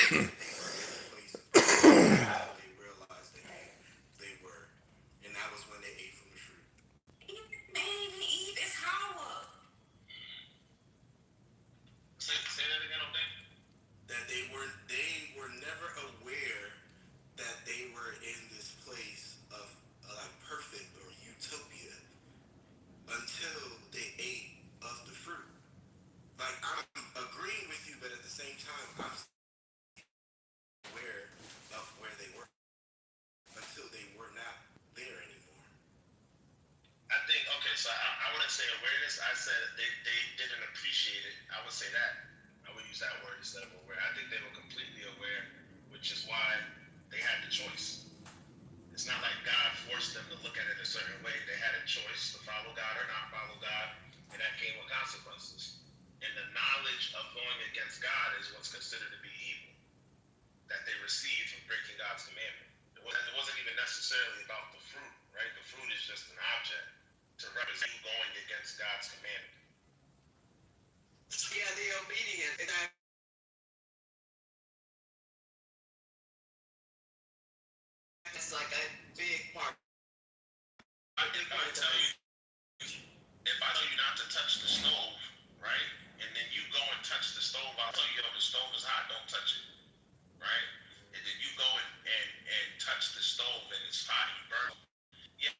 They realized that they were, and that was when they ate from the fruit. They didn't even eat this Hawa. Say that again, okay? That they were never aware that they were in this place of like perfect or utopia until they ate of the fruit. Like I'm agreeing with you, but at the same time, I'm aware of where they were until they were not there anymore. I think, okay, so I wouldn't say awareness. I said they didn't appreciate it. I would say that. I would use that word instead of aware. I think they were completely aware, which is why they had the choice. It's not like God forced them to look at it a certain way. They had a choice to follow God or not follow God, and that came with consequences. And the knowledge of going against God is what's considered to be evil that they received from breaking God's commandment. It wasn't even necessarily about the fruit, right? The fruit is just an object to represent going against God's commandment. Yeah, they're obedient, and it's like a big part. I think I tell you, if I tell you not to touch the stove, right? And then you go and touch the stove, I'll tell you, yo, the stove is hot, don't touch it, right? And then you go and touch the stove and it's hot, you burn it. Yeah.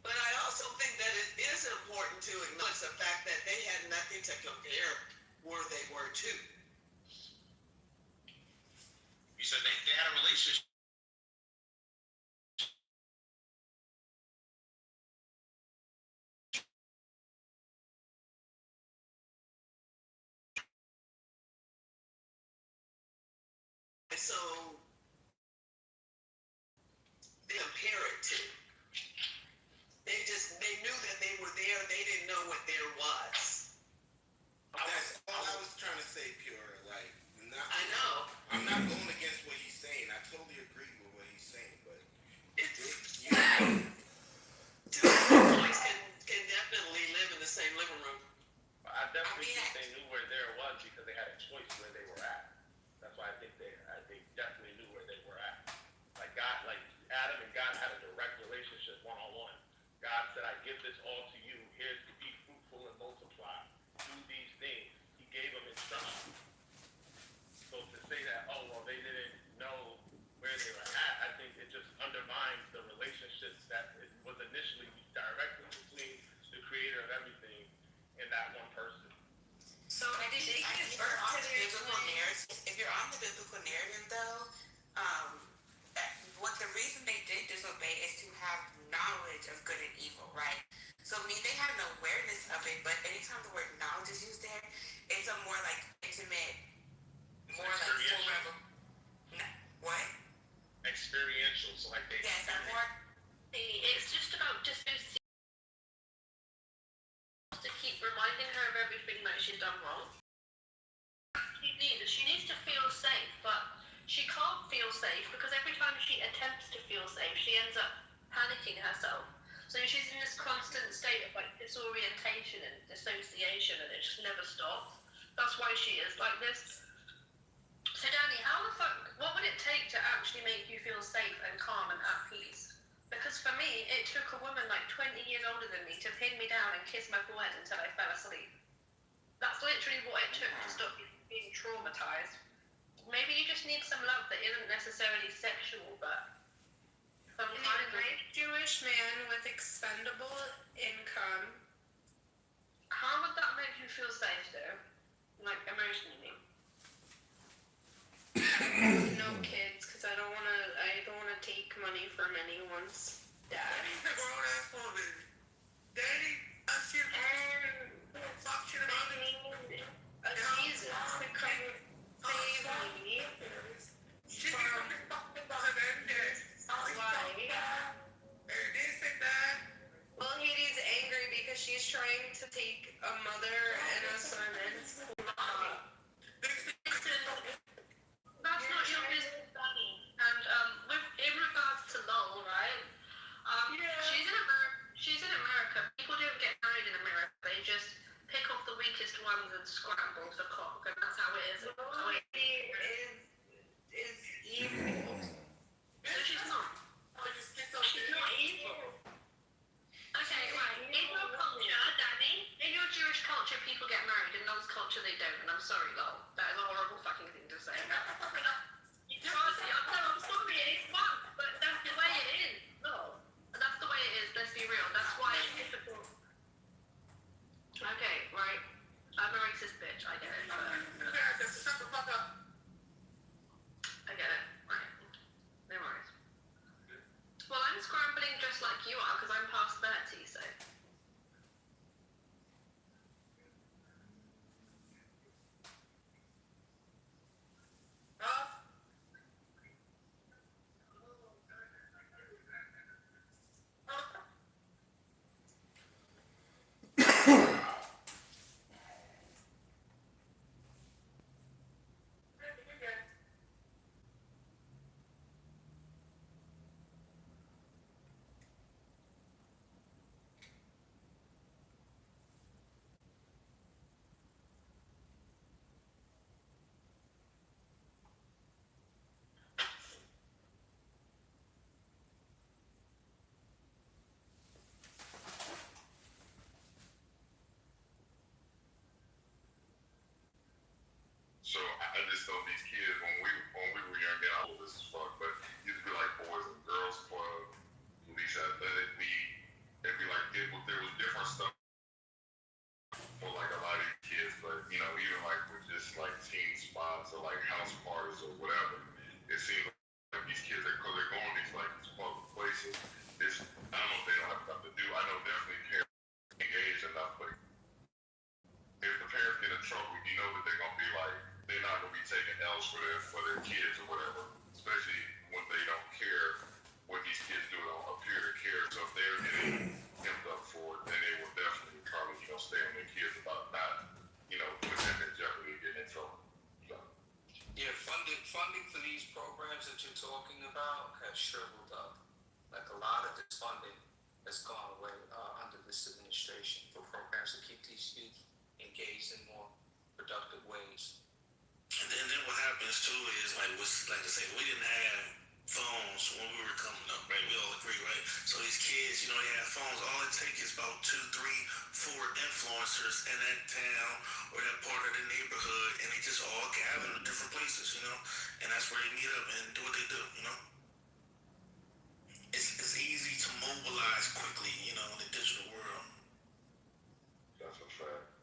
But I also think that it is important to acknowledge the fact that they had nothing to compare where they were to. You said they had a relationship. And so they compare it to. They knew that they were there. They didn't know what there was. That's all I was trying to say, Pure. Like, I know. I'm not going against what he's saying. I totally agree with what he's saying, but Two boys can definitely live in the same living room. I definitely think they knew where there was because they had a choice where they were at. That's why I think they definitely knew where they were at. Like God, like Adam and God had a direct relationship one-on-one. God said, I give this all to you. Here's to be fruitful and multiply. Do these things. He gave them instructions. So to say that, oh, well, they didn't know where they were at, I think it just undermines the relationships that it was initially directly between the creator of everything and that one person. So I think if you're on the biblical narrative, though, what the reason they did disobey is to have knowledge of good and evil, right? So I mean, they had an awareness of it, but anytime the word knowledge is used there, it's a more like intimate, more like full level. What? Experiential, so like they. Yes, more. It's just about just to keep reminding her of everything that she's done wrong. She needs to feel safe, but she can't feel safe because every time she attempts to feel safe, she ends up panicking herself. So she's in this constant state of like disorientation and dissociation, and it just never stops. That's why she is like this. So Danny, what would it take to actually make you feel safe and calm and at peace? Because for me, it took a woman like 20 years older than me to pin me down and kiss my forehead until I fell asleep. That's literally what it took to stop being traumatized. Maybe you just need some love that isn't necessarily sexual, but some kind of Jewish man with expendable income. How would that make you feel safe, though? Like emotionally? No kids, because I don't want to take money from anyone's dad. The grown ass woman. Daddy, I should function about it. Jesus to come save me. She can fucking behind that. Why? Well, Hades is angry because she's trying to take a mother and a son and That's not your business, Danny. And in regards to LOL, right? She's in America. People don't get married in runs and scrambles the cock, and that's how it is. Lucy is evil. No, she's not. She's not evil. Okay, right. In your culture, Danny, in your Jewish culture, people get married. In Non's culture, they don't. And I'm sorry, lol. That is a horrible fucking thing to say. You can't say, I'm sorry, it's fun, but that's the way it is. No. That's the way it is, let's be real. That's why it's difficult. Okay, right. I'm a racist bitch, I get it. Shut the fuck up. I get it. Right. No worries. Well, I'm scrambling just like you are, because I'm past 30, so. Huh? So I just know these kids when we were young, and I was this as fuck, but it used to be like Boys and Girls Club, Police Athletic League. It'd be like there was different stuff for like a lot of these kids, but you know, even like with just like team spots or like house parties or whatever, it seems like these kids because they're going to these like these public places. It's I don't know if they don't have enough to do. I know definitely parents engaged enough, but if the parents get in trouble, you know that they're gonna be like they're not gonna be taking L's for their kids or whatever, especially when they don't care what these kids do. They don't appear to care. So if they're getting hemmed up for it, then they will definitely probably stay on their kids about not putting them in jeopardy and getting in trouble. So. Yeah, funding for these programs that you're talking about has shriveled up. Like a lot of this funding has gone away under this administration for programs to keep these youth engaged in more productive ways. And then what happens too is like I say, we didn't have phones when we were coming up, right? We all agree, right? So these kids, they have phones. All it takes is about 2, 3, 4 influencers in that town or that part of the neighborhood, and they just all gather in different places, and that's where they meet up and do what they do, It's easy to mobilize quickly, in the digital world. That's a fact.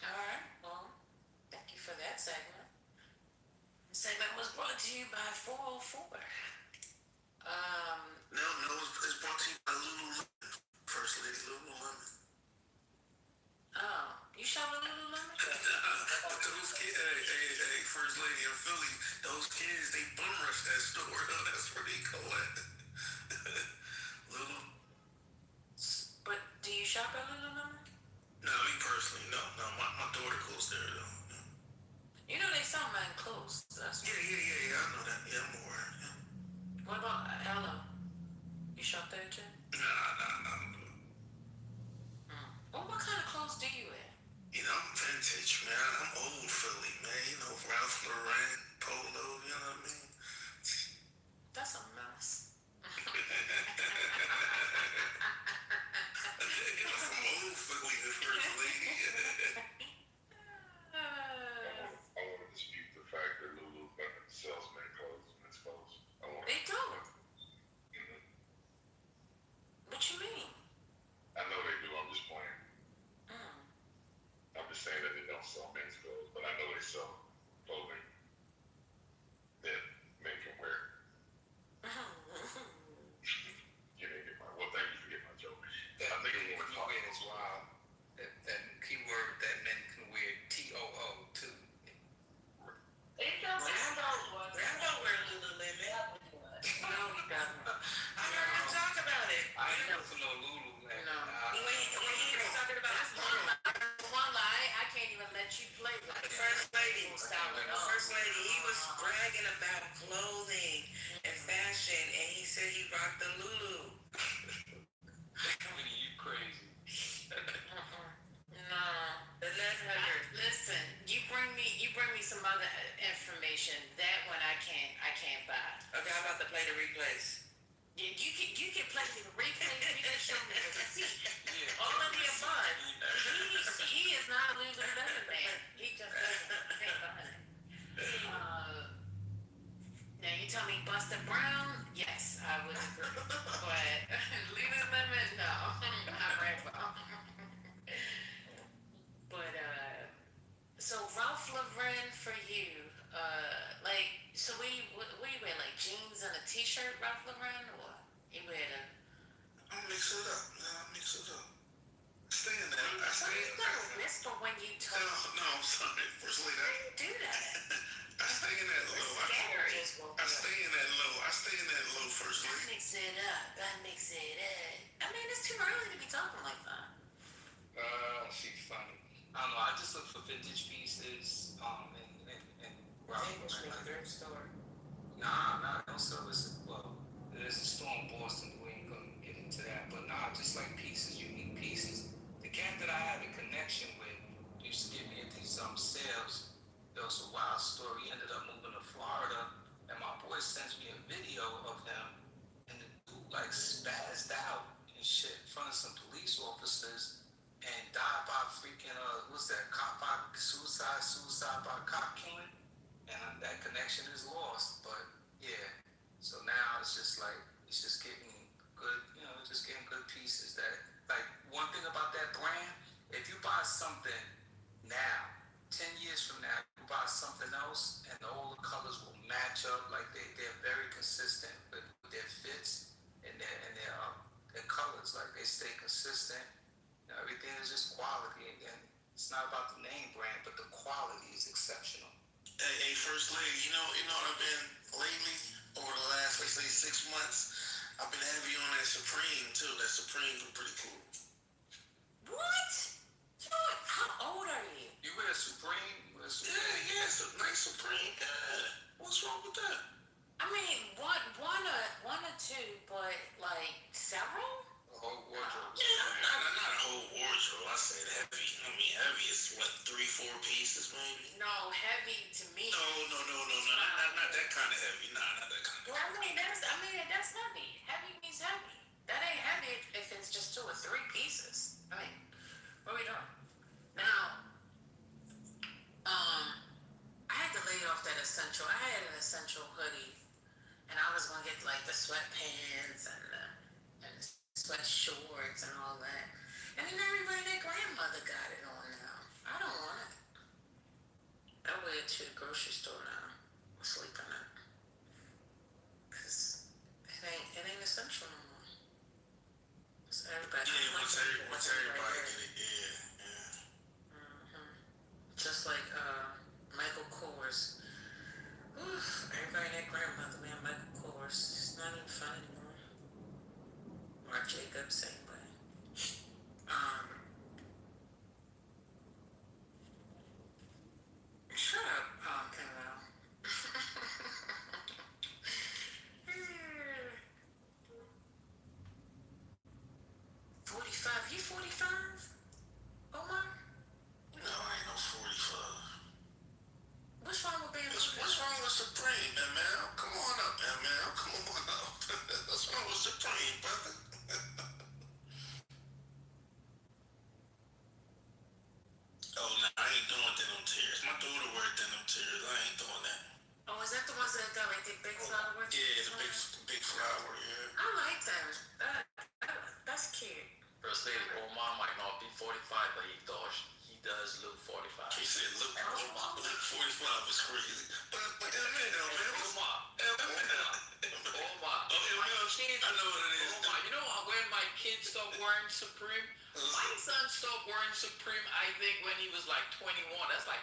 All right. Well, thank you for that segment. The segment was brought to you by 404. No, it's brought to you by Lululemon. First Lady Lululemon. Oh, you shop at Lululemon? But those kids, hey, First Lady in Philly, those kids, they bum rush that store. That's where they go at. Lulu. But do you shop at Lululemon? No, me personally, no. My daughter goes there though. They sell mine clothes. That's Yeah, I know that. Yeah, I'm aware. Yeah. What about Ella? You shop there too? Nah. Well, what kind of clothes do you wear? I'm vintage, man. I'm old Philly, man. Ralph Lauren, Polo, you know what I mean? That's a mess. I'm old Philly, the First Lady. I want to dispute the fact that Lululemon already. He was bragging about clothing and fashion, and he said he rocked the Lulu. Winnie, you crazy. No. Listen, you bring me some other information. That one I can't buy. Okay, how about to play the replays? You can play the replay. You can show me the receipt. Yeah. All of the above. He is not a Lululemon man. He just doesn't think behind it. Now you tell me Buster Brown, yes, I would agree. But Lululemon, no, not Rainbow. But so Ralph Lauren for you, so what you wear, like jeans and a t-shirt, Ralph Lauren, or you wear the? I mix it up. I mix it up. Stay in that. I So stay you in gotta that. whisper when you talk. No, I'm sorry. First lady, Why do you do that? I stay in that low. Scary. I stay in that low. I stay in that low, first I lady. mix it up. I mean, it's too early to be talking like that. She's funny. I don't know. I just look for vintage pieces. And Ralph Lauren. thrift store. Nah, no service. Well, there's a store in Boston. We ain't gonna get into that. But nah, just like pieces, unique pieces. The cat that I had a connection with used to give me at these sales. There was a wild story. He ended up moving to Florida, and my boy sends me a video of him, and the dude like spazzed out and shit in front of some police officers, and died by freaking what's that? Cop by suicide by cop killing, and that connection is lost. But yeah, so now it's just like it's just getting good, just getting good pieces. That like one thing about that brand, if you buy something now, 10 years from now, you buy something else, and all the colors will match up. Like they're very consistent with their fits and their colors. Like they stay consistent. Everything is just quality. Again, it's not about the name brand, but the quality is exceptional. Hey, first lady, you know what I've been lately over the last, let's say, 6 months. I've been heavy on that Supreme too. That Supreme's been pretty cool. What? You know what? How old are you? You wear Supreme? Yeah, it's a nice Supreme. Yeah. What's wrong with that? I mean, one or two, but like several? The whole wardrobe. Yeah, not a whole wardrobe. I said heavy. I mean, heavy is what, 3-4 pieces maybe? No, heavy to me. No, not that kind of heavy. Nah, not that kind of Well, that's heavy. Heavy means heavy. That ain't heavy if it's just 2 or 3 pieces. I mean, what are we doing? Now, I had to lay off that essential. I had an essential hoodie, and I was gonna get like the sweatpants and the sweat shorts and all that. And then everybody, their grandmother got it on now. I don't want it. I wear it to the grocery store now. I sleep in it. Cause it ain't essential no more. So everybody. Yeah, once everybody get it, yeah. Just like Michael Kors. Oof, everybody and their grandmother, man, Michael Kors. It's not even fun anymore. Marc Jacobs, same way. Shut up, Pinwell. 45? You 45? Omar? No, I ain't no 45. What's wrong with being What's wrong with Supreme, man? Come on up, man. Come on up. What's wrong with Supreme, brother? Oh, no, I ain't doing denim tears. My daughter wear denim tears. I ain't doing that. Oh, is that the ones that got like the big flowers? Yeah, the big flower, yeah. I like them. That's cute. First lady, Omar might not be 45, but he does look 45. He said, look, 45 is crazy. But Omar. I know what it is. Omar, you know when my kids stopped wearing Supreme? My son stopped wearing Supreme, I think, when he was like 21. That's like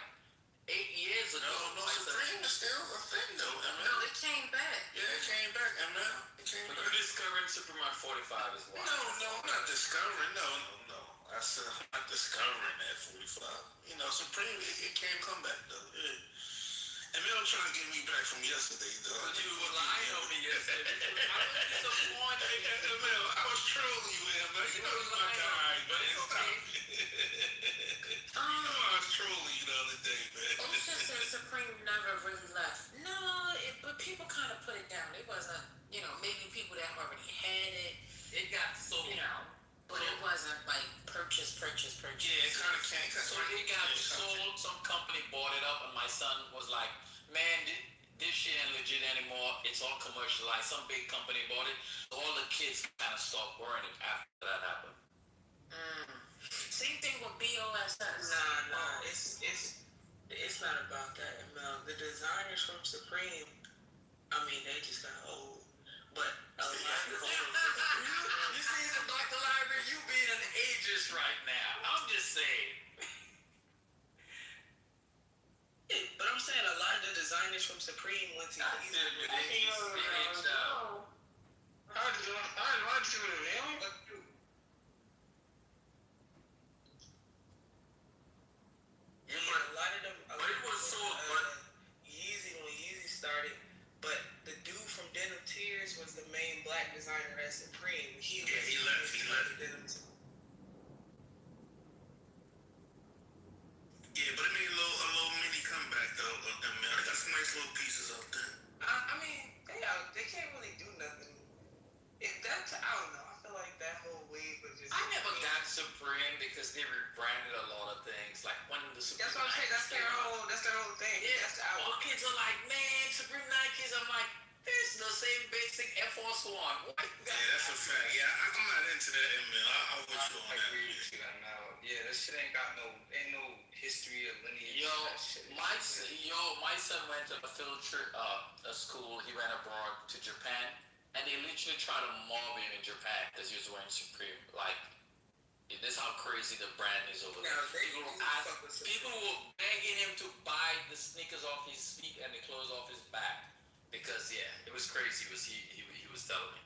8 years ago. No, Supreme is still a thing, though, man. No, it came back. Yeah, it came back, man. It came But back. you're discovering Supreme at 45 as well. No, I'm not discovering. No. I said I'm not discovering at 45. Supreme, it can't come back, though. And they were trying to get me back from yesterday, though. But you were lying on me yesterday. I was disappointed. Emil, I was trolling you, Emil. You know you're my guy, man. Stop it. I was trolling you the other day, man. Osha said Supreme never really left. No, but people kind of put it down. It wasn't, maybe people that already had it, It got sold. But it wasn't like purchase. Yeah, it kind of can't. So it got sold. Some company bought it up, and my son was like, "Man, this shit ain't legit anymore. It's all commercialized." Some big company bought it. So all the kids kind of stopped wearing it after that happened. Same thing with BOSS. Nah, it's not about that, Mel. The designers from Supreme, I mean, they just got old. But a lot of You see, Dr. Library, you being an ageist right now. I'm just saying. but I'm saying a lot of the designers from Supreme went to I said it aged out. How'd you do it? Yeah, A lot of them. but it was sold, but Yeezy when Yeezy started, but the dude from Denim Tears was the main black designer at Supreme. He left. Denim Tears. Yeah, but it made a little mini comeback, though. Emil, they got some nice little pieces out there. I mean, they can't really do nothing. I don't know. I feel like that whole wave was just. I never got Supreme because they rebranded a lot of things. Like when the Supreme. That's what I'm saying. That's their whole thing. Yeah, That's the album. all kids are like, man, Supreme Nikes. I'm like, this is the same basic Air Force One. What? Yeah, that's a fact. Yeah, I'm not into that, Emil. I'll with you on I that. agree with you on that one. Yeah, that shit ain't no history or lineage. Yo, That shit. my son went to a field trip, a school. He went abroad to Japan, and they literally tried to mob him in Japan because he was wearing Supreme. Like, this is how crazy the brand is over there. People were begging him to buy the sneakers off his feet and the clothes off his back because it was crazy. He was telling me.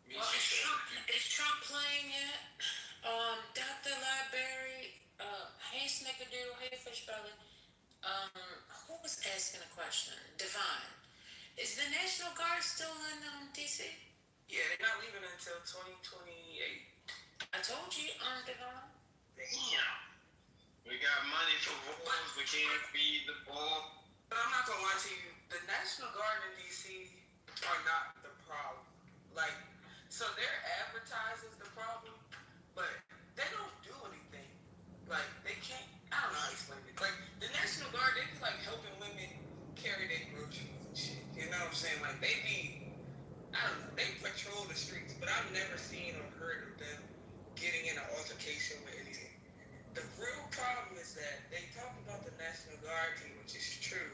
Is Trump playing yet? Dr. Library, hey Snickerdoodle, hey Fishbelly. Who was asking a question? Divine. Is the National Guard still in DC? Yeah, they're not leaving until 2028. I told you, Divine. Damn. We got money for wars. We can't feed the poor. But I'm not gonna lie to you, the National Guard in DC are not the problem. Like, so their advertising is the problem, but they don't do anything. Like, they can't. I don't know how to explain it. Like, the National Guard, they be like helping women carry their groceries and shit. You know what I'm saying? Like, I don't know, they patrol the streets, but I've never seen or heard of them getting in an altercation with anything. The real problem is that they talk about the National Guard team, which is true.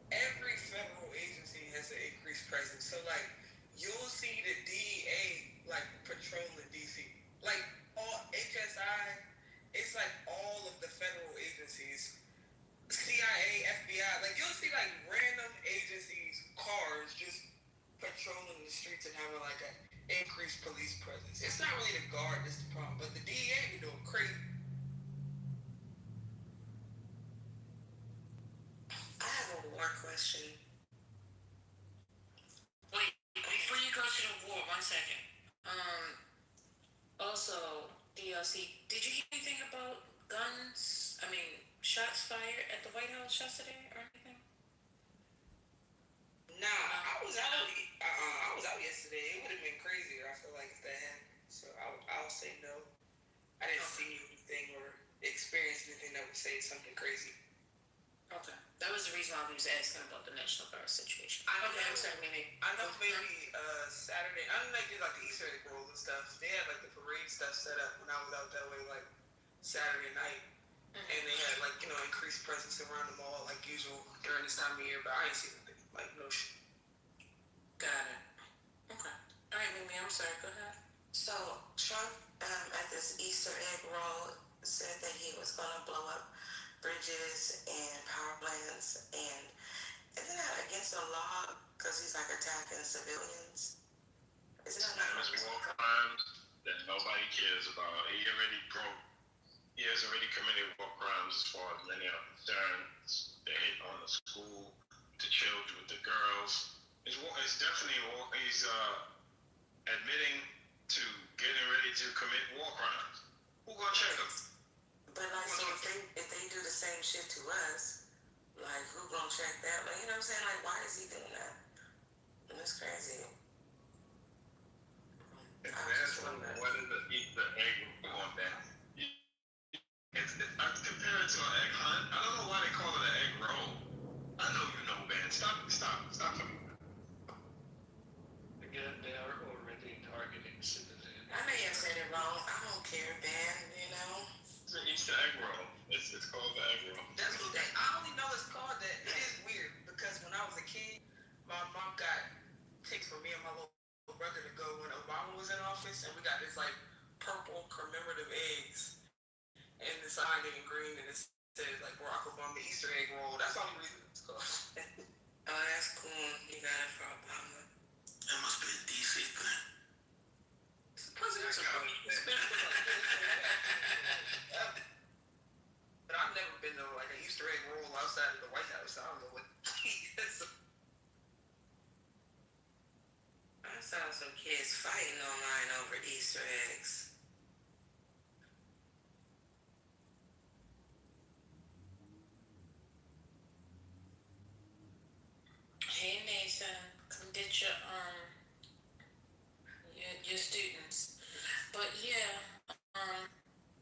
Every federal agency has an increased presence. So, like, you'll see the DEA, like, patrolling DC. Like, all HSI, it's like all of the federal agencies, CIA, FBI, like, you'll see, like, random agencies, cars, just patrolling the streets and having, like, an increased police presence. It's not really the Guard that's the problem, but the DEA be doing crazy. I have a war question. Wait, before you go to the war, 1 second. Also, DLC, did you hear anything about guns? Shots fired at the White House yesterday or anything? Nah, I was out yesterday. It would have been crazier, I feel like, if that happened. So I'll say no. I didn't see anything or experience anything that would say something crazy. Okay. That was the reason why we was asking about the National Guard situation. I'm sorry, Mimi. I know maybe Saturday, I know they did like the Easter egg roll and stuff. They had like the parade stuff set up when I was out that way, like Saturday night. And they had like, increased presence around the mall like usual during this time of year, but I ain't seen anything. Like, no shit. Got it. Okay. All right, Mimi, I'm sorry. Go ahead. So Trump at this Easter egg roll said that he was going to blow up bridges and power plants, and isn't that against the law because he's like attacking civilians? Isn't that War crimes. that nobody cares about. He already broke. He has already committed war crimes as far as many are concerned. They hit on the school, the children, with the girls. It's definitely war. He's admitting to getting ready to commit war crimes. Who gonna check him? But like, so if they do the same shit to us, like, who gonna check that? Like, you know what I'm saying? Like, why is he doing that? And it's crazy. What is the Easter egg on that? I compare it to an egg hunt. I don't know why they call it an egg roll. I know you know, man. Stop. Again, they are already targeting civilians. I may have said it wrong. I don't care, man. You know. It's an Easter egg roll. It's called the egg roll. That's what I only know it's called that. It is weird because when I was a kid, my mom got tickets for me and my little brother to go when Obama was in office, and we got this like purple commemorative eggs, and it's lined in green, and it says like Barack Obama Easter egg roll. That's the only reason it's called. Oh, that's cool. You got it for Obama. That must be a DC thing. Presidential thing. It's been for like but I've never been to like an Easter egg roll outside of the White House. I don't know what. I saw some kids fighting online over Easter eggs. Hey Nathan, come get your students. But yeah,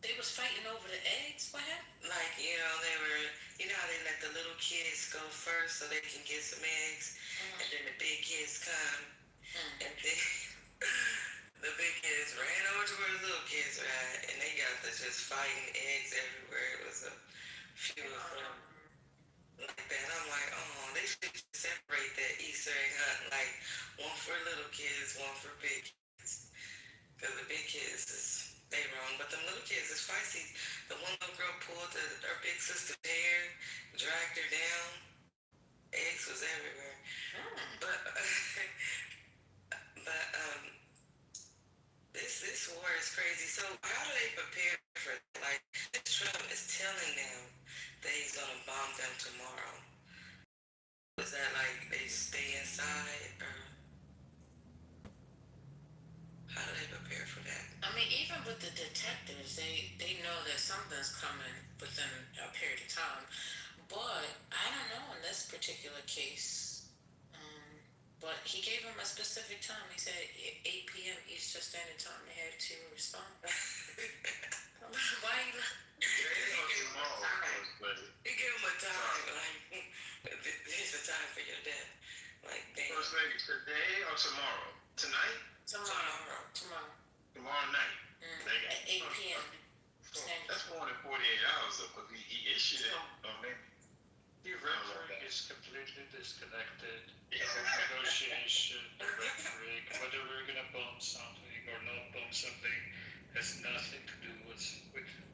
they was fighting over the eggs. What happened? Like, you know, they were, you know how they let the little kids go first so they can get some eggs, and then the big kids come, and then the big kids ran over to where the little kids were at, and they got to just fighting eggs everywhere. It was a few of them like that. I'm like, oh, they should separate that Easter egg hunt, like one for little kids, one for big kids. Because the big kids they wrong, but the little kids is feisty. The one little girl pulled her big sister's hair, dragged her down. Eggs was everywhere. But this war is crazy. So how do they prepare for it? Like, Trump is telling them that he's gonna bomb them tomorrow. Is that like they stay inside, or how do they prepare for that? I mean, even with the detectives, they know that something's coming within a period of time. But I don't know in this particular case. But he gave them a specific time. He said 8 p.m. Eastern Standard Time. They have to respond. Why? He gave him a time. Like, here's the time for your death. Like, damn. First lady, today or tomorrow? Tonight? Tomorrow night. At 8 p.m. That's more than 48 hours though, because he issued it. The rhetoric is completely disconnected from negotiation, the rhetoric, whether we're going to bomb something or not bomb something, has nothing to do with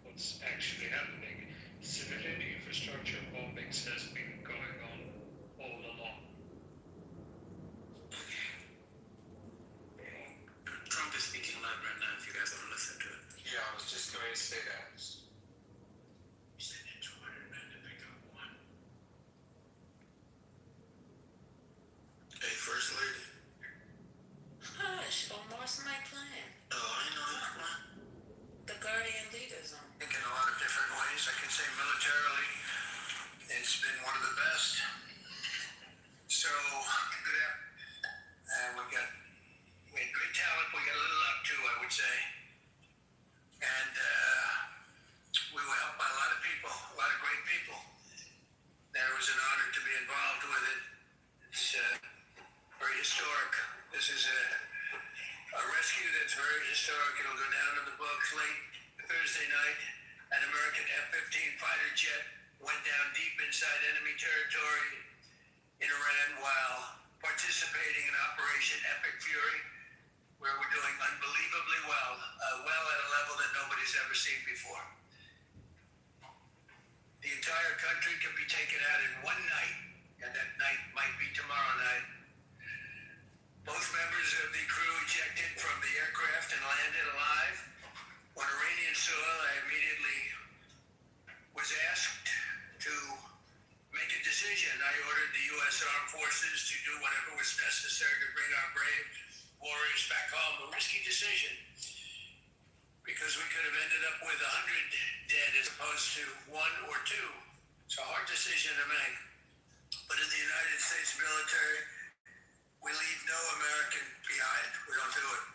what's actually happening. Civilian infrastructure bombings has been going on all along. Trump is speaking live right now if you guys want to listen to it. Yeah, I was just going to say that. Hey, First Lady. Hush, Omar's my plan. Oh, I know that one. The Guardian Leader Zone. In a lot of different ways. I can say militarily, it's been one of the best. So, good. We had great talent. We got a little luck too, I would say. And we were helped by a lot of people, a lot of great people. And it was an honor to be involved with it. It's very historic. This is a rescue that's very historic. It'll go down in the books late Thursday night. An American F-15 fighter jet went down deep inside enemy territory in Iran while participating in Operation Epic Fury, where we're doing unbelievably well, well at a level that nobody's ever seen before. The entire country can be taken out in one night, and that night might be tomorrow night. Both members of the crew ejected from the aircraft and landed alive. to one or two. It's a hard decision to make. But in the United States military, we leave no American behind. We don't do it.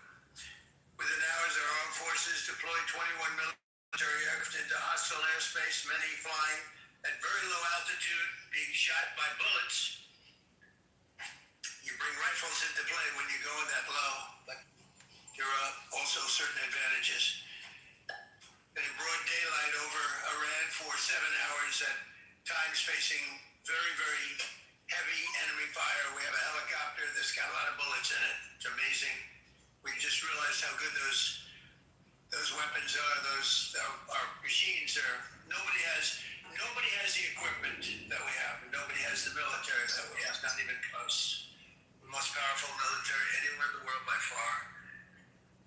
Within hours, our armed forces deployed 21 military aircraft into hostile airspace, many flying at very low altitude, being shot by bullets. You bring rifles into play when you go that low, but there are also certain advantages. In broad daylight over Iran for 7 hours at times facing very, very heavy enemy fire. We have a helicopter that's got a lot of bullets in it. It's amazing. We just realized how good those weapons are. Those our machines are. Nobody has the equipment that we have. Nobody has the military that we have. Not even close. The most powerful military anywhere in the world by far.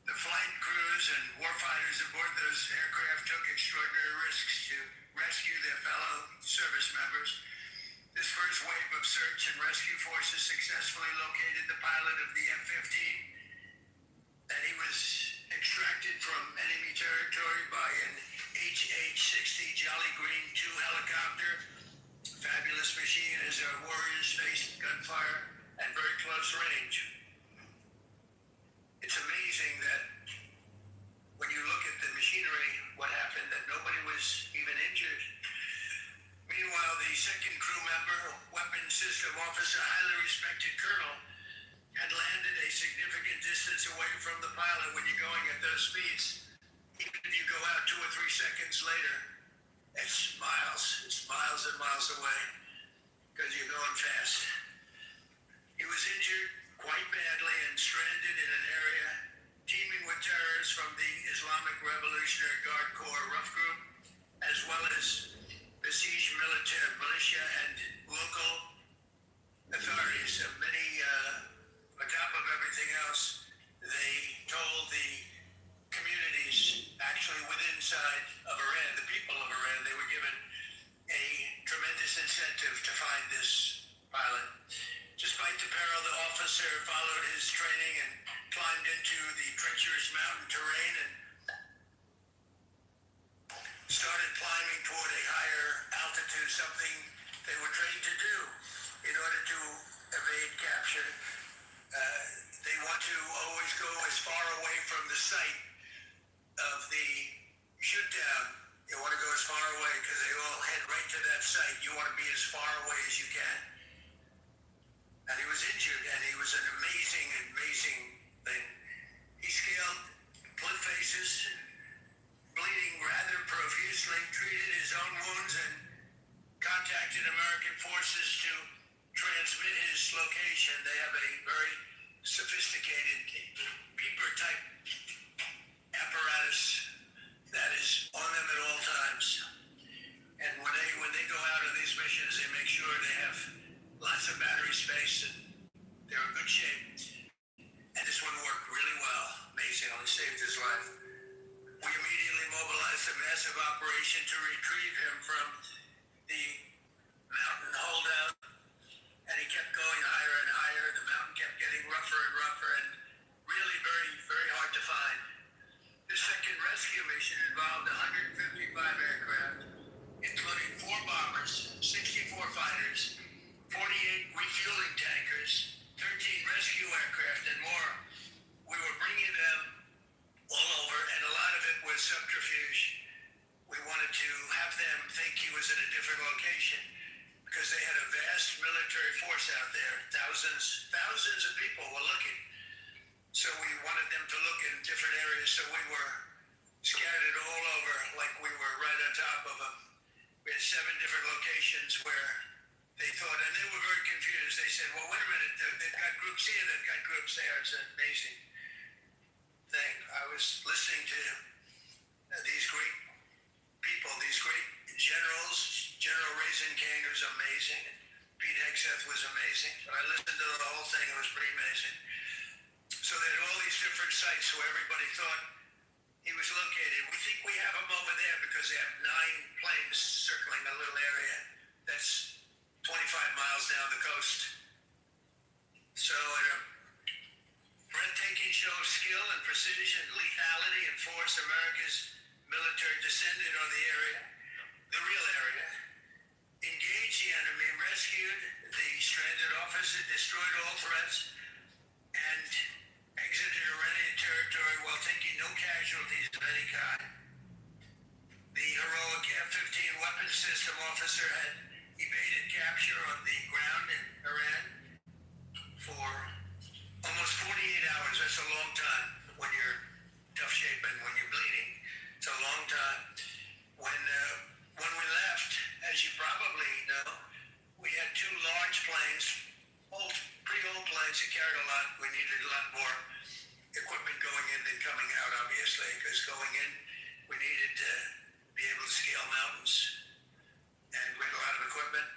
The flight crews and warfighters aboard those aircraft took extraordinary risks to rescue their fellow service members. This first wave of search and rescue forces successfully located the pilot of the F-15, and he was extracted from enemy territory by an HH-60 Jolly Green 2 helicopter. Fabulous machine as our warriors faced gunfire at very close range. It's amazing that when you look at the machinery, what happened, that nobody was even injured. Meanwhile, the second crew member, weapons system officer, highly respected colonel, had landed a significant distance away from the pilot. When you're going at those speeds, even if you go out 2 or 3 seconds later, it's miles and miles away, because you're going fast. He was injured quite badly and stranded in an area teeming with terrorists from the Islamic Revolutionary Guard Corps rough group, as well as besieged military militia and local authorities. Many, on top of everything else, they told the communities actually within inside of Iran, the people of Iran, they were given a tremendous incentive to find this pilot. Despite the peril, the officer followed his training and climbed into the treacherous mountain terrain and started climbing toward a higher altitude, something they were trained to do in order to evade capture. They want to always go as far away from the site of the shoot down. You want to go as far away because they all head right to that site. You want to be as far away as you can. And he was injured, and he was an amazing, amazing thing. He scaled cliff faces, bleeding rather profusely, treated his own wounds, and contacted American forces to transmit his location. They have a very sophisticated beeper-type apparatus that is on them at all times. And when they go out on these missions, they make sure they have lots of battery space and they're in good shape. And this one worked really well. Amazing. It saved his life. We immediately mobilized a massive operation to retrieve him from the mountain holdout. And he kept going higher and higher. The mountain kept getting rougher and rougher and really very, very hard to find. The second rescue mission involved 155 aircraft, including 4 bombers, 64 fighters, 48 refueling tankers, 13 rescue aircraft, and more. We were bringing them all over, and a lot of it was subterfuge. We wanted to have them think he was in a different location because they had a vast military force out there. Thousands of people were looking. So we wanted them to look in different areas, so we were scattered all over like we were right on top of them. We had 7 different locations where they thought, and they were very confused. They said, well, wait a minute, they've got groups here, they've got groups there. It's an amazing thing. I was listening to these great people, these great generals. General Raisin King was amazing. Pete Hegseth was amazing. When I listened to the whole thing, it was pretty amazing. So they had all these different sites where everybody thought he was located. We think we have him over there because they have 9 planes circling a little area that's 25 miles down the coast. So in a breathtaking show of skill and precision, lethality and force, America's military descended on the area. destroyed all threats and exited Iranian territory while taking no casualties of any kind. The heroic F-15 weapons system officer had evaded capture on the ground in Iran for almost 48 hours. That's a long time when you're tough shape and when you're bleeding. It's a long time. When we left, as you probably know, we had two large planes, pretty old planes that carried a lot. We needed a lot more equipment going in than coming out, obviously, because going in, we needed to be able to scale mountains, and we had a lot of equipment.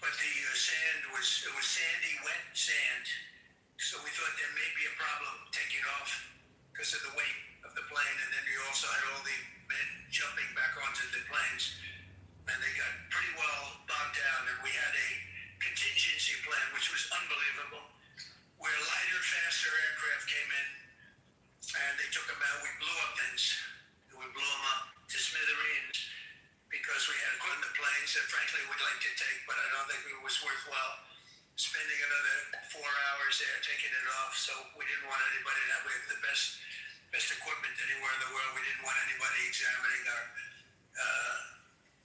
But the sand was sandy, wet sand, so we thought there may be a problem taking off because of the weight of the plane, and then you also had all the men jumping back onto the planes, and they got pretty well bogged down, and we had a contingency plan, which was unbelievable, where lighter, faster aircraft came in, and they took them out. We blew up things. We blew them up to smithereens because we had equipment planes that, frankly, we'd like to take, but I don't think it was worthwhile spending another 4 hours there taking it off. So we didn't want anybody to have the best equipment anywhere in the world. We didn't want anybody examining our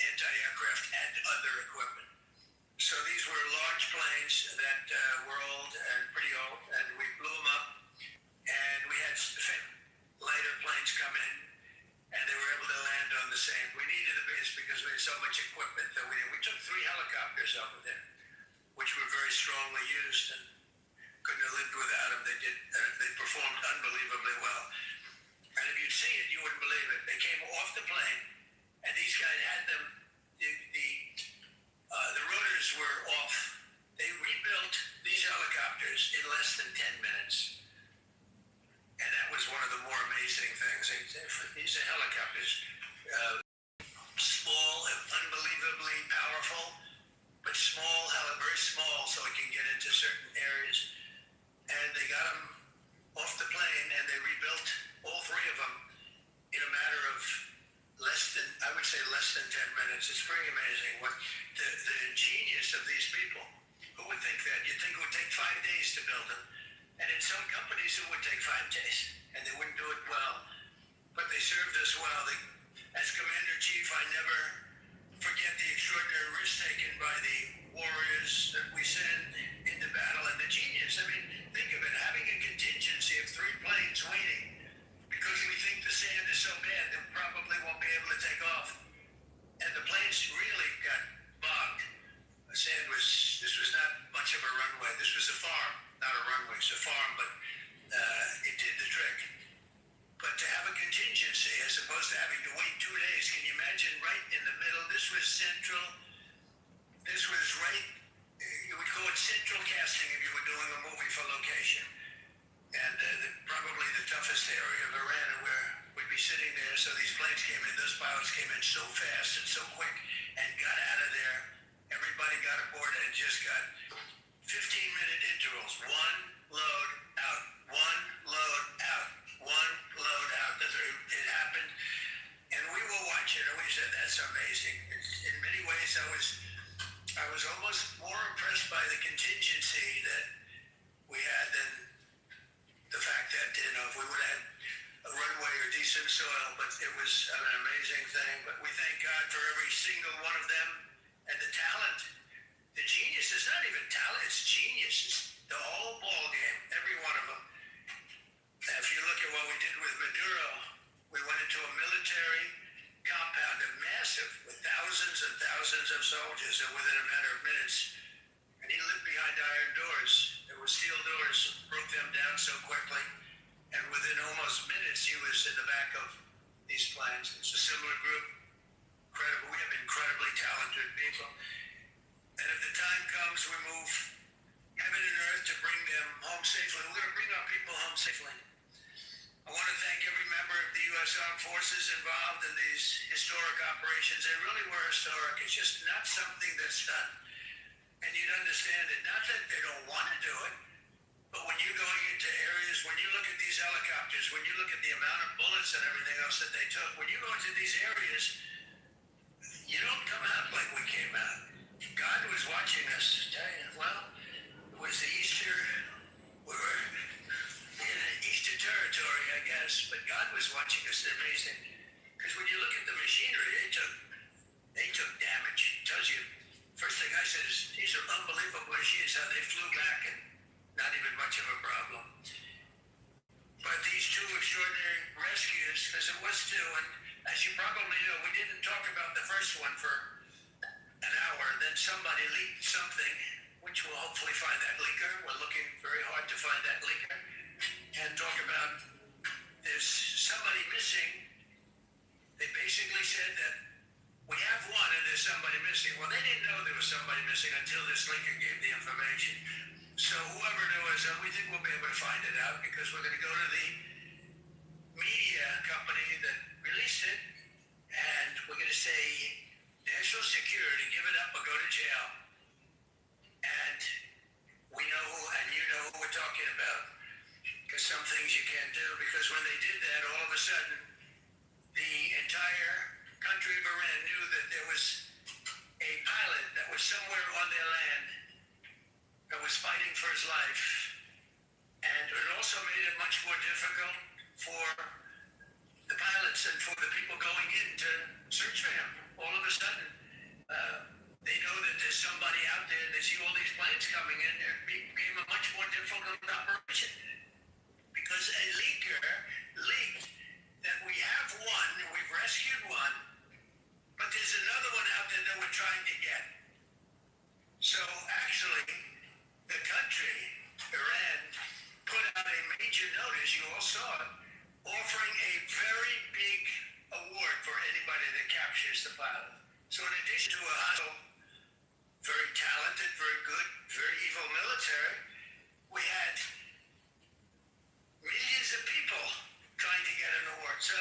anti-aircraft and other equipment. So these were large planes that were old and pretty old, and we blew them up, and we had lighter planes come in, and they were able to land on the same. We needed the base because we had so much equipment that we took 3 helicopters over there, which were very strongly used, and couldn't have lived without them. They performed unbelievably well. And if you'd see it, you wouldn't believe it. They came off the plane, and these guys had them. The rotors were off. They rebuilt these helicopters in less than 10 minutes. And that was one of the more amazing things. These are helicopters, small and unbelievably powerful, but small, very small, so it can get into certain areas. And they got them off the plane, and they rebuilt all 3 of them in a matter of less than 10 minutes. It's pretty amazing what the genius of these people. Who would think that? You'd think it would take 5 days to build them. And in some companies, it would take 5 days, and they wouldn't do it well. But they served us well. As Commander-Chief, I never forget the extraordinary risk taken by the warriors that we send into battle, and the genius. I mean, think of it, having a contingency of 3 planes waiting because we think the sand is so bad that we probably won't be able to take off. And the planes really got bogged. This was not much of a runway. This was a farm, not a runway. It's a farm, but it did the trick. But to have a contingency as opposed to having to wait 2 days, can you imagine right in the middle? This was central. This was right, you would call it central casting if you were doing a movie for location. And probably the toughest area of Iran, where we'd be sitting there. So these planes came in, those pilots came in so fast and so quick and got out of there. Everybody got aboard and just got 15-minute intervals. 1 load out, 1 load out, 1 load out. It happened. And we were watching and we said, that's amazing. In many ways, I was almost more impressed by the contingency that we had than the fact that, if we would have had a runway or decent soil, but it was an amazing thing. But we thank God for every single one of them and the talent. The genius is not even talent, it's genius. It's the whole ball game, every one of them. If you look at what we did with Maduro, we went into a military compound, massive, with thousands and thousands of soldiers, and within a matter of minutes, and he lived behind iron doors. There were steel doors, broke them down so quickly, and within almost minutes, he was in the back of these planes. It's a similar group. Incredible. We have incredibly talented people. And if the time comes, we move heaven and earth to bring them home safely. We're going to bring our people home safely. I want to thank every member of the U.S. Armed Forces involved in these historic operations. They really were historic. It's just not something that's done. And you'd understand it. Not that they don't want to do it, but when you're going into areas, when you look at these helicopters, when you look at the amount of bullets and everything else that they took, when you go into these areas, you don't come out like we came out. God was watching us. Well, it was the Easter then somebody leaked something, which we'll hopefully find that leaker. We're looking very hard to find that leaker and talk about there's somebody missing. They basically said that we have one and there's somebody missing. Well, they didn't know there was somebody missing until this leaker gave the information. So whoever knew us, we think we'll be able to find it out because we're going to go to the media company that released it and we're going to say, national security, give it up or go to jail. And we know who, and you know who we're talking about. Because some things you can't do, because when they did that, all of a sudden, the entire country of Iran knew that there was a pilot that was somewhere on their land that was fighting for his life. And it also made it much more difficult for the pilots and for the people going in to search for him. All of a sudden, they know that there's somebody out there. They see all these planes coming in. It became a much more difficult operation because a leaker leaked that we have one, we've rescued one, but there's another one out there that we're trying to get. So actually, the country, Iran, put out a major notice, you all saw it, offering a very big award for anybody that captures the pilot. So in addition to a hostile, very talented, very good, very evil military, we had millions of people trying to get an award. So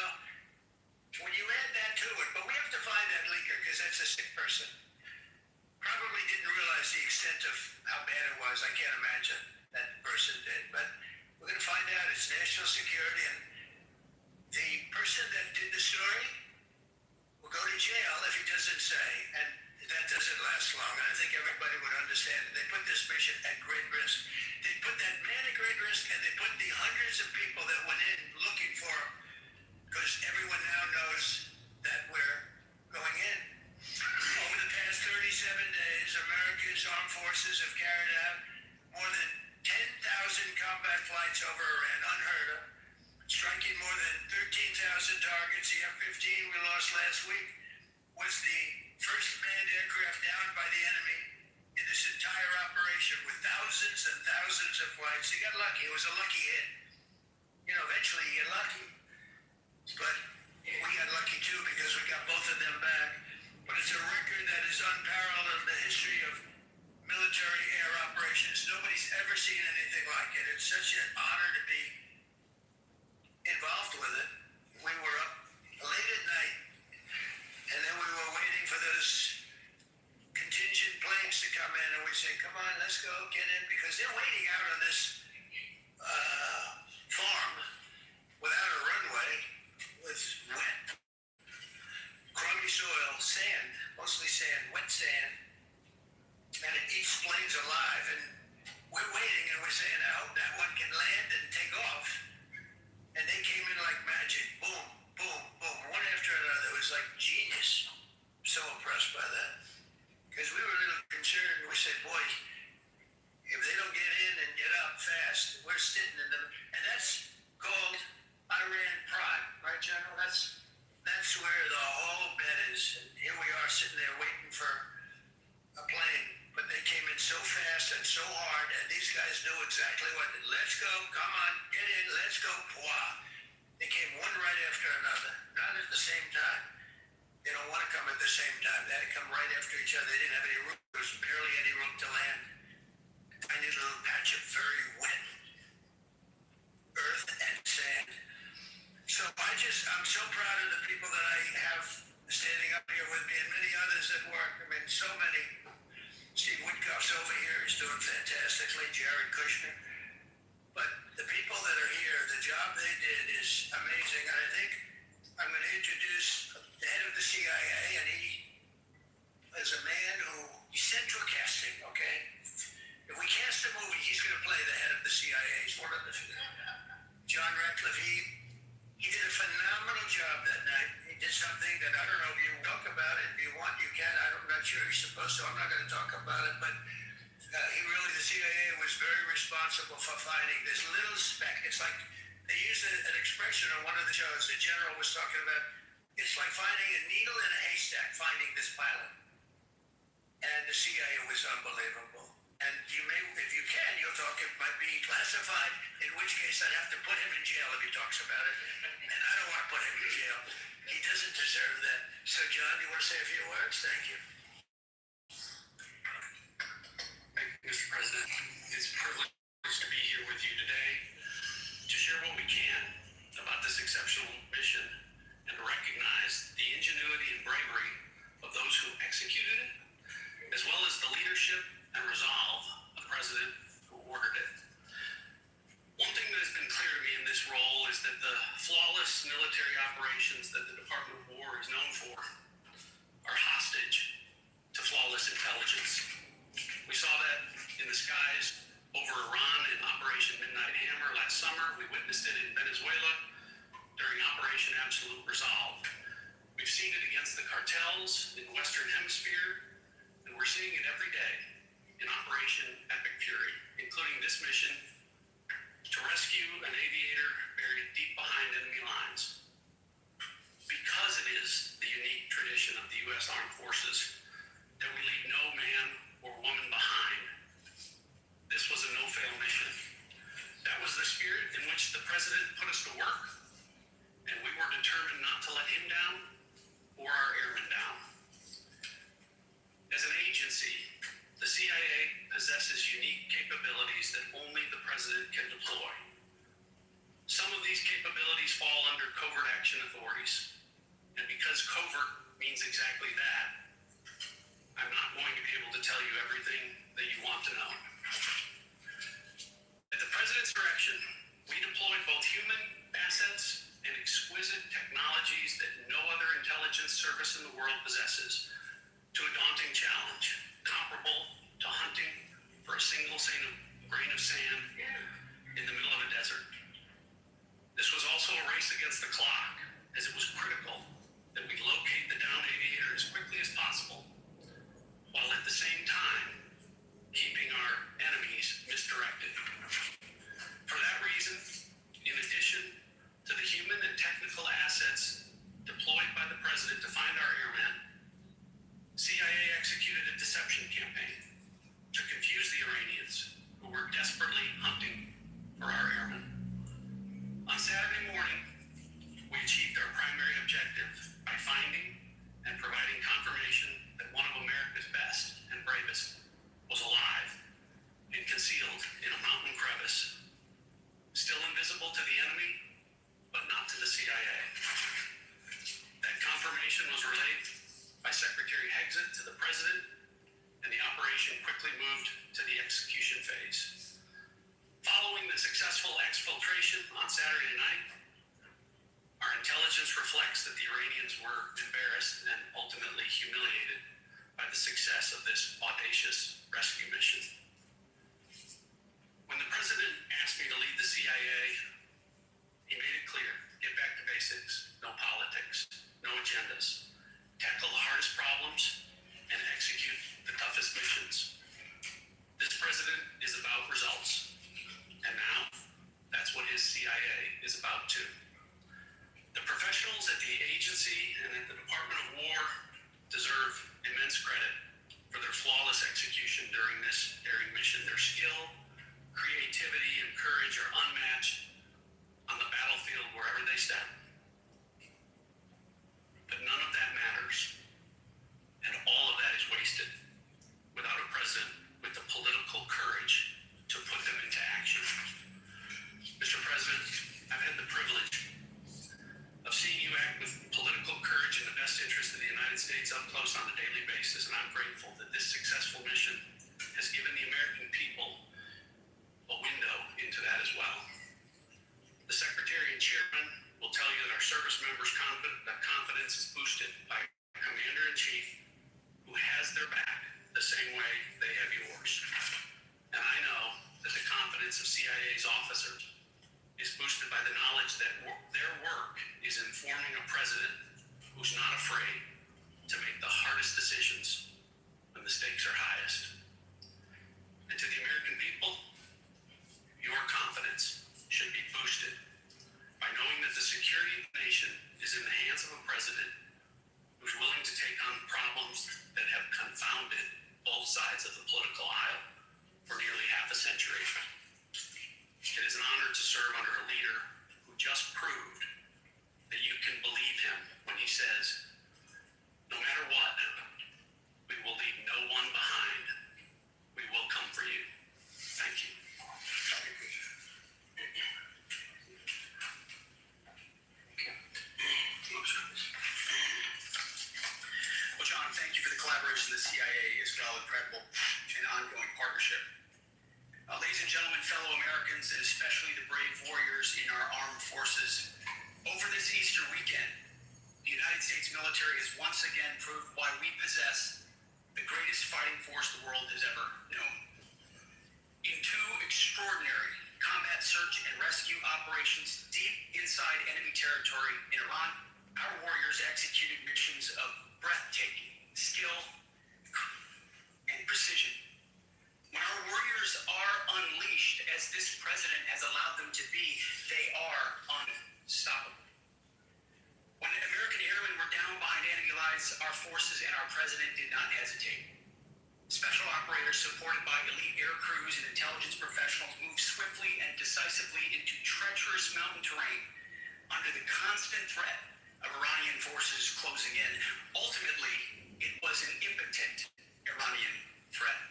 when you add that to it, but we have to find that leaker because that's a sick person. Probably didn't realize the extent of how bad it was. I can't imagine that person did. But we're going to find out. It's national security. And the person that did the story will go to jail if he doesn't say. And that doesn't last long. And I think everybody would understand it. They put this mission at great risk. They put that man at great risk, and they put the hundreds of people that went in looking for him. Because everyone now knows that we're going in. Over the past 37 days, America's armed forces have carried out more than 10,000 combat flights over Iran, unheard of, striking more than 13,000 targets. The F-15 we lost last week was the first manned aircraft down by the enemy in this entire operation with thousands and thousands of flights. They got lucky. It was a lucky hit. You know, eventually you get lucky. But we got lucky too because we got both of them back. But it's a record that is unparalleled in the history of military air operations. Nobody's ever seen anything like it. It's such an honor to be involved with it. We were up late at night, and then we were waiting for those contingent planes to come in, and we say, come on, let's go, get in, because they're waiting out on this farm without a runway with wet, crummy soil, sand, mostly sand, wet sand, and it eats planes alive. And we're waiting and we're saying, I hope that one can land and take off. And they came in like magic, boom, boom, boom, one after another. It was like genius. So impressed by that. Because we were a little concerned. We said, boy, if they don't get in and get up fast, we're sitting in them. And that's called Iran Prime, right, General? That's where the whole bet is. And here we are sitting there waiting for a plane. But they came in so fast and so hard, and these guys knew exactly what. Let's go, come on, get in, let's go, pwah. They came one right after another, not at the same time. They don't want to come at the same time. They had to come right after each other. They didn't have any room. There was barely any room to land. A tiny little patch of very wet earth and sand. So I'm so proud of the people that I have standing up here with me and many others at work. I mean, so many. Steve Woodcock's over here. He's doing fantastically. Jared Kushner. But the people that are here, the job they did is amazing. And I think I'm going to introduce the head of the CIA, and he is a man who, he's central casting, okay? If we cast a movie, he's going to play the head of the CIA. He's one of the, John Ratcliffe, he did a phenomenal job that night. He did something that I don't know if you talk about it. If you want, you can. I'm not sure you're supposed to. I'm not going to talk about it. But the CIA was very responsible for finding this little speck. It's like, they used an expression on one of the shows the general was talking about. It's like finding a needle in a haystack, finding this pilot. And the justified, in which case I'd have to put him in jail if he talks about it. And I don't want to put him in jail. He doesn't deserve that. So, John, you want to say a few words? Thank you. Thank you, Mr. President. It's a privilege to be here with you today to share what we can about this exceptional mission and to recognize the ingenuity and bravery of those who executed it, as well as the leadership and resolve of the president who ordered it. One thing that has been clear to me in this role is that the flawless military operations that the Department of War is known for are hostage to flawless intelligence. We saw that in the skies over Iran in Operation Midnight Hammer last summer. We witnessed it in Venezuela during Operation Absolute Resolve. We've seen it against the cartels in the Western Hemisphere, and we're seeing it every day in Operation Epic Fury, including this mission to rescue an aviator buried deep behind enemy lines. Because it is the unique tradition of the U.S. Armed Forces that we leave no man or woman behind, this was a no-fail mission. That was the spirit in which the president put us to work, and we were determined not to let him down or our airmen down. As an agency, the CIA possesses unique capabilities that only the president can deploy. Some of these capabilities fall under covert action authorities, and because covert means exactly that, I'm not going to be able to tell you everything that you want to know. At the president's direction, we deployed both human assets and exquisite technologies that no other intelligence service in the world possesses to a daunting challenge, comparable to hunting for a single grain of sand in the middle of a desert. This was also a race against the clock, as it was critical that we locate the downed aviator as quickly as possible, while at the same time keeping our enemies misdirected. For that reason, in addition to the human and technical assets deployed by the president to find our airmen, CIA executed a deception campaign to confuse the Iranians who were desperately hunting for our airmen. On Saturday morning, we achieved our primary objective by finding and providing confirmation that one of America's best and bravest was alive and concealed in a mountain crevice, still invisible to the enemy, but not to the CIA. That confirmation was relayed by Secretary Hexet to the president, and the operation quickly moved to the execution phase. Following the successful exfiltration on Saturday night, our intelligence reflects that the Iranians were embarrassed and ultimately humiliated by the success of this audacious rescue mission. When the president asked me to lead the CIA, he made it clear: get back to basics, no politics, no agendas, tackle the hardest problems, and execute the toughest missions. This president is about results, and now that's what his CIA is about too. The professionals at the agency and at the Department of War deserve immense credit for their flawless execution during this daring mission. Their skill, creativity, and courage are unmatched on the battlefield wherever they step. But none of that matters, and all of that is wasted without a president with the political courage to put them into action. Mr. President, I've had the privilege of seeing you act with political courage in the best interest of the United States up close on a daily basis, and I'm grateful that this successful mission has given the American people a window into that as well. The Secretary and Chairman will tell you that our service members' confidence is boosted by a Commander-in-Chief who has their back the same way they have yours. And I know that the confidence of CIA's officers is boosted by the knowledge that their work is informing a president who's not afraid to make the hardest decisions when the stakes are highest. And to the American people, your confidence should be boosted by knowing that the security of the nation is in the hands of a president who's willing to take on problems that have confounded both sides of the political aisle for nearly half a century. It is an honor to serve under a leader who just proved that you can believe him when he says, no matter what, we will leave no one behind. We will come for you. Thank you. Well, John, thank you for the collaboration with the CIA as well, incredible and ongoing partnership. Ladies and gentlemen, fellow Americans, and especially the brave warriors in our armed forces, over this Easter weekend, the United States military has once again proved why we possess the greatest fighting force the world has ever known. In two extraordinary combat search and rescue operations deep inside enemy territory in Iran, our warriors executed missions of breathtaking skill and precision. When our warriors are unleashed, as this president has allowed them to be, they are unstoppable. When American airmen were down behind enemy lines, our forces and our president did not hesitate. Special operators supported by elite air crews and intelligence professionals moved swiftly and decisively into treacherous mountain terrain under the constant threat of Iranian forces closing in. Ultimately, it was an impotent Iranian threat.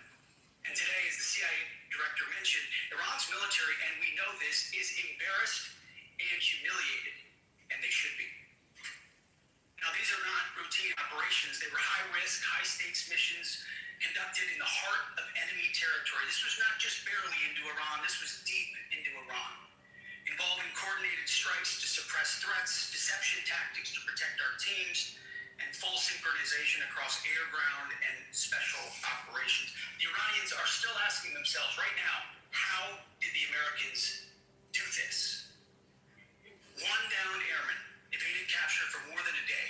And today, as the CIA director mentioned, Iran's military, and we know this, is embarrassed and humiliated, and they should be. Now, these are not routine operations. They were high-risk, high-stakes missions conducted in the heart of enemy territory. This was not just barely into Iran. This was deep into Iran, involving coordinated strikes to suppress threats, deception tactics to protect our teams, and full synchronization across air, ground, and special operations. The Iranians are still asking themselves right now, how did the Americans do this? One downed airman evaded capture for more than a day,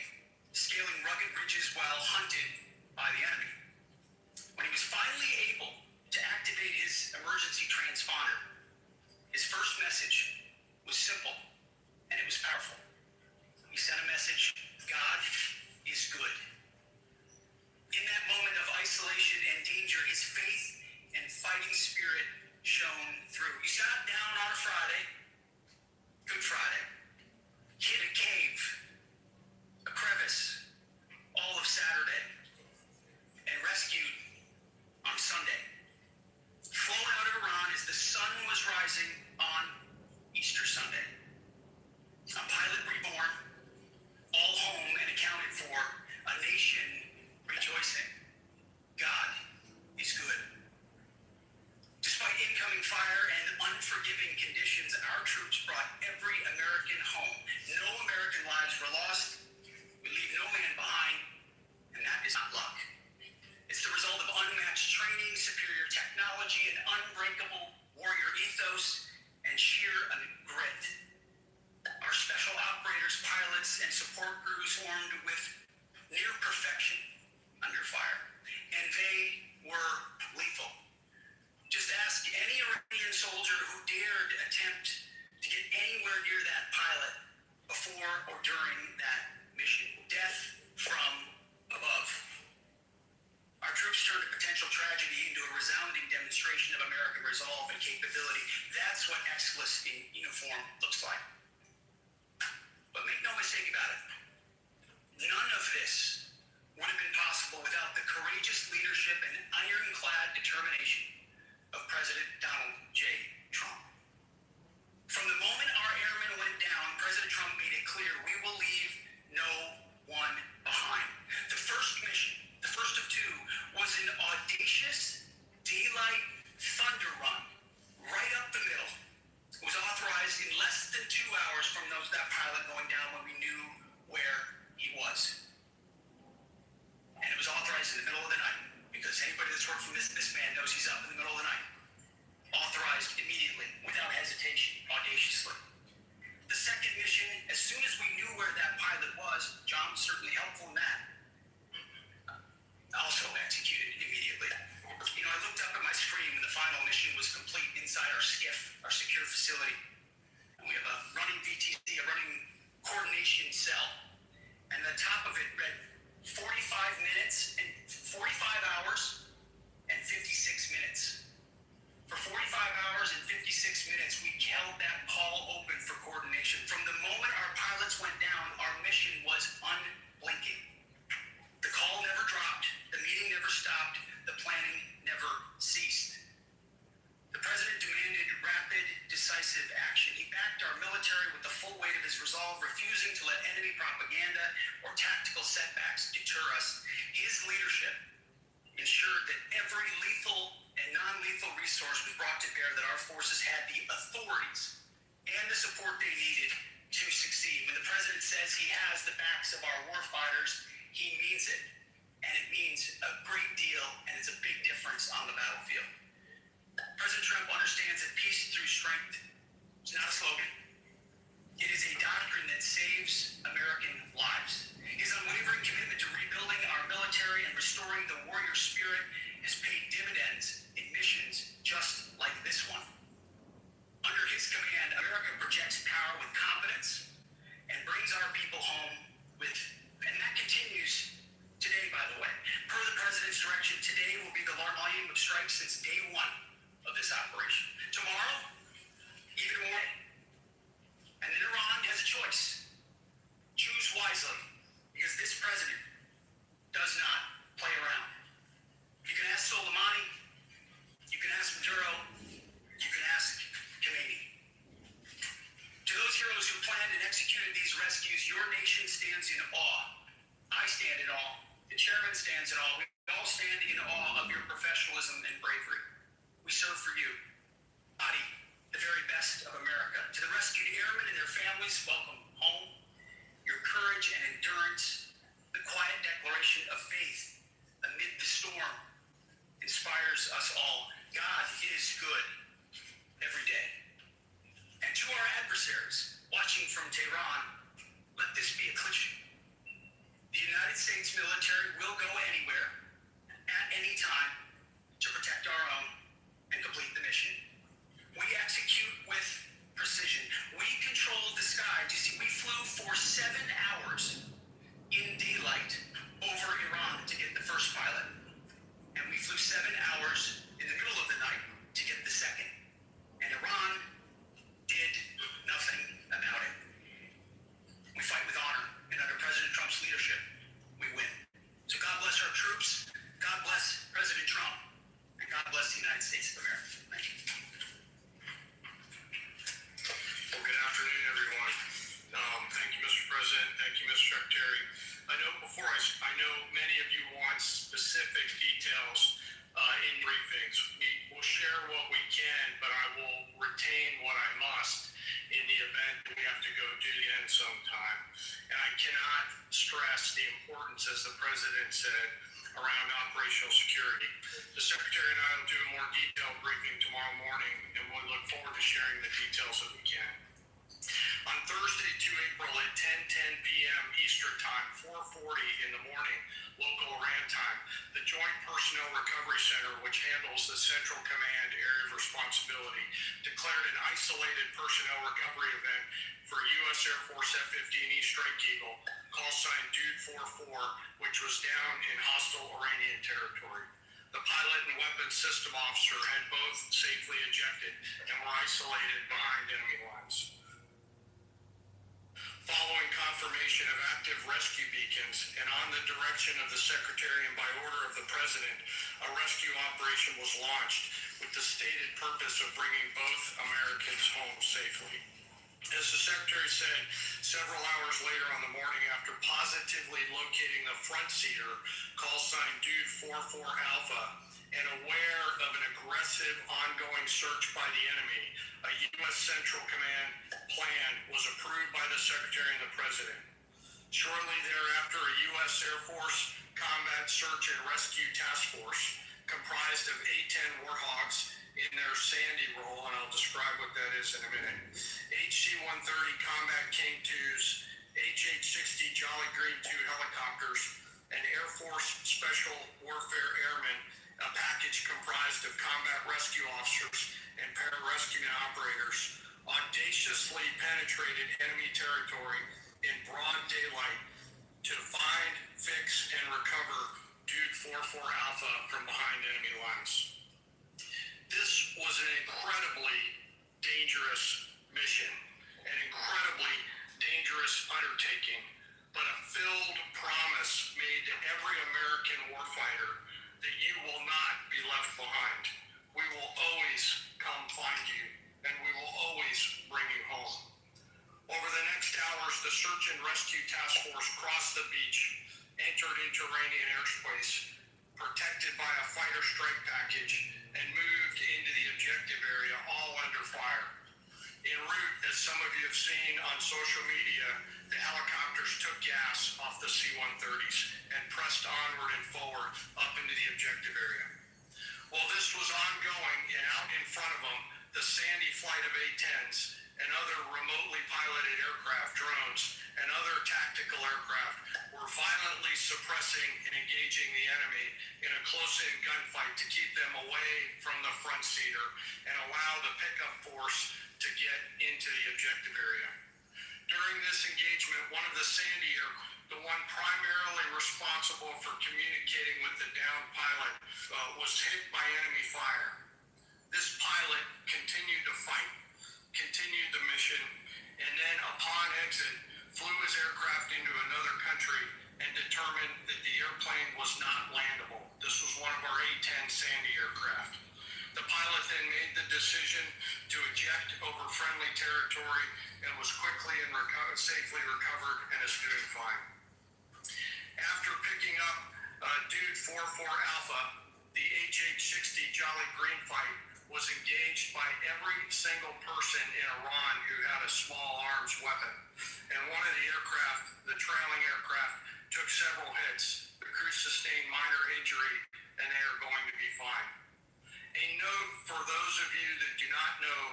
scaling rugged ridges while hunted by the enemy. When he was finally able to activate his emergency transponder, his first message was simple, and it was powerful. He sent a message, God is good. In that moment of isolation and danger, his faith and fighting spirit shone through. He sat down on a Friday, Good Friday, hid a cave, a crevice, all of Saturday, and rescued on Sunday. Flown out of Iran as the sun was rising on Easter Sunday. A pilot reborn, all home and accounted for, a nation rejoicing. God is good. Despite incoming fire and unforgiving conditions, our troops brought every American home. No American lives were lost. We leave no man behind, and that is not luck. It's the result of unmatched training, superior technology, an unbreakable warrior ethos, and sheer grit. Our special operators, pilots, and support crews formed with near perfection under fire, and they were lethal. Just ask any Iranian soldier who dared attempt to get anywhere near that pilot before or during that mission. Death from above. Our troops turned a potential tragedy into a resounding demonstration of American resolve and capability. That's what Exodus in uniform looks like. But make no mistake about it, none of this would have been possible without the courageous leadership and ironclad determination of President Donald J. Trump. From the moment our airmen went down, President Trump made it clear we will leave no one behind. The first mission, the first of two, was an audacious daylight thunder run right up the middle. It was authorized in less than 2 hours from that pilot going down when we knew where he was. And it was authorized in the middle of the night, because anybody that's worked for this man knows he's up in the middle of the night. Authorized immediately, without hesitation, audaciously. The second mission, as soon as we knew where that pilot was, John was certainly helpful in that. was brought to bear that our forces had the authorities and the support they needed to succeed. When the president says he has the backs of our warfighters, he means it. And it means a great deal, and it's a big difference on the battlefield. President Trump understands that peace through strength is not a slogan. It is a doctrine that saves American lives. His unwavering commitment to rebuilding our military and restoring the warrior spirit has paid dividends in missions just like this one. Under his command, America projects power with confidence and brings our people home with, and that continues today, by the way. Per the president's direction, today will be the largest volume of strikes since day one of this operation. Tomorrow, even more. And then Iran has a choice. Choose wisely, because this president does not play around. You can ask Soleimani, you can ask Maduro, you can ask Khomeini. To those heroes who planned and executed these rescues, your nation stands in awe. I stand in awe. The chairman stands in awe. We all stand in awe of your professionalism and bravery. We serve for you. Body, the very best of America. To the rescued airmen and their families, welcome home. Your courage and endurance, the quiet declaration of faith amid the storm, inspires us all. God is good every day. And to our adversaries watching from Tehran, let this be a cliche. The United States military will go anywhere, at any time, to protect our own and complete the mission. We execute with precision. We control the sky. You see, we flew for 7 hours in daylight over Iran to get the first pilot. And we flew 7 hours in the middle of the night to get the second. And Iran did nothing about it. We fight with honor, and under President Trump's leadership, we win. So God bless our troops, God bless President Trump, and God bless the United States of America. Thank you. Well, good afternoon, everyone. Thank you, Mr. President. Thank you, Mr. Secretary. I know many of you want specific details in briefings. We will share what we can, but I will retain what I must in the event that we have to go do the end sometime. And I cannot stress the importance, as the President said, around operational security. The Secretary and I will do a more detailed briefing tomorrow morning, and we'll look forward to sharing the details that we can. On Thursday, 2 April at 10:10 p.m. Eastern Time, 4:40 in the morning, local Iran time, the Joint Personnel Recovery Center, which handles the Central Command area of responsibility, declared an isolated personnel recovery event for U.S. Air Force F-15E Strike Eagle, call sign Dude 44, which was down in hostile Iranian territory. The pilot and weapons system officer had both safely ejected and were isolated behind enemy lines. Following confirmation of active rescue beacons and on the direction of the Secretary and by order of the President, a rescue operation was launched with the stated purpose of bringing both Americans home safely. As the Secretary said, several hours later on the morning after positively locating the front seater, call sign Dude 44 Alpha, and aware of an aggressive ongoing search by the enemy, a U.S. Central Command plan was approved by the Secretary and the President. Shortly thereafter, a U.S. Air Force Combat Search and Rescue Task Force, comprised of A-10 Warhogs in their Sandy role, and I'll describe what that is in a minute, HC-130 Combat King 2s, HH-60 Jolly Green 2 helicopters, and Air Force Special Warfare Airmen, a package comprised of combat rescue officers and pararescue operators, audaciously penetrated enemy territory in broad daylight to find, fix, and recover Dude 44 Alpha from behind enemy lines. This was an incredibly dangerous mission, an incredibly dangerous undertaking, but a filled promise made to every American warfighter that you will not be left behind. We will always come find you, and we will always bring you home. Over the next hours, the Search and Rescue Task Force crossed the beach, entered into Iranian airspace, protected by a fighter strike package, and moved into the objective some of you have seen on social media, the helicopters took gas off the C-130s and pressed onward and forward up into the objective area. While this was ongoing, and out in front of them, the Sandy flight of A-10s and other remotely piloted aircraft, drones, and other tactical aircraft were violently suppressing and engaging the enemy in a close-in gunfight to keep them away from the front seater and allow the pickup force to get into the objective area. During this engagement, one of the Sandy aircraft, the one primarily responsible for communicating with the downed pilot, was hit by enemy fire. This pilot continued to fight, continued the mission, and then upon exit, flew his aircraft into another country and determined that the airplane was not landable. This was one of our A-10 Sandy aircraft. The pilot then made the decision to eject over friendly territory and was quickly and safely recovered and is doing fine. After picking up Dude 44 Alpha, the HH-60 Jolly Green fight was engaged by every single person in Iran who had a small arms weapon. And one of the aircraft, the trailing aircraft, took several hits. The crew sustained minor injury and they are going to be fine. A note for those of you that do not know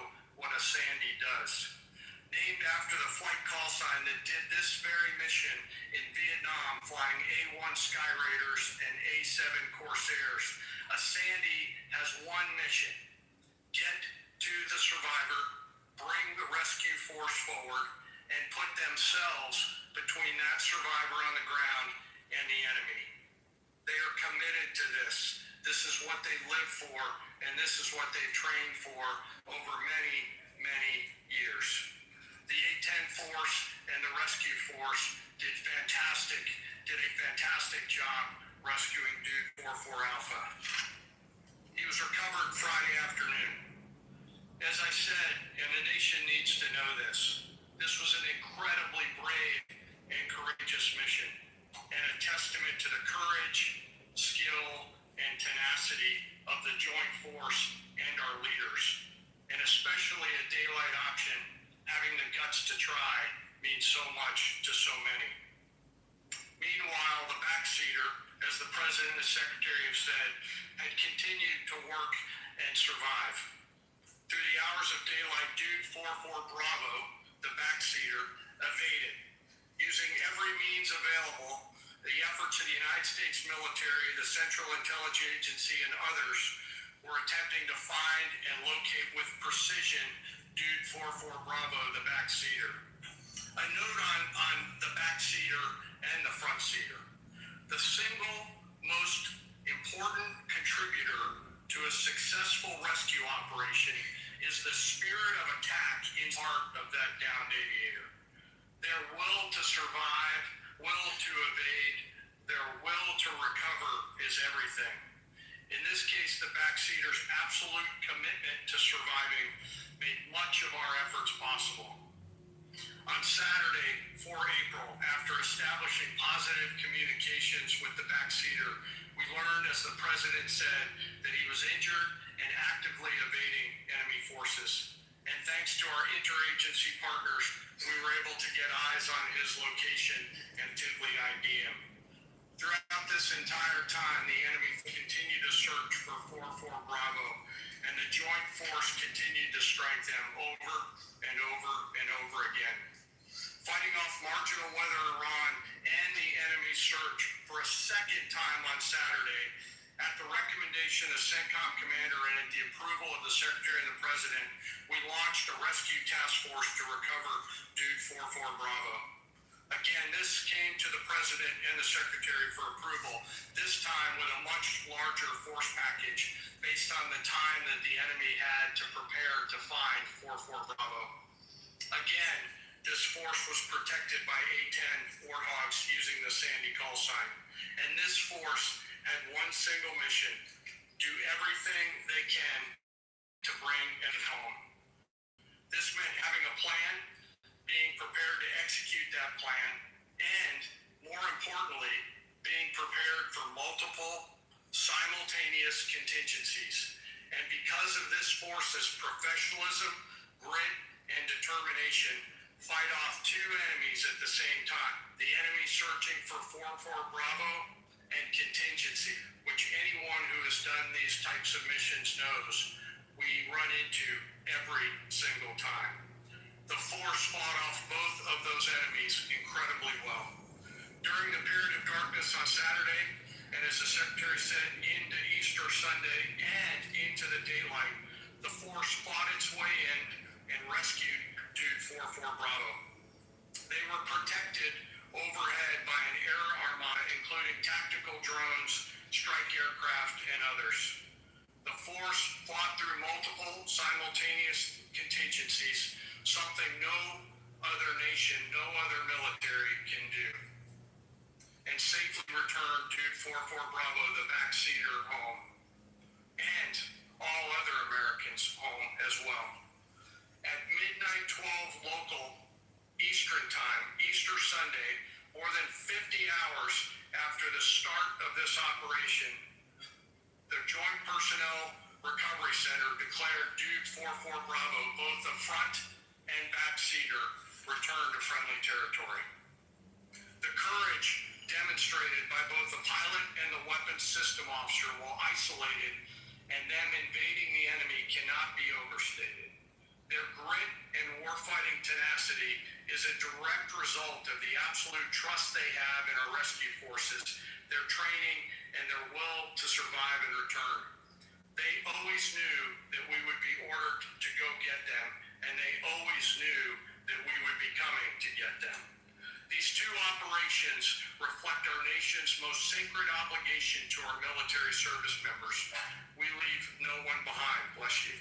what a Sandy does. Named after the flight call sign that did this very mission in Vietnam, flying A-1 Sky Raiders and A-7 Corsairs, a Sandy has one mission: get to the survivor, bring the rescue force forward, and put themselves between that survivor on the ground and the enemy. They are committed to this. This is what they live for, and this is what they've trained for over many, many years. The A-10 force and the rescue force did a fantastic job rescuing Dude 44 Alpha. He was recovered Friday afternoon. As I said, and the nation needs to know this, this was an incredibly brave and courageous mission, and a testament to the courage, skill, and tenacity of the joint force and our leaders, and especially a daylight option. Having the guts to try means so much to so many. Meanwhile, the backseater, as the President and the Secretary have said, had continued to work and survive. Through the hours of daylight, Dude 44 Bravo, the backseater, evaded. Using every means available, the efforts of the United States military, the Central Intelligence Agency, and others were attempting to find and locate with precision Dude 44 Bravo, the backseater. A note on the backseater and the front seater. The single most important contributor to a successful rescue operation is the spirit of attack in part of that downed aviator. Their will to survive, will to evade, their will to recover is everything. In this case, the backseater's absolute commitment to surviving made much of our efforts possible. On Saturday, 4 April, after establishing positive communications with the backseater, we learned, as the President said, that he was injured and actively evading enemy forces. And thanks to our interagency partners, we were able to get eyes on his location and quickly ID him. Throughout this entire time, the enemy continued to search for 44 Bravo, and the joint force continued to strike them over and over and over again. Fighting off marginal weather Iran and the enemy's search for a second time on Saturday, at the recommendation of CENTCOM Commander and at the approval of the Secretary and the President, we launched a rescue task force to recover Dude 44 Bravo. Again, this came to the President and the Secretary for approval, this time with a much larger force package based on the time that the enemy had to prepare to find 44 Bravo. Again, this force was protected by A-10 Warthogs using the Sandy call sign. And this force had one single mission: do everything they can to bring it home. This meant having a plan, being prepared to execute that plan, and, more importantly, being prepared for multiple, simultaneous contingencies. And because of this force's professionalism, grit, and determination fight off two enemies at the same time. The enemy searching for 4-4 Bravo and contingency, which anyone who has done these types of missions knows we run into every single time. The force fought off both of those enemies incredibly well. During the period of darkness on Saturday, and as the Secretary said, into Easter Sunday and into the daylight, the force fought its way in and rescued Dude 4-4 Bravo. They were protected overhead by an air armada, including tactical drones, strike aircraft, and others. The force fought through multiple simultaneous contingencies, something no other nation, no other military can do, and safely returned Dude 4-4 Bravo, the backseater, home, and all other Americans home as well. At midnight 12 local Eastern time, Easter Sunday, more than 50 hours after the start of this operation, the Joint Personnel Recovery Center declared Dude 4-4 Bravo, both the front and backseater, returned to friendly territory. The courage demonstrated by both the pilot and the weapons system officer while isolated and them invading the enemy cannot be overstated. Their grit and warfighting tenacity is a direct result of the absolute trust they have in our rescue forces, their training, and their will to survive and return. They always knew that we would be ordered to go get them, and they always knew that we would be coming to get them. These two operations reflect our nation's most sacred obligation to our military service members. We leave no one behind, bless you.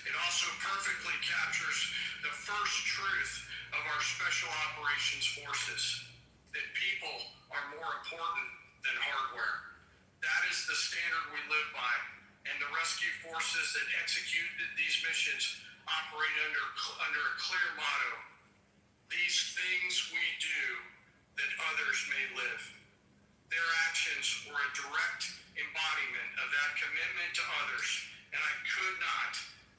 It also perfectly captures the first truth of our special operations forces, that people are more important than hardware. That is the standard we live by, and the rescue forces that execute these missions operate under a clear motto: these things we do that others may live. Their actions were a direct embodiment of that commitment to others, and I could not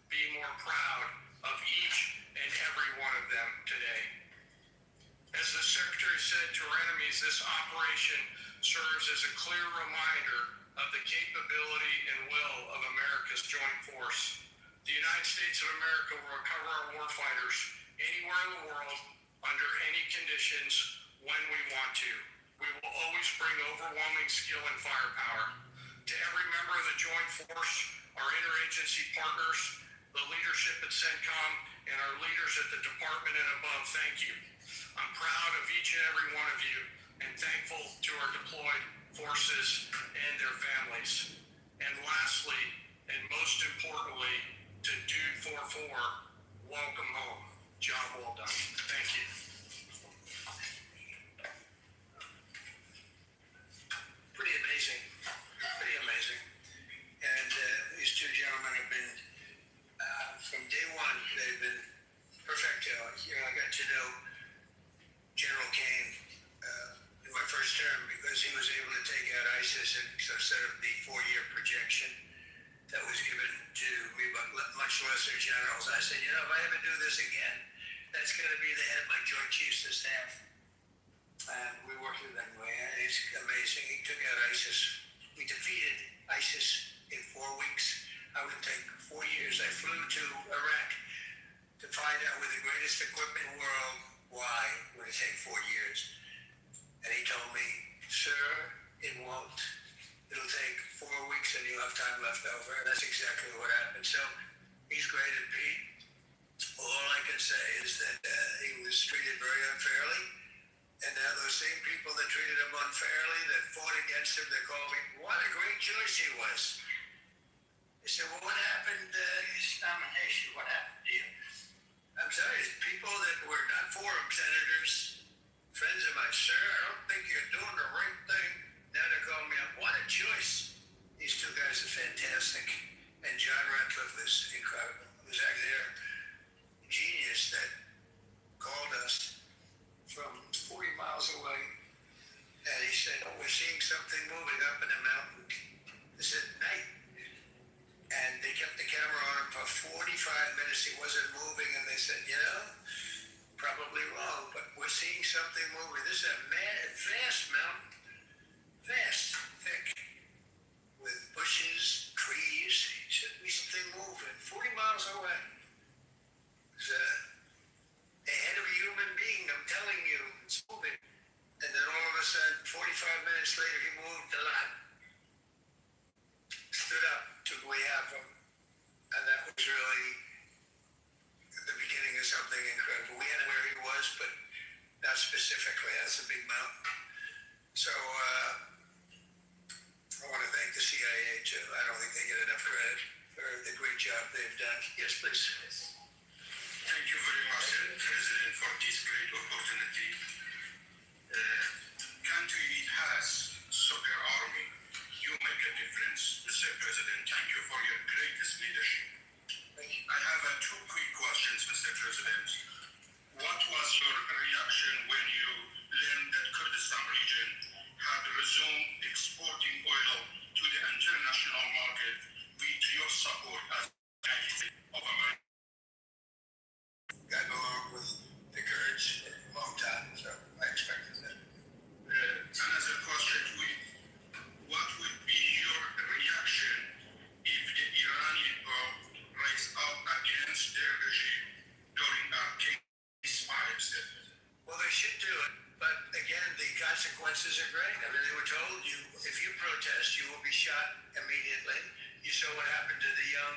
be more proud of each and every one of them today. As the Secretary said to our enemies, this operation serves as a clear reminder of the capability and will of America's joint force. The United States of America will recover our warfighters anywhere in the world, under any conditions, when we want to. We will always bring overwhelming skill and firepower. To every member of the Joint Force, our interagency partners, the leadership at CENTCOM, and our leaders at the department and above, thank you. I'm proud of each and every one of you, and thankful to our deployed forces and their families. And lastly, and most importantly, to Dude 4-4, welcome home. Job well done. Thank you. Pretty amazing. Pretty amazing. And these two gentlemen have been, from day one, they've been perfect. I got to know General Kane in my first term because he was able to take out ISIS instead of the 4-year projection that was given to me by much lesser generals. I said, if I ever do this again, that's going to be the head of my Joint Chiefs of Staff. And we worked with that way. It's amazing. He took out ISIS. We defeated ISIS in 4 weeks. I would take 4 years. I flew to Iraq to find out with the greatest equipment in the world why would it take 4 years. And he told me, sir, it won't. It'll take 4 weeks and you'll have time left over. And that's exactly what happened. So he's great at Pete. All I can say is that he was treated very unfairly. And now those same people that treated him unfairly, that fought against him, they call me, what a great choice he was. They said, well, what happened, his nomination, what happened to you? I'm sorry, people that were not for him, senators, friends of mine, sir, I don't think you're doing the right thing. Now they're calling me up, what a choice. These two guys are fantastic. And John Ratcliffe was incredible. It was actually their genius that called us from 40 miles away, and he said, we're seeing something moving up in the mountain. This is at night. And they kept the camera on him for 45 minutes. He wasn't moving, and they said, have them, and that was really the beginning of something incredible. We had where he was, but not specifically. That's a big mountain. So I want to thank the CIA too. I don't think they get enough credit for the great job they've done. Yes, please. Thank you very much, President, for this great opportunity. Country has super army. You make a difference, Mr. President. Thank you for your greatest leadership. Thank you. I have two quick questions, Mr. President. What was your reaction when you learned that Kurdistan region had resumed exporting oil to the international market with your support as United States of America? Gotten along with the Kurds for a long time, so I expected that. Another question, what would be your reaction if the Iranian rise up against their regime during a ceasefire? Well, they should do it, but again, the consequences are great. I mean, they were told if you protest, you will be shot immediately. You saw what happened to the young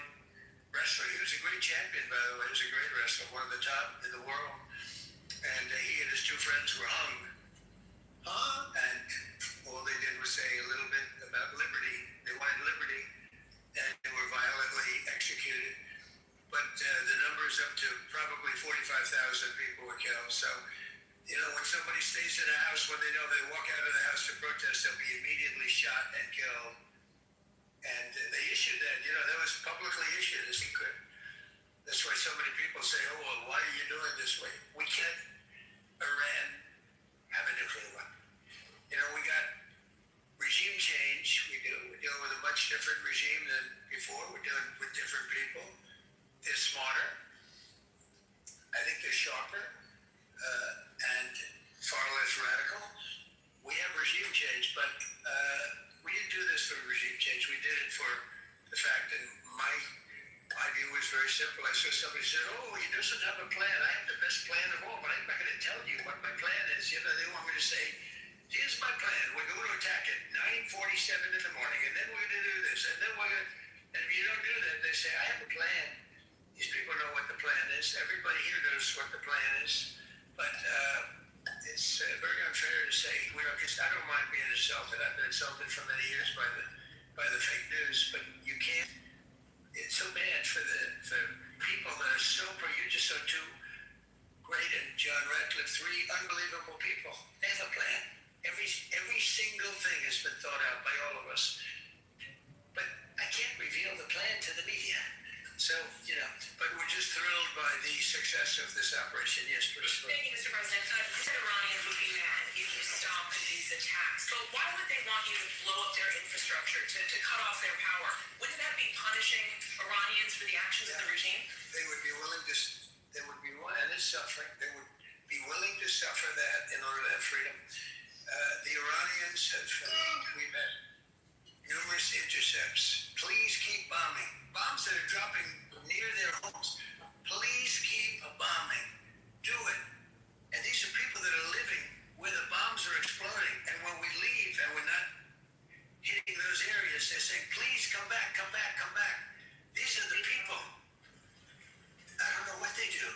wrestler. He was a great champion, by the way. He was a great wrestler, one of the top in the world. And he and his two friends were hung. And all they did was say a little bit about liberty. They wanted liberty, and they were violently executed. But the number is up to probably 45,000 people were killed. So, when somebody stays in a house, when they know they walk out of the house to protest, they'll be immediately shot and killed. And they issued that, that was publicly issued a secret. That's why so many people say, oh, well, why are you doing this way? We can't Iran have a nuclear weapon. We got regime change. We're dealing with a much different regime than before. We're dealing with different people. They're smarter. I think they're sharper and far less radical. We have regime change, but we didn't do this for regime change. We did it for the fact that my view was very simple. I saw somebody said, oh, he doesn't have a plan. I have the best plan of all, but I'm not going to tell you what my plan is. They want me to say, here's my plan. We're going to attack at 9:47 in the morning, and then we're going to do this, and then we're going to... And if you don't do that, they say, I have a plan. These people know what the plan is. Everybody here knows what the plan is. But it's very unfair to say, because I don't mind being insulted. I've been insulted for many years by the fake news, but you can't. It's so bad for people that are so you just saw two great and John Ratcliffe, three unbelievable people. They have a plan. Every single thing has been thought out by all of us. But I can't reveal the plan to the media. So, but we're just thrilled by the success of this operation. Yes, please. Thank you, Mr. President. You said Iranians would be mad if you stopped these attacks. But why would they want you to blow up their infrastructure, to cut off their power? Wouldn't that be punishing Iranians for the actions of the regime? They would be willing to, and it's suffering, they would be willing to suffer that in order to have freedom. The Iranians we've had numerous intercepts. Please keep bombing. Bombs that are dropping near their homes. Please keep bombing. Do it. And these are people that are living where the bombs are exploding. And when we leave and we're not hitting those areas, they're saying, please come back, come back, come back. These are the people. I don't know what they do.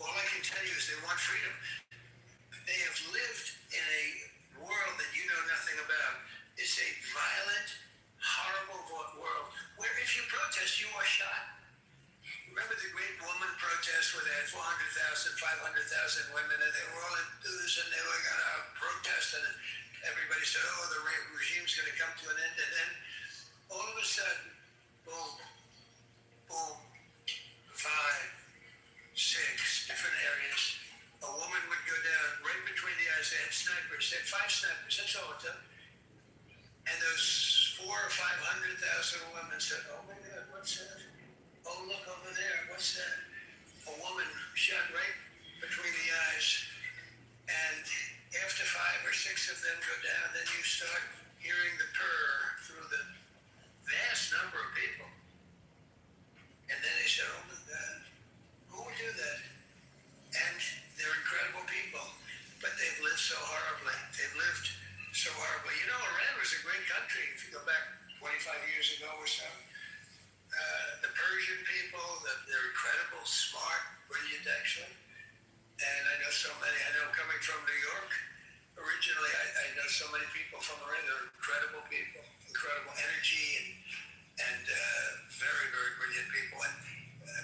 All I can tell you is they want freedom. They have lived in a world that you know nothing about. It's a violent, horrible world where if you protest, you are shot. Remember the great woman protest where they had 400,000, 500,000 women, and they were all enthused and they were going to protest, and everybody said, oh, the regime's going to come to an end. And then all of a sudden, boom, boom, 5, 6 different areas. A woman would go down right between the eyes. They had snipers. They had 5 snipers. That's all it took. And those 400,000 or 500,000 women said, oh my God, what's that? Oh, look over there. What's that? A woman shot right between the eyes. And after 5 or 6 of them go down, then you start hearing the purr through the vast number of people. And then they said, oh my God, who would do that? And they're incredible people, but they've lived so horribly. They've lived so horribly. Iran was a great country if you go back 25 years ago or so. smart, brilliant, actually. And I know so many. I know coming from New York, originally, I know so many people from around. They're incredible people, incredible energy, and very, very brilliant people.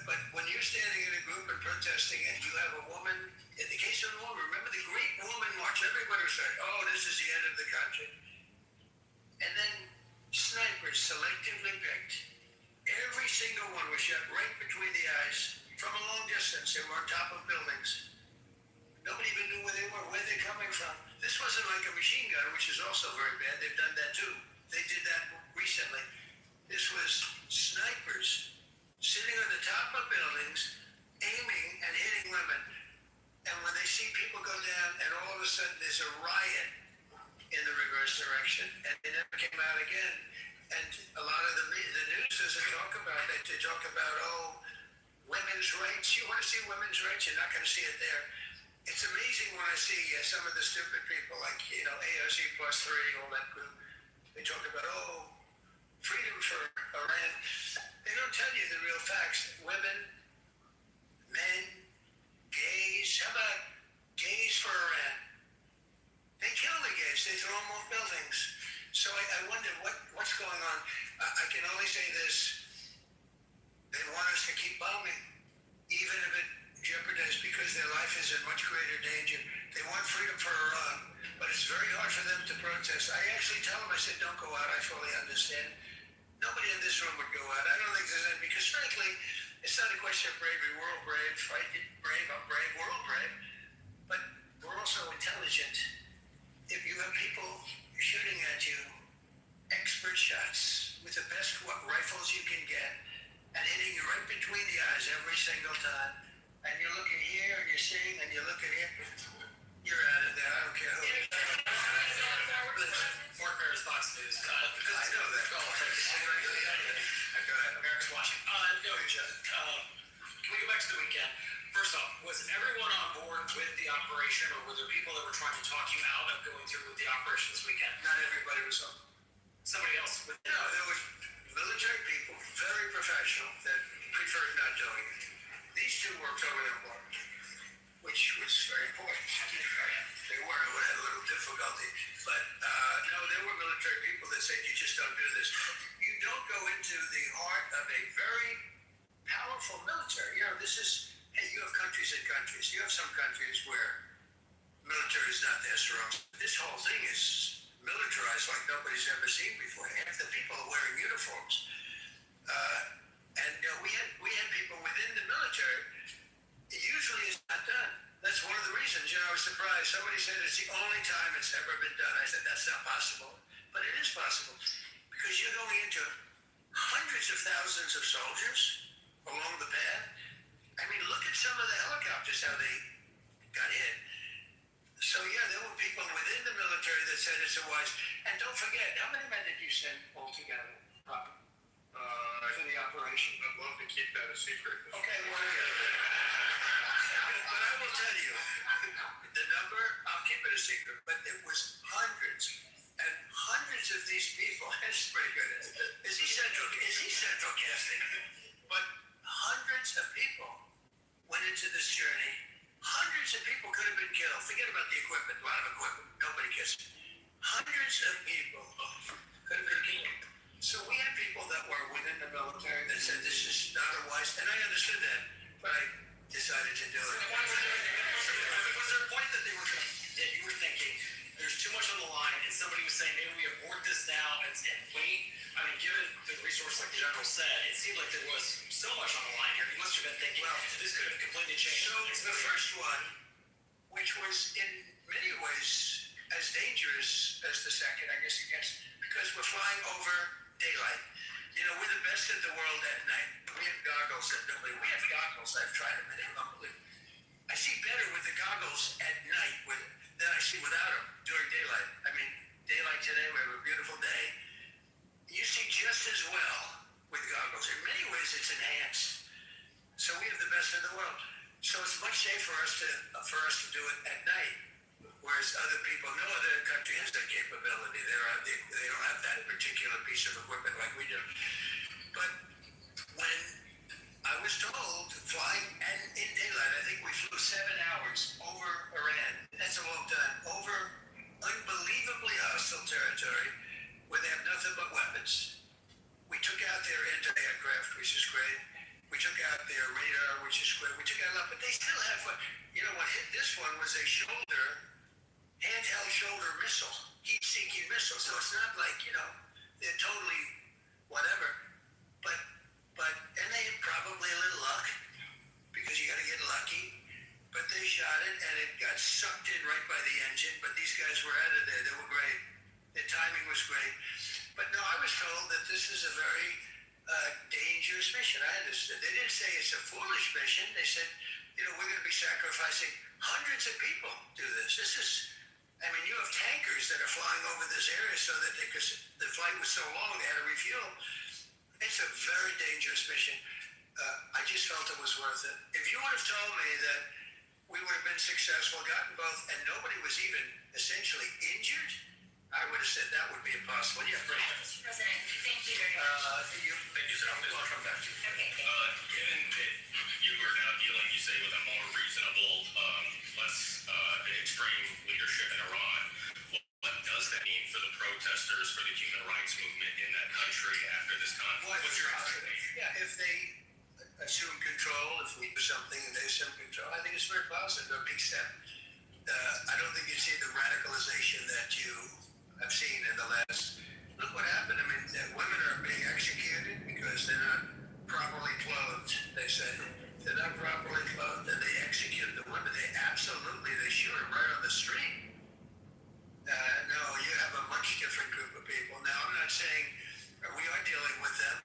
But when you're standing in a group and protesting, and you have a woman, in the case of the woman, remember the Great Woman March. Everybody was saying, "Oh, this is the end of the country," and then snipers selectively picked. Every single one was shot right between the eyes from a long distance. They were on top of buildings. Nobody even knew where they were, where they're coming from. This wasn't like a machine gun, which is also very bad. They've done that too. They did that recently. This was snipers sitting on the top of buildings, aiming and hitting women. And when they see people go down, and all of a sudden there's a riot in the reverse direction, and they never came out again. And a lot of the news doesn't talk about that. They talk about, oh, women's rights. You want to see women's rights? You're not going to see it there. It's amazing when I see some of the stupid people like, AOC plus 3, all that group. They talk about, oh, freedom for Iran. They don't tell you the real facts. Women, men, gays. How about gays for Iran? They kill the gays. They throw them off buildings. So I wonder what's going on. I can only say this. They want us to keep bombing, even if it jeopardizes, because their life is in much greater danger. They want freedom for Iran, but it's very hard for them to protest. I actually tell them, I said, don't go out. I fully understand. Nobody in this room would go out. I don't think there's any, because frankly, it's not a question of bravery. We're all brave. Right? Brave, I'm brave. We're all brave. But we're also intelligent. If you have people shooting at you, expert shots with the best rifles you can get, and hitting you right between the eyes every single time, and you're looking here, and you're seeing, and you're looking here, you're out of there. I don't care who. Fort Bear's Fox News. I know that. Go ahead. America's watching. No, can we go back to the weekend? First off, was everyone on board with the operation, or were there people that were trying to talk you out of going through with the operation this weekend? Not everybody was on. Somebody else with No, there was military people, very professional, that preferred not doing it. These two worked over their work, which was very important. They were, it had a little difficulty. But no, there were military people that said, you just don't do this. You don't go into the heart of a very powerful military. This is, hey, you have countries and countries. You have some countries where military is not there strong. This whole thing is militarized like nobody's ever seen before. Half the people are wearing uniforms. And we had people within the military. It usually is not done. That's one of the reasons, I was surprised. Somebody said it's the only time it's ever been done. I said, that's not possible. But it is possible. Because you're going into hundreds of thousands of soldiers along the path. I mean, look at some of the helicopters, how they got hit. So, there were people within the military that said it's a wise. And don't forget, how many men did you send altogether? In the operation, I'd love to keep that a secret. Okay, but I will tell you, the number, I'll keep it a secret, but it was hundreds and hundreds of these people. That's pretty good. Is he central casting? But hundreds of people went into this journey. Hundreds of people could have been killed. Forget about the equipment, a lot of equipment. Nobody gets it. Hundreds of people could have been killed. So we had people that were within the military that said this is not a wise, and I understood that, but I decided to do it. Was there a point that you were thinking there's too much on the line, and somebody was saying maybe we abort this now and wait? I mean, given the resource, like the general said, it seemed like there was so much on the line here. You must have been thinking, this could have completely changed. So it's the first one, which was in many ways as dangerous as the second, I guess, because we're flying over daylight. We're the best in the world at night. We have goggles that we have goggles. I've tried them and they're unbelievable. I see better with the goggles at night than I see without them during daylight. I mean, daylight today, we have a beautiful day. You see just as well with goggles. In many ways, it's enhanced. So we have the best in the world. So it's much safer for us to do it at night. Whereas other people, no other country has that capability. They don't have that particular piece of equipment like we do. But when I was told flying great. We took out their radar, which is great. We took out a lot, but they still have what hit this one was a handheld shoulder missile, heat-seeking missile. So it's not like, they're totally whatever. And they had probably a little luck, because you got to get lucky. But they shot it, and it got sucked in right by the engine. But these guys were out of there. They were great. Their timing was great. But no, I was told that this is a very dangerous mission. I understood. They didn't say it's a foolish mission. They said, we're going to be sacrificing hundreds of people to do this. You have tankers that are flying over this area so that the flight was so long, they had to refuel. It's a very dangerous mission. I just felt it was worth it. If you would have told me that we would have been successful, gotten both, and nobody was even essentially injured, I would have said that would be impossible. Yeah, President, thank you very much. Thank you, sir. I'll come back to you. Okay, Given that you are now dealing, you say, with a more reasonable, less extreme leadership in Iran, what does that mean for the protesters, for the human rights movement in that country after this conflict? What's your expectation? Yeah, if they assume control, if we do something and they assume control, I think it's very positive, a big step. I don't think you see the radicalization that you have seen in the last. Look what happened. Women are being executed because they're not properly clothed. They say they're not properly clothed, and they execute the women. They shoot them right on the street. No, you have a much different group of people. Now, I'm not saying we are dealing with them.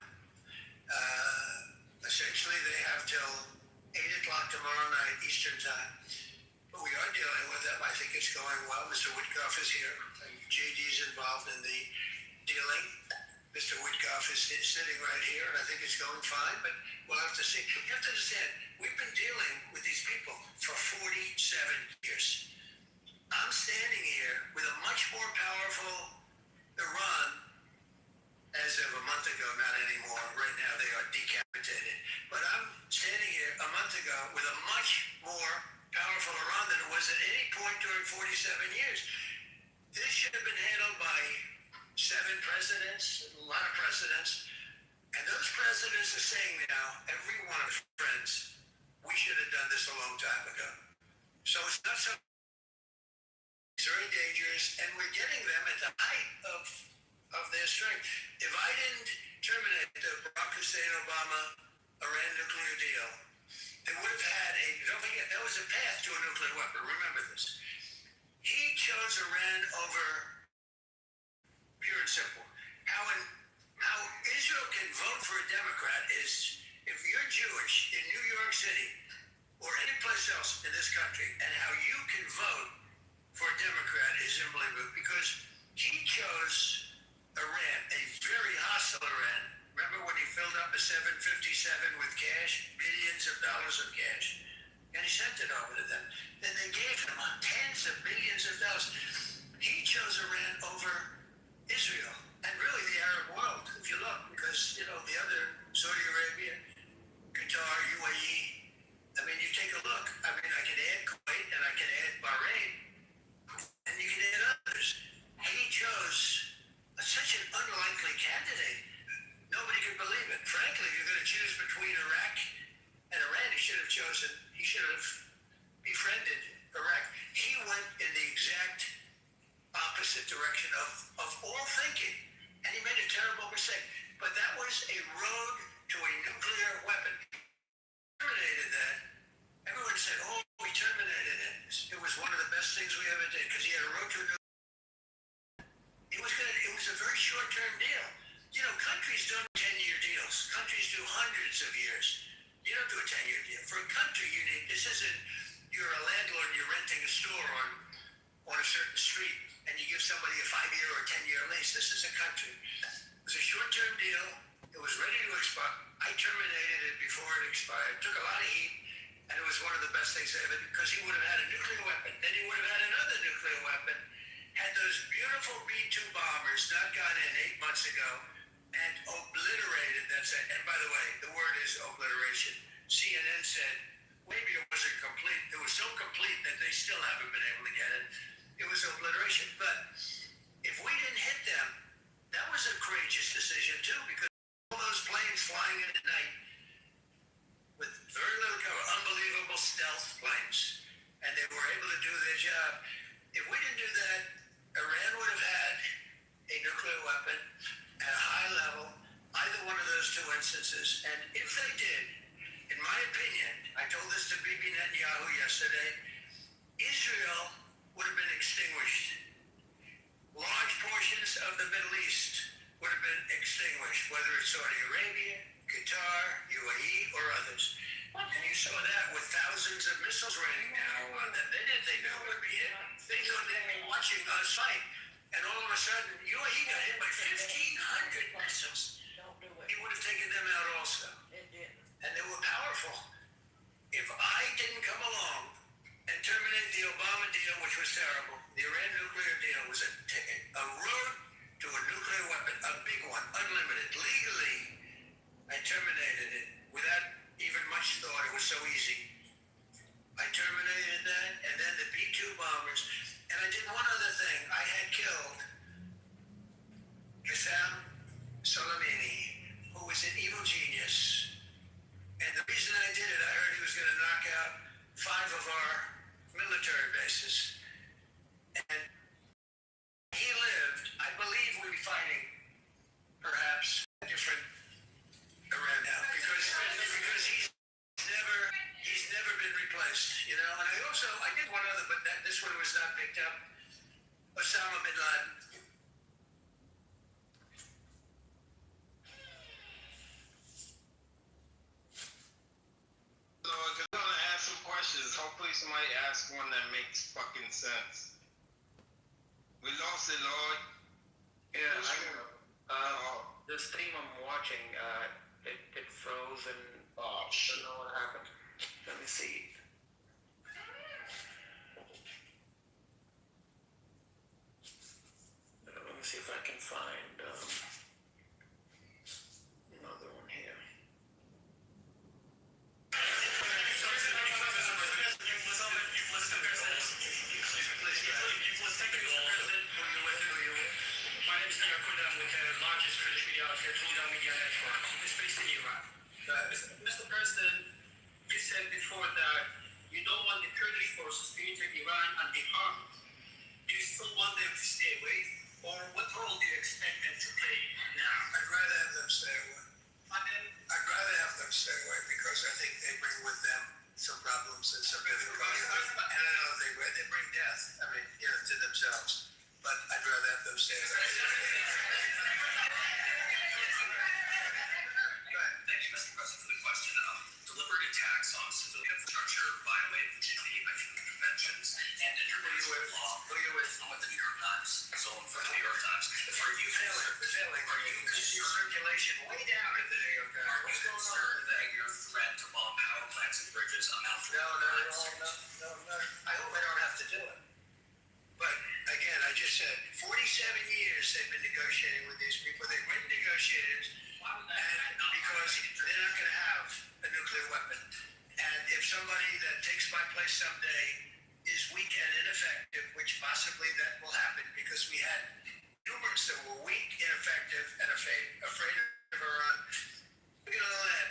Essentially, they have till 8 o'clock tomorrow night Eastern time. But we are dealing with them. I think it's going well. Mr. Witkoff is here. JD's involved in the dealing. Mr. Witkoff is sitting right here, and I think it's going fine, but we'll have to see. You have to understand, we've been dealing with these people for 47 years. I'm standing here with a much more powerful Iran as of a month ago, not anymore. Right now, they are decapitated. But I'm standing here a month ago with a much more powerful Iran than it was at any point during 47 years. This should have been handled by 7 presidents, a lot of presidents. And those presidents are saying now, every one of their friends, we should have done this a long time ago. So it's not so. It's very dangerous, and we're getting them at the height of their strength. If I didn't terminate the Barack Hussein Obama Iran nuclear deal, they would have had don't forget, that was a path to a nuclear weapon. Remember this. He chose Iran over, pure and simple. How Israel can vote for a Democrat is, if you're Jewish in New York City or any place else in this country, and how you can vote for a Democrat is unbelievable, because he chose Iran, a very hostile Iran. Remember when he filled up a 757 with cash, billions of dollars of cash, and he sent it over to them. Then they gave him tens of billions of dollars. He chose Iran over Israel, and really the Arab world, if you look, because, the other, Saudi Arabia, Qatar, UAE, you take a look. I can add Kuwait, and I can add Bahrain, and you can add others. He chose such an unlikely candidate. Nobody could believe it. Frankly, if you're going to choose between Iraq and Iran, he should have befriended Iraq. He went in the exact opposite direction of all thinking, and he made a terrible mistake. But that was a road to a nuclear weapon. He terminated that. Everyone said, we terminated it. It was one of the best things we ever did, because he had a road to a nuclear. It was a very short-term deal. Countries don't 10-year deals. Countries do hundreds of years. You don't do a 10-year deal. For a country, this isn't, you're a landlord and you're renting a store on a certain street, and you give somebody a 5-year or a 10-year lease. This is a country. It was a short-term deal. It was ready to expire. I terminated it before it expired. It took a lot of heat, and it was one of the best things ever, because he would have had a nuclear weapon. Then he would have had another nuclear weapon. Had those beautiful B-2 bombers not gone in 8 months ago and obliterated that set. And by the way, the word is obliteration. CNN said maybe it wasn't complete. It was so complete that they still haven't been able to get it. It was obliteration. But if we didn't hit them, that was a courageous decision too, because all those planes flying in at night, with very little cover, unbelievable stealth planes, and they were able to do their job. If we didn't do that, Iran would have had a nuclear weapon at a high level, either one of those two instances. And if they did, in my opinion, I told this to Bibi Netanyahu yesterday, Israel would have been extinguished. Large portions of the Middle East would have been extinguished, whether it's Saudi Arabia, Qatar, UAE, or others. And you saw that with thousands of missiles raining down on them. They didn't think that would be it. They thought they'd be watching us fight. And all of a sudden, UAE got hit by 1,500 missiles. He would have taken them out also. And they were powerful. If I didn't come along and terminate the Obama deal, which was terrible, the Iran nuclear deal was a road to a nuclear weapon, a big one, unlimited, legally. I terminated it without even much thought. It was so easy. I terminated that, and then the B-2 bombers. And I did one other thing. I had killed Qassem Soleimani, who was an evil genius. And the reason I did it, I heard he was going to knock out 5 of our military bases. And he lived, I believe we'd be fighting perhaps a different Iran now, because he's never been replaced, you know. And I did one other, but this one was not picked up. Osama bin Laden. So I'm gonna ask some questions. Hopefully somebody asks one that makes fucking sense. We lost it, Lord. Yeah, I know. The stream I'm watching, it froze and Oh I shit. don't know what happened. Let me see. Let me see if I can find another one here. My name is Nir Kunda. I'm with the largest Kurdish media outfit, Huda Media Network. It's based in Iran. Mr. President, you said before that you don't want the Kurdish forces to enter Iran and be harmed. Do you still want them to stay away? Or what role do you expect them to play now? I'd rather have them stay away. I'd rather have them stay away because I think they bring with them some problems and some difficulties. And I know they bring death, to themselves. But I'd rather have them stay away. Thank you, Mr. President, for the question. Deliberate attacks on civilian infrastructure violate the Geneva Conventions and international law. Who are you with? I'm with the New York Times. So I'm from the New York Times. Are you Your circulation way down at the New York Times. Are you concerned that your threat to bomb power plants and bridges amount to No. I hope I don't have to do it. But again, I just said 47 years they've been negotiating with these people. They win negotiators because they're not going to have a nuclear weapon. And if somebody that takes my place someday is weak and ineffective, which possibly that will happen because we had numerous that were weak, ineffective, and afraid of Iran, we're going to let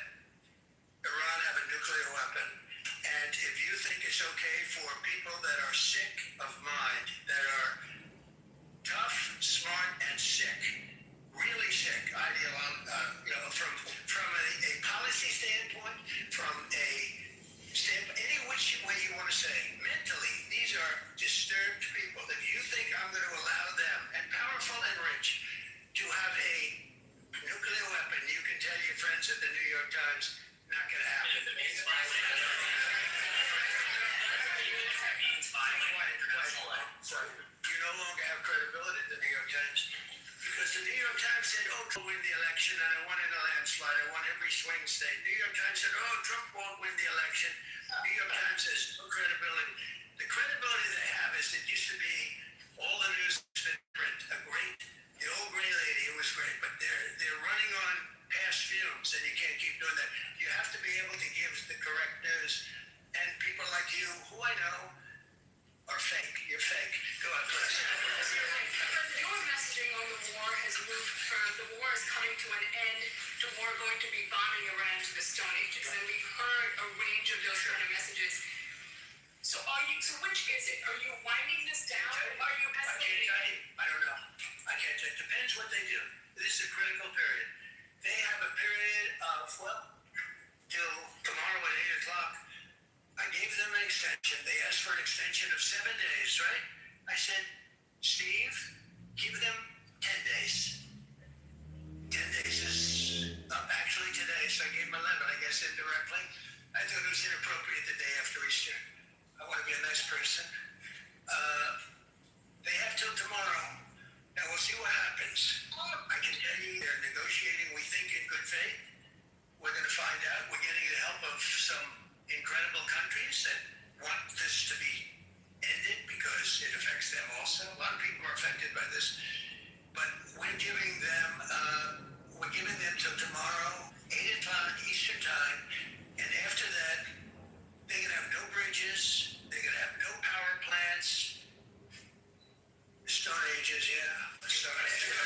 Iran have a nuclear weapon. And if you think it's okay for people that are sick of mind, that are tough, smart, and sick, really sick, from a policy standpoint, from a standpoint, any which way you want to say, mentally, these are disturbed people. If you think I'm going to allow them, and powerful and rich, to have a nuclear weapon, you can tell your friends at the New York Times, not going to happen. It means violate international law. Sorry. You no longer have credibility at the New York Times. Because the New York Times said, Trump will win the election, and I won in a landslide. I won every swing state. New York Times said, Trump won't win the election. New York Times has no credibility. The credibility they have is it used to be all the news print. The old gray lady, it was great, but they're running on past fumes, and you can't keep doing that. You have to be able to give the correct news. And people like you, who I know, are fake. You're fake. Go ahead, please. Your messaging on the war has moved from the war is coming to an end to war going to be bombing Iran to the Stone Ages. And we've heard a range of those kind of messages. So which is it? Are you winding this down? Are you escalating? I don't know. I can't tell. It depends what they do. This is a critical period. They have a period of, till tomorrow at 8 o'clock. I gave them an extension. They asked for an extension of 7 days, right? I said, Steve, give them 10 days. 10 days is up actually today, so I gave them 11, I guess, indirectly. I thought it was inappropriate the day after Easter. I want to be a nice person. They have till tomorrow. Now we'll see what happens. I can tell you they're negotiating, we think, in good faith. We're going to find out. We're getting the help of some incredible countries that want this to be ended because it affects them also. A lot of people are affected by this. But we're giving them till tomorrow, 8 o'clock Eastern time. And after that, they're going to have no bridges. They're going to have no power plants. Stone Ages, yeah. Stone Ages.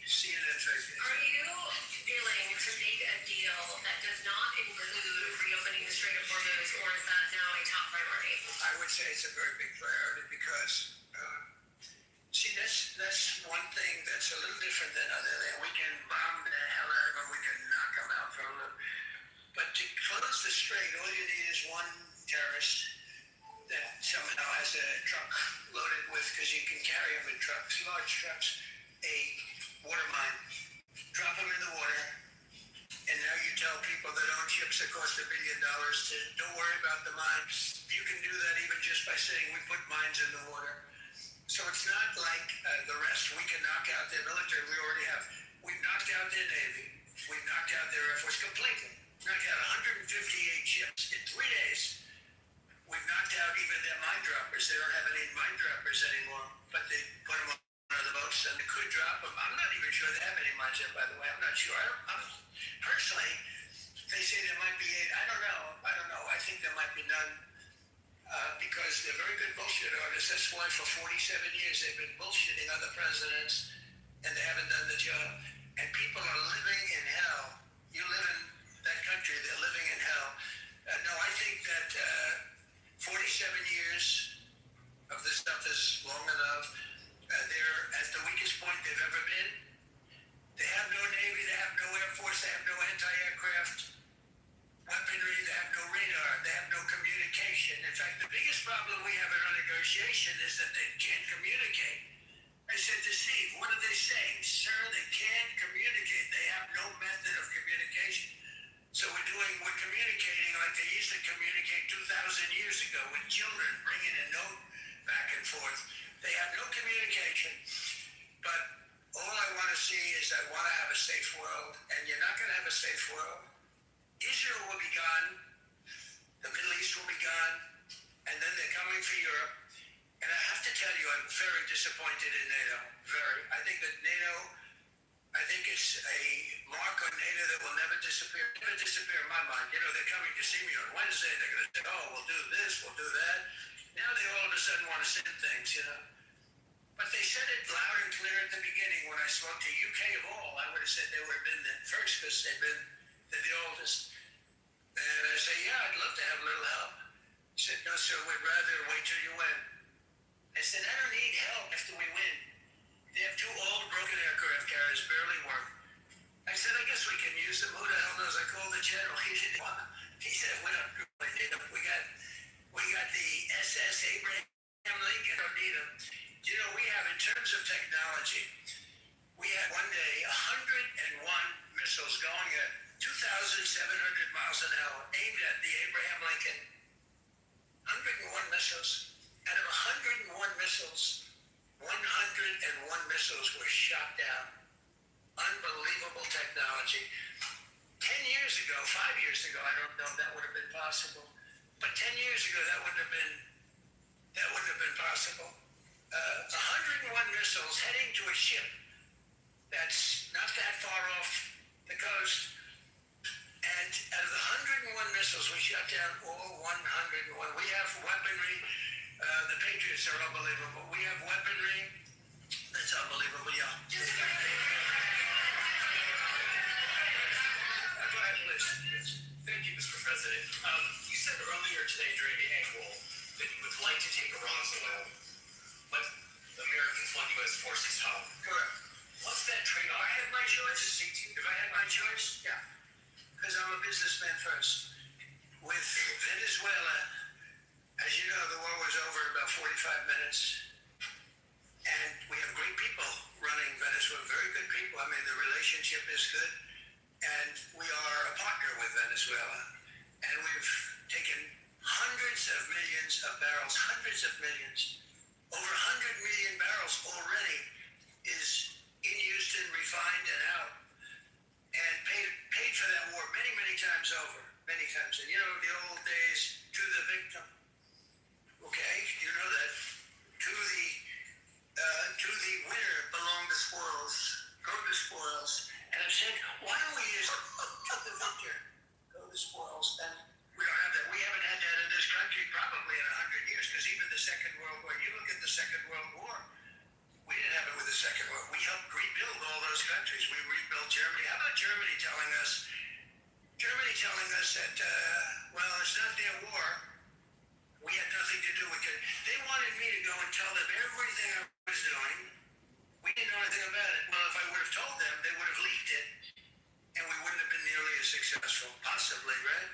CNN's right there. Are you willing to make a deal that does not include reopening the Strait of Hormuz, or is that now a top priority? I would say it's a very big priority because, that's one thing that's a little different than other things. We can bomb the hell out of them, we can knock them out from them. But to close the strait, all you need is one terrorist that somehow has a truck loaded with, because you can carry them in trucks, large trucks, a water mine. Drop them in the water, and now you tell people that own ships that cost $1 billion to don't worry about the mine. You can do that even just by saying we put mines in the water. So it's not like the rest. We can knock out their military. We already have. We've knocked out their Navy. We've knocked out their Air Force completely. Knocked out 158 ships in 3 days. We've knocked out even their mine droppers. They don't have any mine droppers anymore, but they put them on one of the boats and they could drop them. I'm not even sure they have any mines yet, by the way. I'm not sure. Personally, they say there might be 8. I don't know. I think there might be none. Because they're very good bullshit artists. That's why for 47 years they've been bullshitting other presidents and they haven't done the job. And people are living in hell. You live in that country, they're living in hell. No, I think that 47 years of this stuff is long enough. They're at the weakest point they've ever been. They have no Navy, they have no Air Force, they have no anti-aircraft weaponry, they have no radar, they have no communication. In fact, the biggest problem we have in our negotiation is that they can't communicate. I said to Steve, what are they saying? Sir, they can't communicate. They have no method of communication. So we're communicating like they used to communicate 2,000 years ago with children, bringing a note back and forth. They have no communication. But all I want to see is I want to have a safe world, and you're not going to have a safe world. Israel will be gone, the Middle East will be gone, and then they're coming for Europe. And I have to tell you, I'm very disappointed in NATO. Very. I think it's a mark on NATO that will never disappear. Never disappear in my mind. You know, they're coming to see me on Wednesday. They're going to say, oh, we'll do this, we'll do that. Now they all of a sudden want to send things, you know. But they said it loud and clear at the beginning when I spoke to UK of all. I would have said they would have been the first because they're the oldest. And I say, yeah, I'd love to have a little help. He said, no, sir, we'd rather wait till you win. I said, I don't need help after we win. They have 2 old broken aircraft carriers, barely work. I said, I guess we can use them. Who the hell knows? I called the general. He didn't want. He said, we don't need them. We got the SS Abraham Lincoln. Don't need them. You know, we have, in terms of technology, we had one day 101 missiles going at 2,700 miles an hour aimed at the Abraham Lincoln. 101 missiles. Out of 101 missiles, 101 missiles were shot down. Unbelievable technology. 10 years ago, 5 years ago, I don't know if that would have been possible, but 10 years ago, that wouldn't have been possible. 101 missiles heading to a ship that's not that far off the coast, and out of the 101 missiles. We shot down all 101. We have weaponry. The Patriots are unbelievable. We have weaponry that's unbelievable, yeah. Go ahead, please. Thank you, Mr. President. You said earlier today during the annual that you would like to take Iran's oil, but Americans want U.S. forces home. Correct. What's that trade-off? If I had my choice, yeah. Because I'm a businessman first. With Venezuela, as you know, the war was over in about 45 minutes. And we have great people running Venezuela, very good people. I mean, the relationship is good. And we are a partner with Venezuela. And we've taken hundreds of millions of barrels, hundreds of millions. Over 100 million barrels already is in Houston, refined and out. And paid for that war many, many times over. Many times. And you know, the old days, to the victim. Okay, you know that. To the winner belong the spoils. Go the spoils. And I've said, why don't we use to the victor? Go the spoils. And we don't have that. We haven't had that in this country probably in 100 years, because even the Second World War, you look at the Second World War, we didn't have it with the Second World War. We helped rebuild all those countries. We rebuilt Germany. How about Germany telling us that, well, it's not their war. We had nothing to do with it. They wanted me to go and tell them everything I was doing. We didn't know anything about it. Well, if I would have told them, they would have leaked it, and we wouldn't have been nearly as successful, possibly, right?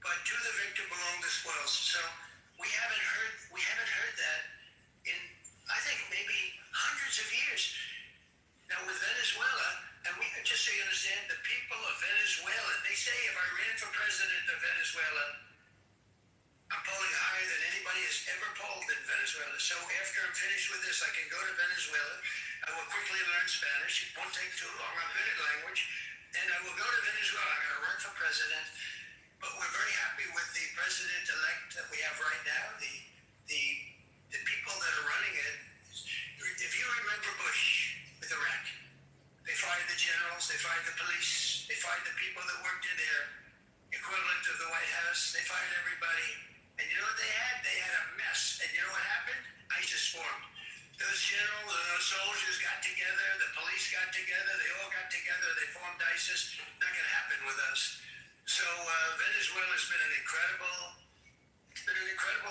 But to the victim belong the spoils. So we haven't heard that in, I think, maybe hundreds of years. Now with Venezuela, and we just so you understand, the people of Venezuela, they say if I ran for president of Venezuela, I'm polling higher than anybody has ever polled in Venezuela. So after I'm finished with this, I can go to Venezuela. I will quickly learn Spanish. It won't take too long. I'm good at language. And I will go to Venezuela. I'm going to run for president. But we're very happy with the president-elect that we have right now. The people that are running it. If you remember Bush with Iraq, they fired the generals, they fired the police, they fired the people that worked in there, equivalent of the White House. They fired everybody. And you know what they had? They had a mess. And you know what happened? ISIS formed. Those generals and those soldiers got together, the police got together, they all got together, they formed ISIS. Not going to happen with us. So Venezuela's been an incredible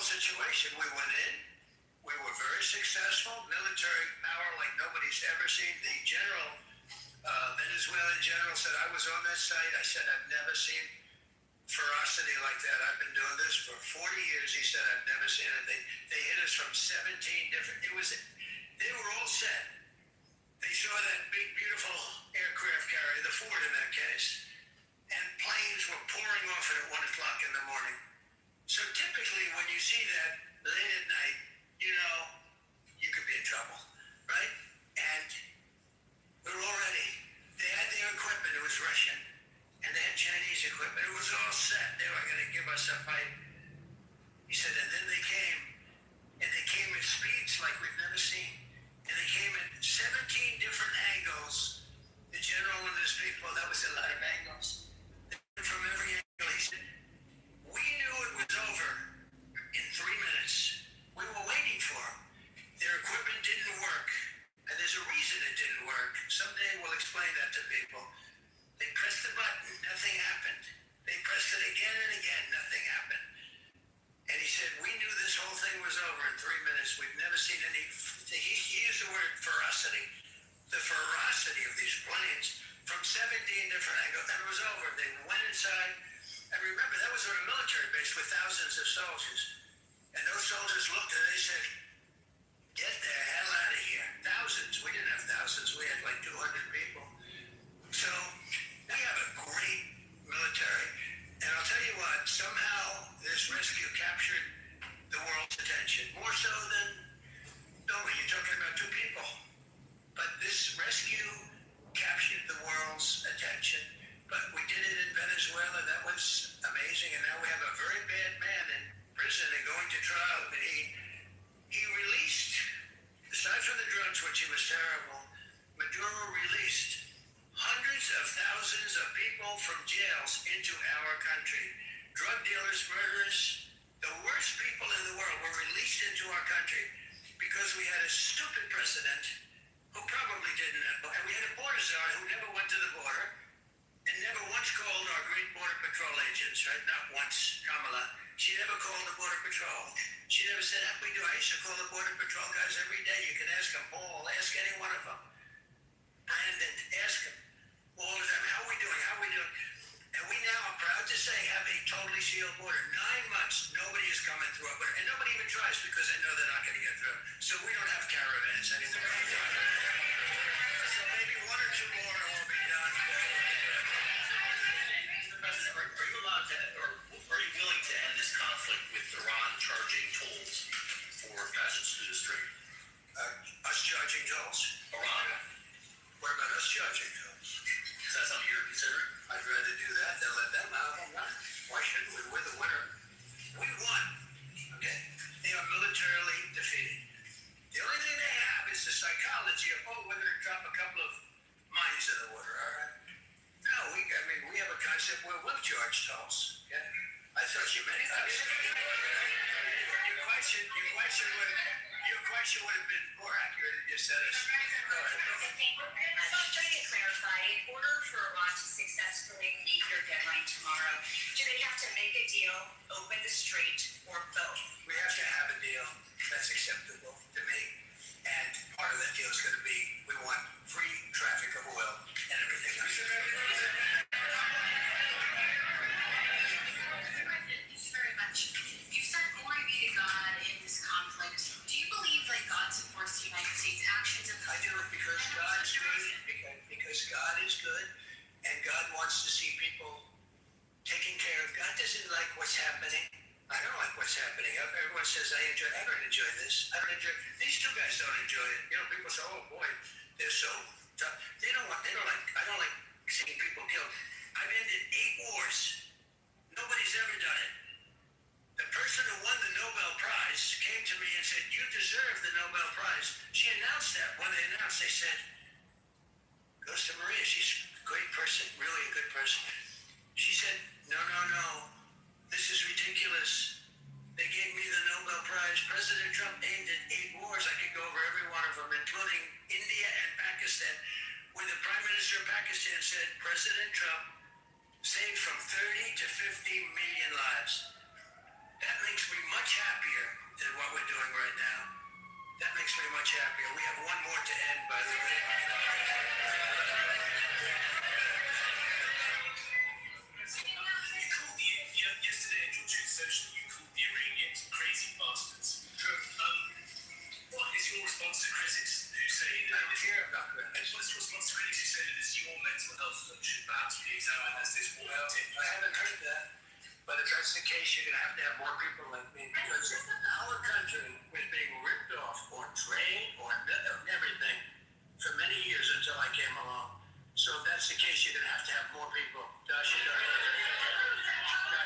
situation. We went in, we were very successful, military power like nobody's ever seen. The general, Venezuelan general said, I was on that site, I said, I've never seen ferocity like that. I've been doing this for 40 years. He said, I've never seen it. They hit us from 17 different, they were all set. They saw that big, beautiful aircraft carrier, the Ford in that case, and planes were pouring off it at 1 o'clock in the morning. So typically when you see that late at night, you know, you could be in trouble, right? And we were all ready. They had their equipment, it was Russian. And they had Chinese equipment. It was all set. They were going to give us a fight. He said, and then they came at speeds like we've never seen. And they came at 17 different angles. The general and his people, that was a lot of angles. From every angle, he said, we knew it was over in 3 minutes. We were waiting for them. Their equipment didn't work. And there's a reason it didn't work. Someday we'll explain that to people. They pressed the button, nothing happened. They pressed it again and again, nothing happened. And he said, we knew this whole thing was over in 3 minutes. We've never seen any, he used the word ferocity. The ferocity of these planes from 17 different angles, and it was over. They went inside, and remember, that was on a military base with thousands of soldiers. And those soldiers looked and they said, get the hell out of here. Thousands, we didn't have thousands, we had like 200 people. So, we have a great military, and I'll tell you what, somehow this rescue captured the world's attention, more so than, you're talking about 2 people, but this rescue captured the world's attention, but we did it in Venezuela. That was amazing, and now we have a very bad man in prison and going to trial. I mean, he released, aside from the drugs, which he was terrible, Maduro released hundreds of thousands of people from jails into our country. drug dealers, murderers, the worst people in the world were released into our country because we had a stupid president who probably didn't know, and we had a border czar who never went to the border and never once called our great border patrol agents, right? Not once, Kamala. She never called the border patrol. She never said, how we do? I used to call the border patrol guys every day. You can ask them, Paul, ask any one of them. Brandon, ask them. All the time, how are we doing? How are we doing? And we now, I'm proud to say, have a totally sealed border. 9 months, nobody is coming through our border. And nobody even tries because they know they're not going to get through. So we don't have caravans anymore. So maybe 1 or 2 more and we'll be done. Mr. President, are you allowed to, or are you willing to end this conflict with Iran charging tolls for passage through the strait? Us charging tolls? Iran. What about us charging tolls? Is that something you're considering? I'd rather do that than let them out. Why shouldn't we? We're the winner. We won. Okay? They are militarily defeated. The only thing they have is the psychology of, oh, we're going to drop a couple of mines in the water, all right? No, we have a concept where we'll charge tolls. Okay? I thought you meant that. Your question would have been more accurate if you said it. So just to clarify, in order for Iran to successfully meet their deadline tomorrow, do they have to make a deal, open the strait, or both? We have to have a deal that's acceptable to me. And part of that deal is going to be we want free traffic of oil and everything else. Thank you very much. You said glory be to God in this conflict. Do you believe that God supports the United States actions in this? I do it because God is good. Because God is good, and God wants to see people taken care of. God doesn't like what's happening. I don't like what's happening. Everyone says I don't enjoy this. I don't enjoy. These 2 guys don't enjoy it. You know, people say, oh boy, they're so tough. They don't like. I don't like seeing people killed. I've ended 8 wars. Nobody's ever done it. The person who won the Nobel Prize came to me and said, you deserve the Nobel Prize. She announced that. When they announced, they said, goes to Maria. She's a great person, really a good person. She said, no. This is ridiculous. They gave me the Nobel Prize. President Trump aimed at 8 wars. I could go over every one of them, including India and Pakistan, where the Prime Minister of Pakistan said President Trump saved from 30 to 50 million lives. That makes me much happier than what we're doing right now. That makes me much happier. We have 1 more to end, by the way. Yesterday at your Truth Social, you called the Iranians crazy bastards. True. What is your response to critics who say that? I don't care about that. What's your response to critics who say that it's your mental health that should perhaps be examined as this war continues? I haven't heard that. But if that's the case, you're going to have more people like me, because our country was being ripped off on trade, on everything, for many years until I came along. So if that's the case, you're going to have more people. Dasha.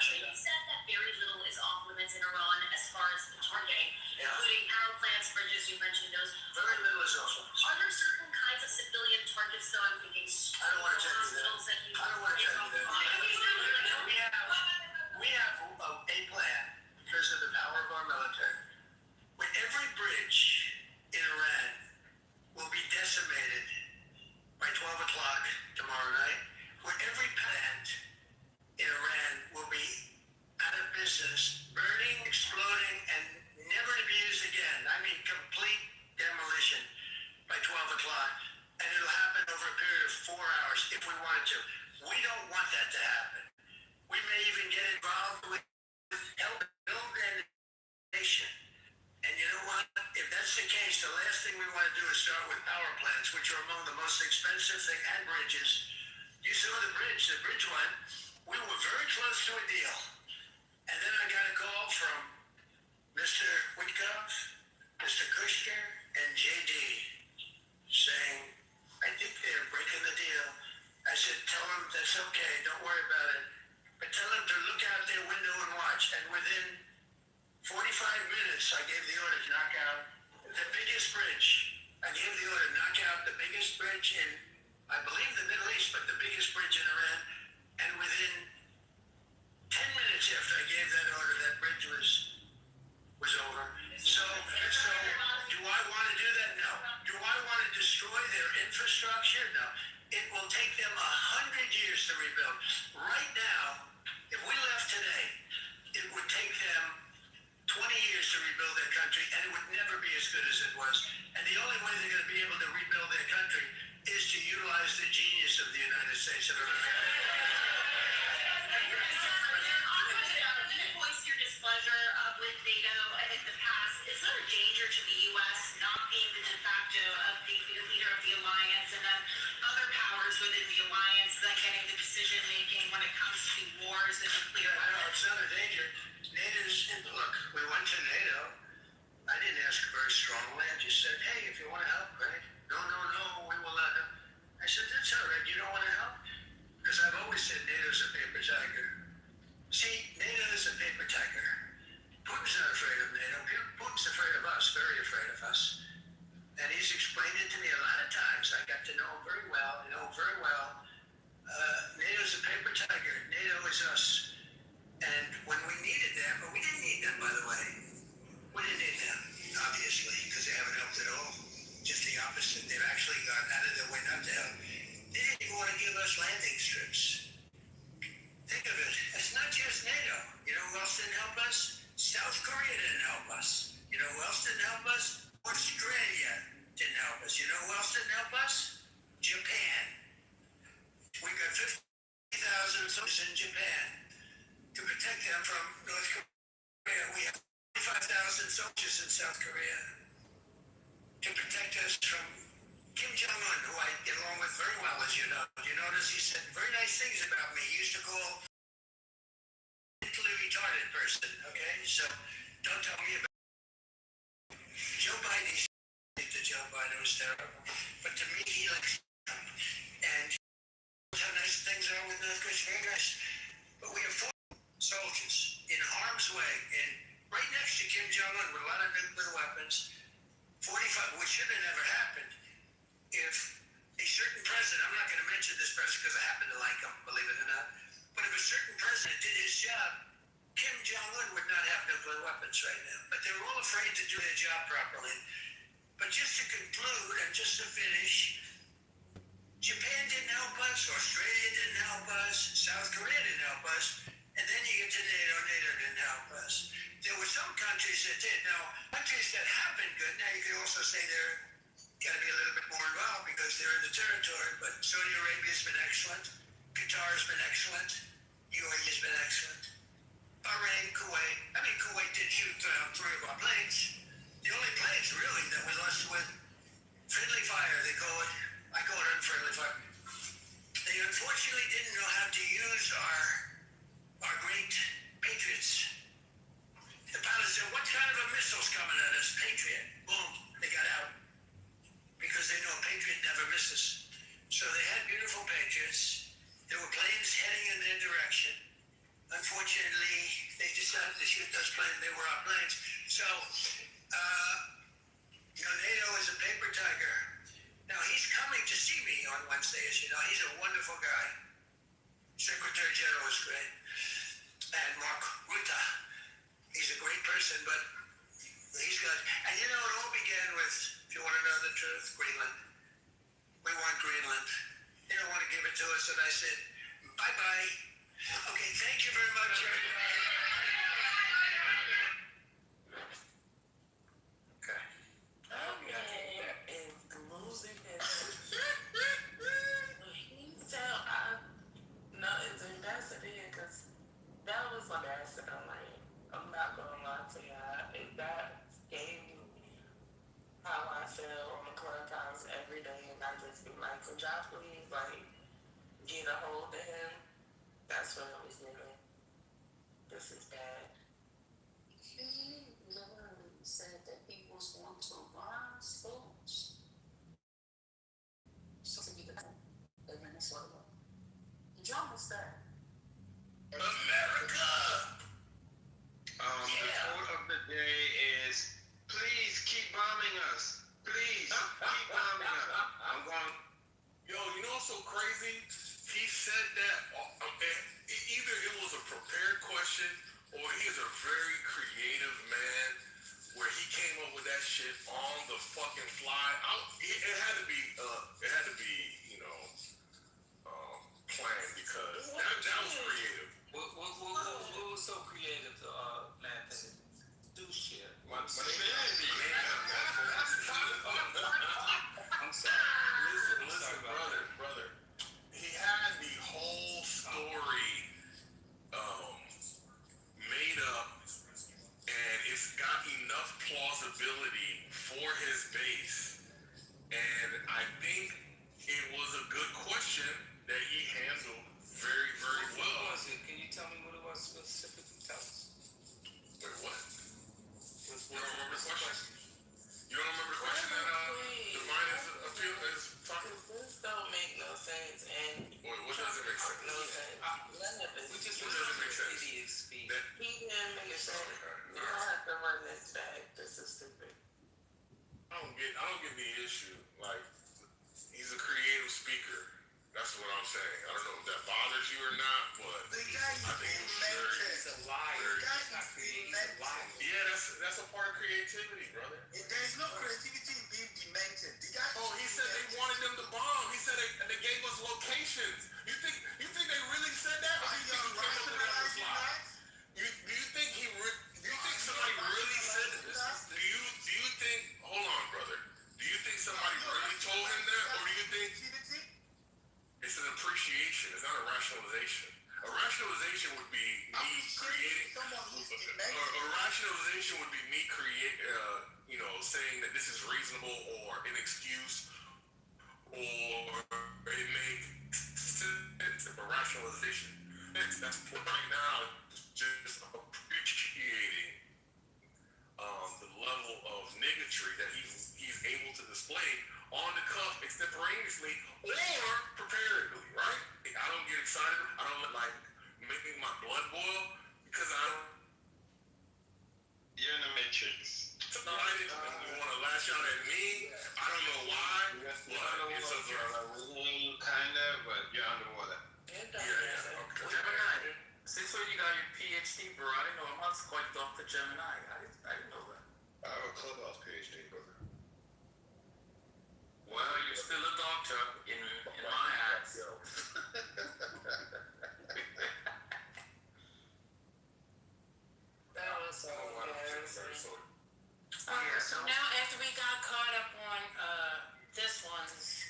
You said that very little is off limits in Iran as far as the targeting, including power plants, bridges, you mentioned those. Very little is off limits. Are there certain kinds of civilian targets, though? I'm thinking I don't want to tell you that. I don't want to tell you that. We have a plan, because of the power of our military, where every bridge in Iran will be decimated by 12 o'clock tomorrow night, where every plant in Iran will be out of business, burning, exploding, and never to be used again. I mean, complete demolition by 12 o'clock. And it'll happen over a period of 4 hours if we wanted to. We don't want that to happen. We may even get involved with help build a nation. And you know what? If that's the case, the last thing we want to do is start with power plants, which are among the most expensive thing, and bridges. You saw the bridge one. We were very close to a deal. And then I got a call from Mr. Witkoff, Mr. Kushner, and JD saying, I think they're breaking the deal. I said, tell them that's okay, don't worry about it. But tell them to look out their window and watch. And within 45 minutes, I gave the order to knock out the biggest bridge. I gave the order to knock out the biggest bridge in, I believe, the Middle East, but the biggest bridge in Iran. And within 10 minutes, to rebuild. Right now, if we left today, it would take them 20 years to rebuild their country, and it would never be as good as it was. And the only way they're going to be able to rebuild their country is to utilize the genius of the United States of America. Displeasure with NATO in the past. Is there a danger to the U.S. not being the de facto of the leader of the alliance, and then other powers within the alliance then getting the decision making when it comes to wars and nuclear weapons? No, it's not a danger. NATO's, look, we went to NATO. I didn't ask very strongly. I just said, hey, if you want to help, right? No, we will not help. I said, that's all right. You don't want to help? Because I've always said NATO's a paper tiger. See, NATO is a paper tiger. Putin's not afraid of NATO. Putin's afraid of us, very afraid of us. And he's explained it to me a lot of times. I got to know him very well. NATO's a paper tiger. NATO is us. And when we needed them, but we didn't need them, by the way. We didn't need them, obviously, because they haven't helped at all. Just the opposite. They've actually gone out of their way not to help. They didn't even want to give us landing strips. Think of it. It's not just NATO. You know who else didn't help us? South Korea didn't help us. You know who else didn't help us? Australia didn't help us. You know who else didn't help us? Japan. We got 50,000 soldiers in Japan to protect them from North Korea. We have 25,000 soldiers in South Korea to protect us from Kim Jong-un, who I get along with very well, as you know. You notice he said very nice things about me. He used to call mentally retarded person, okay? So don't tell me about Joe Biden. He said to Joe Biden was terrible. But to me, he likes him. And how nice things are with North Korea. Very nice. But we have 4 soldiers in harm's way, and right next to Kim Jong-un with a lot of nuclear weapons. 45, which should have never happened if a certain president, I'm not going to mention this president because I happen to like him, believe it or not, but if a certain president did his job, Kim Jong-un would not have nuclear weapons right now. But they were all afraid to do their job properly. But just to conclude and just to finish, Japan didn't help us, Australia didn't help us, South Korea didn't help us, and then you get to NATO, NATO didn't help us. There were some countries that did. Now, countries that have been good, now you could also say they're got to be a little bit more involved because they're in the territory, but Saudi Arabia's been excellent, Qatar's been excellent, UAE has been excellent, Bahrain, Kuwait. I mean, Kuwait did shoot 3 of our planes. The only planes, really, that we lost with friendly fire, they call it. I call it unfriendly fire. They unfortunately didn't know how to use our great Patriots. The pilots said, what kind of a missile's coming at us? Patriot. Boom. They got out. Because they know a Patriot never misses. So they had beautiful Patriots. There were planes heading in their direction. Unfortunately, they decided to shoot those planes. They were our planes. So, NATO is a paper tiger. Now, he's coming to see me on Wednesday, as you know. He's a wonderful guy. Secretary General is great. And Mark Rutte, he's a great person, but he's good. And it all began with, if you want to know the truth, Greenland. We want Greenland. They don't want to give it to us, and I said, bye-bye. Okay, thank you very much, everybody. Okay. Is losing his. It's embarrassing because that was embarrassing. I'm not gonna lie to y'all. That gave me how I feel on the clubhouse every day, and I just be like, could y'all please get a hold of him? That's what I was doing. This is bad. He literally said that he was going to run schools. So to be the of Venezuela. Did y'all miss that? America! The quote of the day is, please keep bombing us. Please keep bombing us. I'm going. Yo, you know what's so crazy? He said that either it was a prepared question or he is a very creative man where he came up with that shit on the fucking fly. It had to be, planned because makes sense. No, Leonard We is just It listen doesn't to make sense. idiot speak. he didn't make it sense. You don't have to run this back. This is stupid. I don't get the issue. Like, he's a creative speaker. That's what I'm saying. I don't know if that bothers you or not, but The guy I think is it's very. He's a liar. Very- He's not creating. He's a liar. Yeah, that's a part of creativity, brother. There is no creativity in being demented. The guy Oh, he said they wanted them to bomb. He said they gave us locations. You think they really said that? Or Are do you you think he came up with that on the rationalizing fly? that? Do you think somebody really said this? Do you think? Hold on, brother. Do you think somebody really told him that, or do you think it's an appreciation? It's not a rationalization. A rationalization would be me creating. Someone who's demented. A rationalization would be me saying that this is reasonable or an excuse, or it makes sense of a rationalization. That's right now just appreciating the level of niggatry that he's able to display on the cuff extemporaneously or preparedly, right? I don't get excited. I don't like making my blood boil because I don't. You're in the Matrix. Excited and you want to lash out at me. I don't know why, but it's okay. Kinda, but you're underwater. Yeah, okay. Gemini. Since when you got your PhD, bro? I didn't know. I'm quite Dr. Gemini. I didn't know that. I have a clubhouse PhD, brother. Well, you're still a doctor in my eyes. That was so embarrassing. Alright, so now after we got caught up on this one's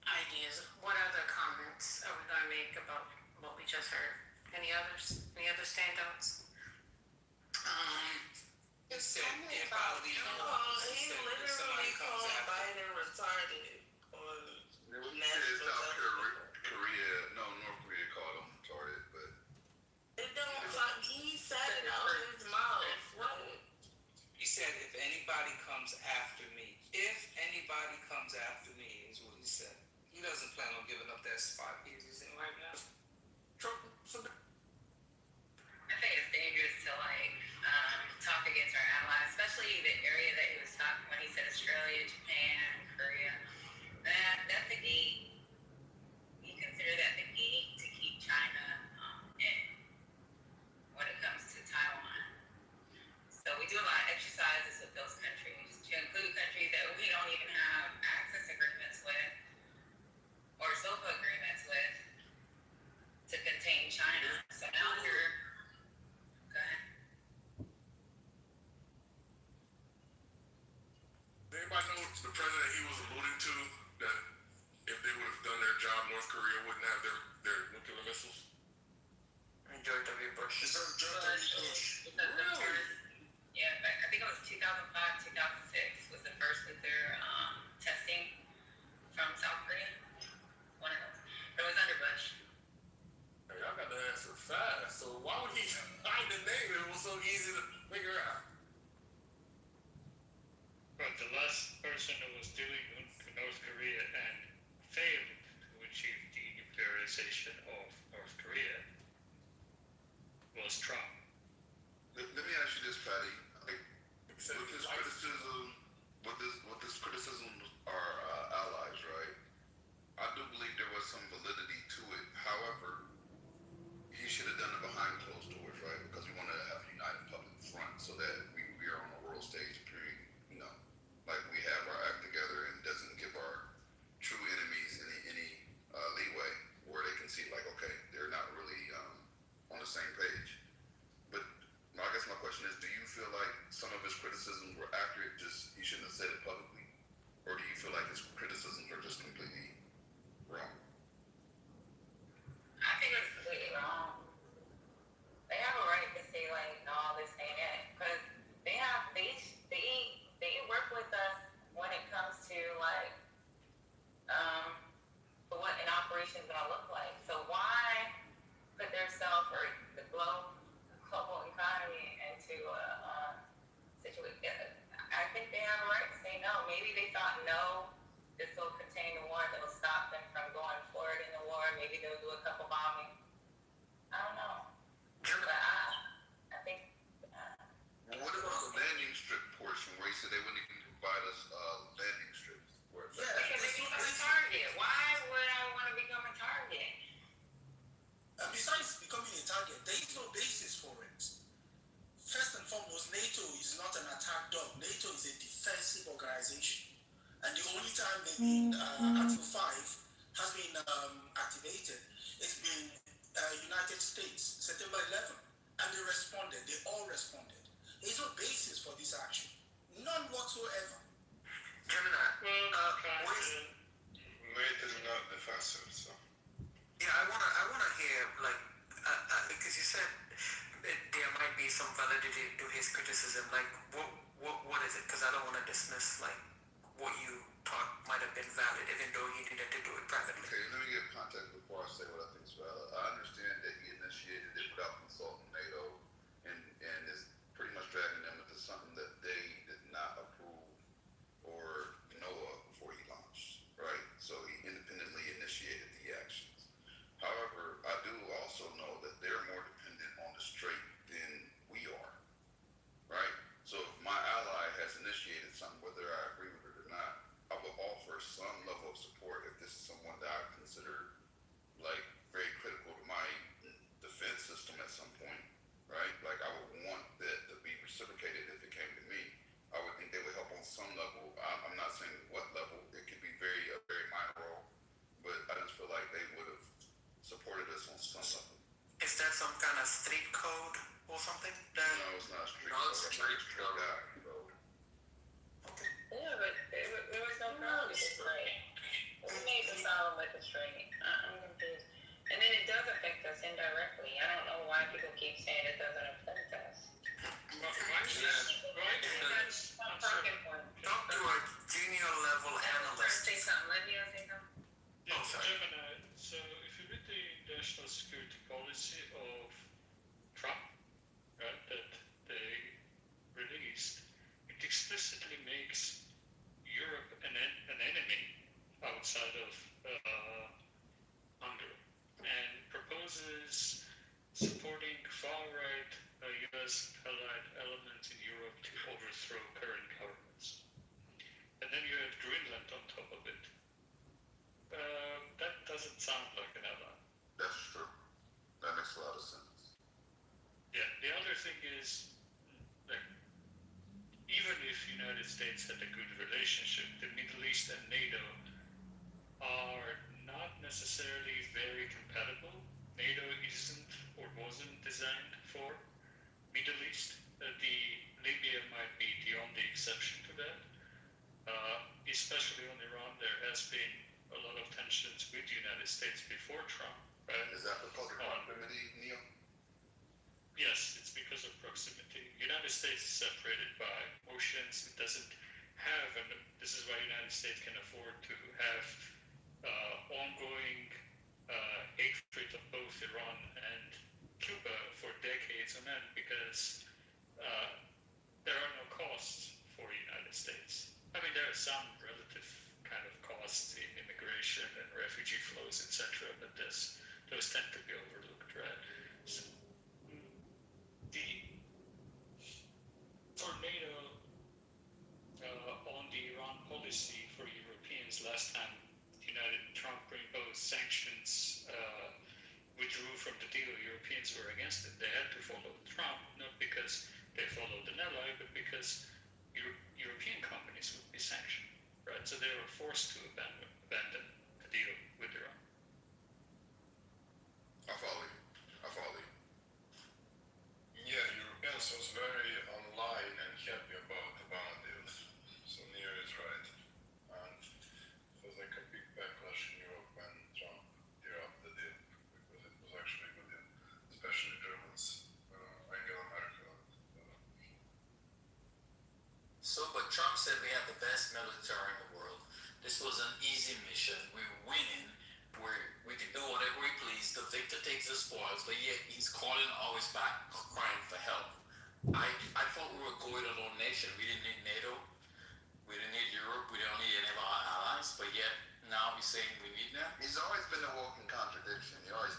ideas, what other comments are we gonna make about what we just heard? Any others? Any other standouts? It said if I leave, He literally called Biden retarded on national South television. North Korea called him retarded, but It don't fuck. He said it out of his mouth. What? he said if anybody comes after me, is what he said. He doesn't plan on giving up that spot he's in right now. Trump. I think it's dangerous to talk against our allies, especially the area that he was talking when he said Australia, Japan, Korea. That's the gate. You consider that the gate to keep China in when it comes to Taiwan. So we do a lot of exercises with those countries, to include countries that we don't even have access agreements with or SOFA agreements with to contain China. So now we're Anybody know the president he was alluding to that if they would have done their job, North Korea wouldn't have their nuclear missiles? George W. Bush. Really? Yeah, but I think it was 2005, 2006 was the first nuclear testing from South Korea. One of those. But it was under Bush. Hey, y'all got the answer fast. So why would he hide the name? It was so easy to figure out. But the last person who was dealing with North Korea and failed to achieve denuclearization of North Korea was Trump. Let me ask you this, Patty. Like, with this criticism our allies, right? I do believe there was some validity to it. However, he should have done it behind closed doors, right? Because we want to have a united public front so that we are on a world stage, period. Like we have our act together and doesn't give our true enemies any leeway where they can see like, okay, they're not really on the same page. But I guess my question is, do you feel like some of his criticisms were accurate, just he shouldn't have said it publicly? Or do you feel like his criticisms are just completely wrong? I think it's completely wrong. They have a right to say no, this ain't it, because they work with us when it comes to what an operation is gonna look like. So why put themselves or the global economy into a situation? I think they have a right to say no. Maybe they thought no, this will contain the war, that'll stop them from going forward in the war. Maybe they'll do a a couple bombings. I don't know. Gemini, But I think. What about the landing strip portion where he said they wouldn't even provide us landing strips? Because they become a target. Why would I want to become a target? And besides becoming a target, there is no basis for it. First and foremost, NATO is not an attack dog. NATO is a defensive organization. And the only time Article 5 has been activated, it's been United States, September 11. And they responded. They all responded. There's no basis for this action. None whatsoever. Gemini, NATO is not defensive, so. yeah, I wanna hear like because you said there might be some validity to his criticism. Like, what is it? Because I don't want to dismiss like what you thought might have been valid, even though he needed to do it privately. Okay, let me give context before I say what I think is valid. I understand that he initiated it without consulting NATO and is pretty much dragging them into something that they did not approve or know of before he launched, right? So he independently initiated the actions. However, I do also know that they're more dependent on the strait than we are, right? So if my ally has initiated something, whether I agree with it or not, I will offer some level of support if this is someone that I consider like very critical to my defense system at some point, right? Like I would want that to be reciprocated if it came to me. I would think they would help on some level. I'm not saying what level. It could be a very minor role, but I just feel like they would have supported us on some level. Is that some kind of street code or something? No, it's not a street No, code. it's I think street it's street code. guy code. Yeah, but there was no problem with this trade. We made it sound like a trade. I'm confused. And then it does affect us indirectly. I don't know why people keep saying it doesn't affect us. Talk to a junior level analyst. Say something. Let me say something. Yeah, sorry. Gemini, so if you read the national security policy of Trump, right, that they released, it explicitly makes Europe an enemy outside of Hungary and proposes supporting far-right U.S. allied elements in Europe to overthrow current governments. And then you have Greenland on top of it. That doesn't sound like an ally. That's true. That makes a lot of sense. Yeah, the other thing is, like, even if United States had a good relationship, the Middle East and NATO are not necessarily very compatible. NATO isn't or wasn't designed for Middle East. The Libya might be the only exception to that. Especially on Iran, there has been a lot of tensions with the United States before Trump. Right? Is that because of proximity, Neil? Yes, it's because of proximity. United States is separated by oceans. It doesn't have, and this is why United States can afford to have ongoing hatred of both Iran and Cuba for decades on end, because there are no costs for the United States. I mean, there are some relative kind of costs in immigration and refugee flows, etc., but those tend to be overlooked, right? So, for NATO, on the Iran policy for Europeans, last time Trump imposed sanctions, withdrew from the deal, Europeans were against it. They had to follow Trump, not because they followed an ally, but because European companies would be sanctioned, right? So they were forced to abandon the deal with Iran. I follow you. Yeah, Europeans was very online and happy about the bond deals. So Neo is right. And it was like a big backlash in Europe when Trump dropped the deal, because it was actually a good deal, especially Germans, Angela Merkel. So, but Trump said we have the best military in the world. This was an easy mission. We were winning. We can do whatever we please. The victor takes the spoils, but yet he's calling always back, crying for help. I thought we were a go-it-alone nation. We didn't need NATO. We didn't need Europe. We don't need any of our allies. But yet now he's saying we need them. He's always been a walking contradiction. He always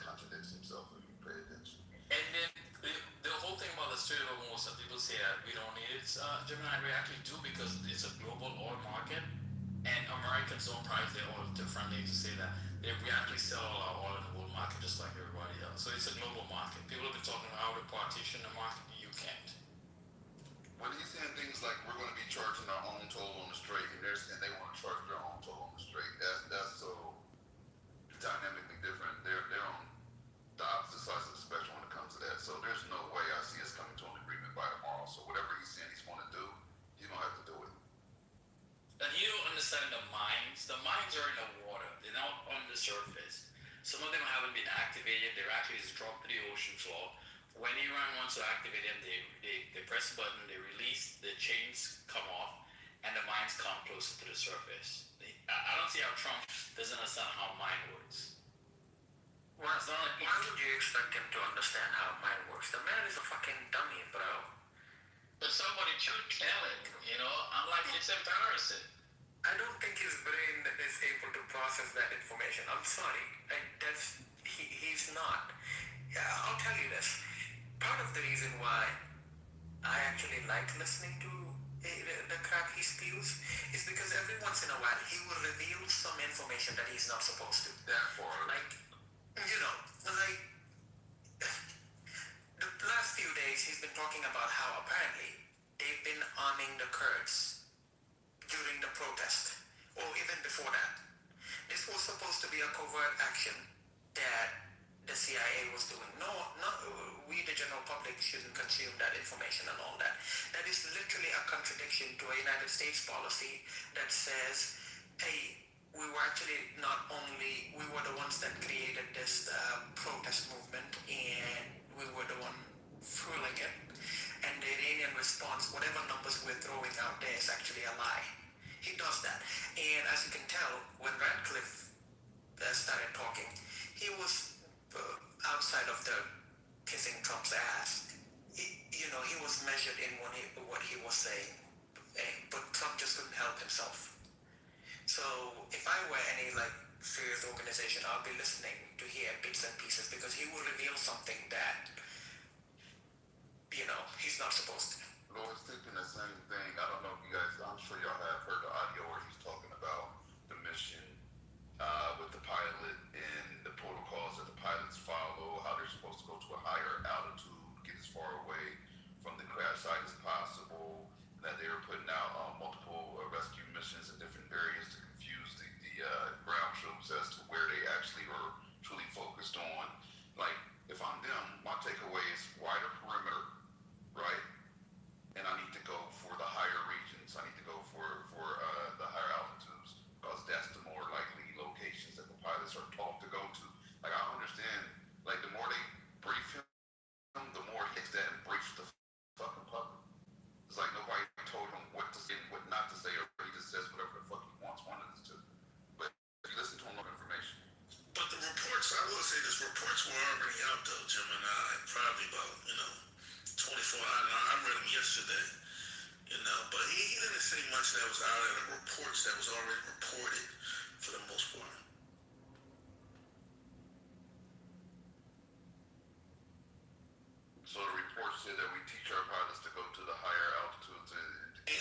say that we don't need it, Gemini. We actually do because it's a global oil market, and Americans don't price their oil differently to say that. We actually sell all our oil in the world market just like everybody else. So it's a global market. People have been talking about how to partition the market. You can't. When he's saying things like we're going to be charging our own toll on the straight, and they want to charge their own toll on the straight, that's so dynamically different. They're on the opposite sides of the spectrum when it comes to that. So there's no way I see us coming to an agreement by tomorrow. So whatever he's saying he's going to do, he's going to have to do it. And you don't understand the mines. The mines are in the water. They're not on the surface. Some of them haven't been activated. They're actually just dropped to the ocean floor. When Iran wants to activate them, they press a button, they release, the chains come off, and the mines come closer to the surface. I don't see how Trump doesn't understand how mine works. Why would you expect him to understand how mine works? The man is a fucking dummy, bro. But somebody should tell him, I'm like, it's embarrassing. I don't think his brain is able to process that information. I'm sorry. He's not. Yeah, I'll tell you this. Part of the reason why I actually like listening to the crap he spews is because every once in a while he will reveal some information that he's not supposed to. Therefore, the last few days he's been talking about how apparently they've been arming the Kurds during the protest, or even before that. This was supposed to be a covert action that the CIA was doing. No, we the general public shouldn't consume that information and all that. That is literally a contradiction to a United States policy that says, hey, we were the ones that created this protest movement, and we were the one fueling it. And the Iranian response, whatever numbers we're throwing out there, is actually a lie. He does that. And as you can tell, when Radcliffe started talking, he was outside of the kissing Trump's ass. He was measured in what he was saying, but Trump just couldn't help himself. So if I were any serious organization, I'll be listening to hear bits and pieces, because he will reveal something that he's not supposed to. Lord's thinking the same thing. I don't know if you guys, I'm sure y'all have heard the audio where he's talking about the mission with the pilot and the protocols that the pilots follow, how they're supposed to go to a higher altitude, get as far away from the crash site as possible, that they were putting out multiple rescue missions in different areas to confuse the ground troops as to where they actually are truly focused on. Like, if I'm them, my takeaway is wider perimeter, right? And I need to go for the higher regions. I need to go for the higher altitudes, because that's the more likely locations that the pilots are taught to go to. Like, I understand, the more they brief him, the more he takes that and briefs the fucking public. It's like nobody told him what to say and what not to say, or he just says whatever the fuck he wants one of us to. But if you listen to him, information. But the reports, I will say this, reports were already out though, Gemini, probably about, 24 hours. I read them yesterday, but he didn't say much that was out of the reports that was already reported for the most part. So the report said that we teach our pilots to go to the higher altitudes. If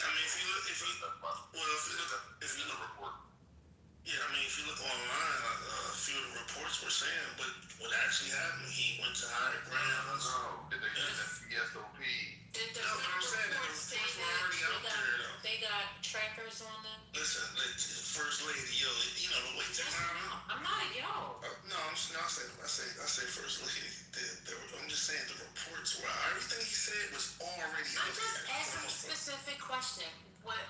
you look report. Yeah, if you look online, a few of the reports were saying what actually happened. He went to higher ground. No, did they use that PSOP? Did the No, what I'm saying is the reports say reports were that already out there though. they got trackers on them? Listen, first lady, the way I'm not a yo. No, I say first lady. I'm just saying the reports were everything he said was already I'm out just there. asking a specific question. What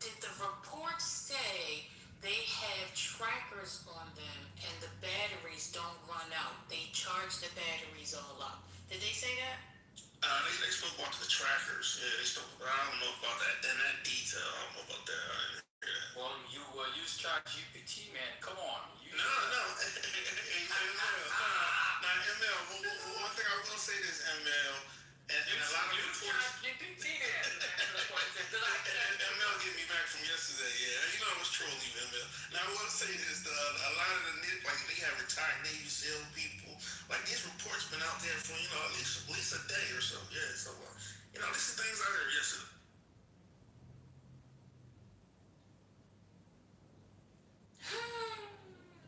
did the reports say? They have trackers on them, and the batteries don't run out. They charge the batteries all up. Did they say that? They spoke about the trackers. Yeah, they spoke. I don't know about that in that detail. I don't know about that. I didn't hear that. Well, you use ChatGPT, man. Come on. No. Hey, ML. Now, ML, one thing I will say is, ML, and a lot of reports. ML get me back from yesterday. Yeah, I was trolling you, ML. Now, I will say this: a lot of they have retired Navy SEAL people. These reports been out there for at least a day or so. Yeah, so This is things I heard yesterday.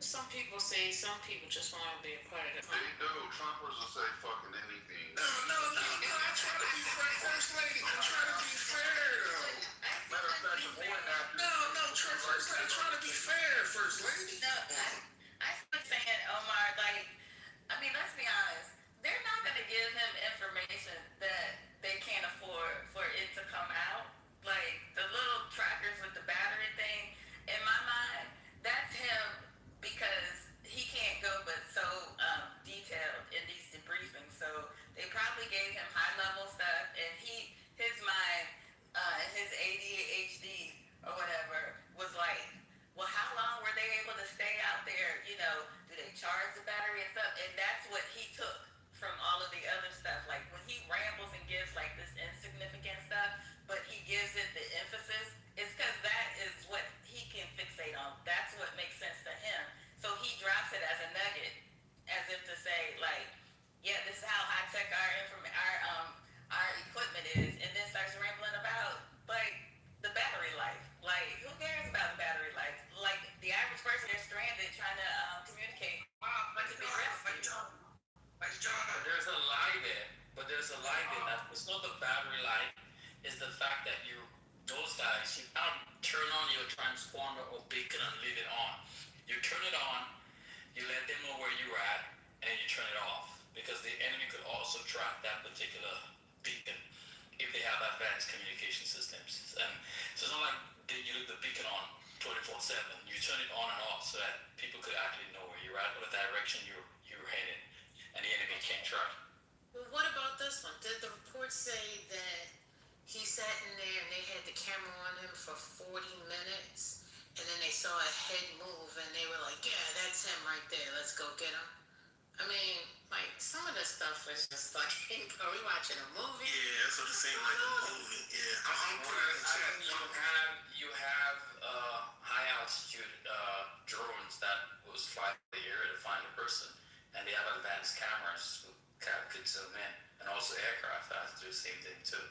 Some people say, some people just want to be a part of the They do. Trumpers will say fucking anything. No. I try to be fair, First Lady. I try to be fair, though. Matter of fact, the boy now. No, First Lady. I try to be fair, First Lady. No, I still saying Omar, like, I mean, let's be honest. They're not going to give him information that they can't afford for it to come out. Like, the little trackers with the battery thing, in my mind, that's him because he can't go but so detailed in these debriefings. So they probably gave him high-level stuff, and his mind, his ADHD or whatever, was like, well, how long were they able to stay out there? Do they charge the battery and stuff? And that's what he took from all of the other stuff. Like, when he rambles and gives, like, this insignificant stuff, but he gives it the emphasis, it's because that is what he can fixate on. That's what makes sense to him. So he drops it as a nugget, as if to say, like, yeah, this is how high-tech our equipment is, and then starts rambling about, like, the battery life. Like, who cares about the battery life? Like, the average person is stranded trying to communicate to be rescued. There's a lie there, that it's not the battery life, it's the fact that those guys, you can't turn on your transponder or beacon and leave it on. You turn it on, you let them know where you're at, and you turn it off, because the enemy could also track that particular beacon if they have advanced communication systems. And so it's not like you leave the beacon on 24/7. You turn it on and off so that people could actually know where you're at or the direction you're headed, and the enemy can't track. Well, what about this one? Did the report say that he sat in there and they had the camera on him for 40 minutes, and then they saw a head move and they were like, yeah, that's him right there, let's go get him? I mean, like, some of this stuff is just like, are we watching a movie? Yeah, that's what it seemed like a movie. Yeah, I'm putting it in the chat. You have high altitude drones that will fly the area to find a person, and they have advanced cameras that could zoom in, and also aircraft have to do the same thing too.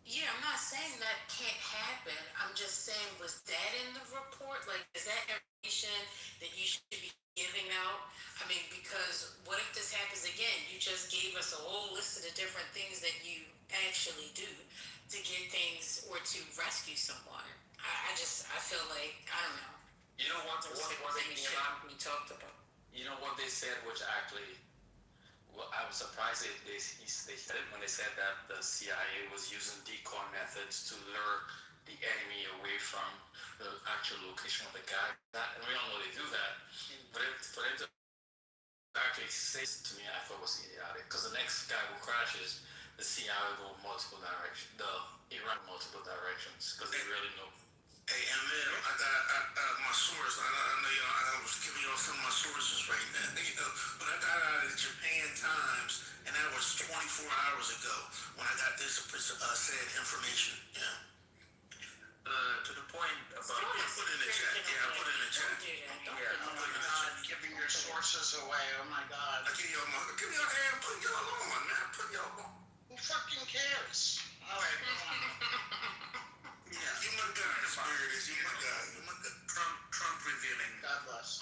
Yeah, I'm not saying that can't happen. I'm just saying, was that in the report? Like, is that information that you should be giving out? I mean, because what if this happens again? You just gave us a whole list of the different things that you actually do to get things or to rescue someone. I feel like, I don't know. You know what they talked about. You know what they said, which actually, well, I was surprised they said it when they said that the CIA was using decoy methods to lure the enemy away from the actual location of the guy. And we all know they do that. But for them to actually say this to me, I thought was idiotic. Because the next guy who crashes, the CIA will go multiple directions, Iran multiple directions, because they really know. Hey, Emil, I got my source. I know I was giving you all some of my sources right now, but I got out of the Japan Times, and that was 24 hours ago when I got this said information. Yeah. To the point about I put it in the chat. Yeah, I put it in the chat. Oh my God, giving your sources away. Oh my God. Give y'all hand, put y'all on, man. Put y'all on. Who fucking cares? All right. Yeah, you my guy, Spirit. You my guy. You my guy. Trump revealing God bless.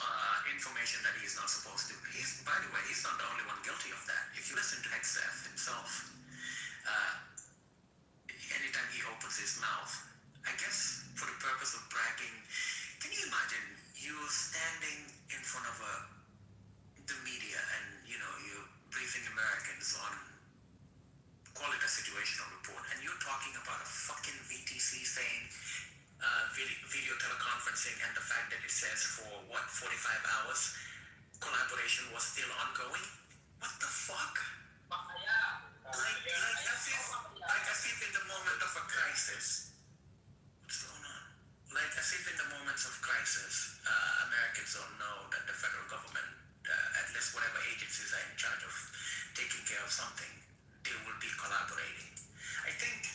information that he's not supposed to. By the way, he's not the only one guilty of that. If you listen to XF himself, anytime he opens his mouth, I guess for the purpose of bragging, can you imagine you standing in front of the media and you're briefing Americans on, call it a situational report, and you're talking about a fucking VTC thing, video teleconferencing, and the fact that it says for 45 hours collaboration was still ongoing? What the fuck? Like as if in the moment of a crisis, what's going on? Like as if in the moments of crisis, Americans don't know that the federal government, at least whatever agencies are in charge of taking care of something, they will be collaborating. I think,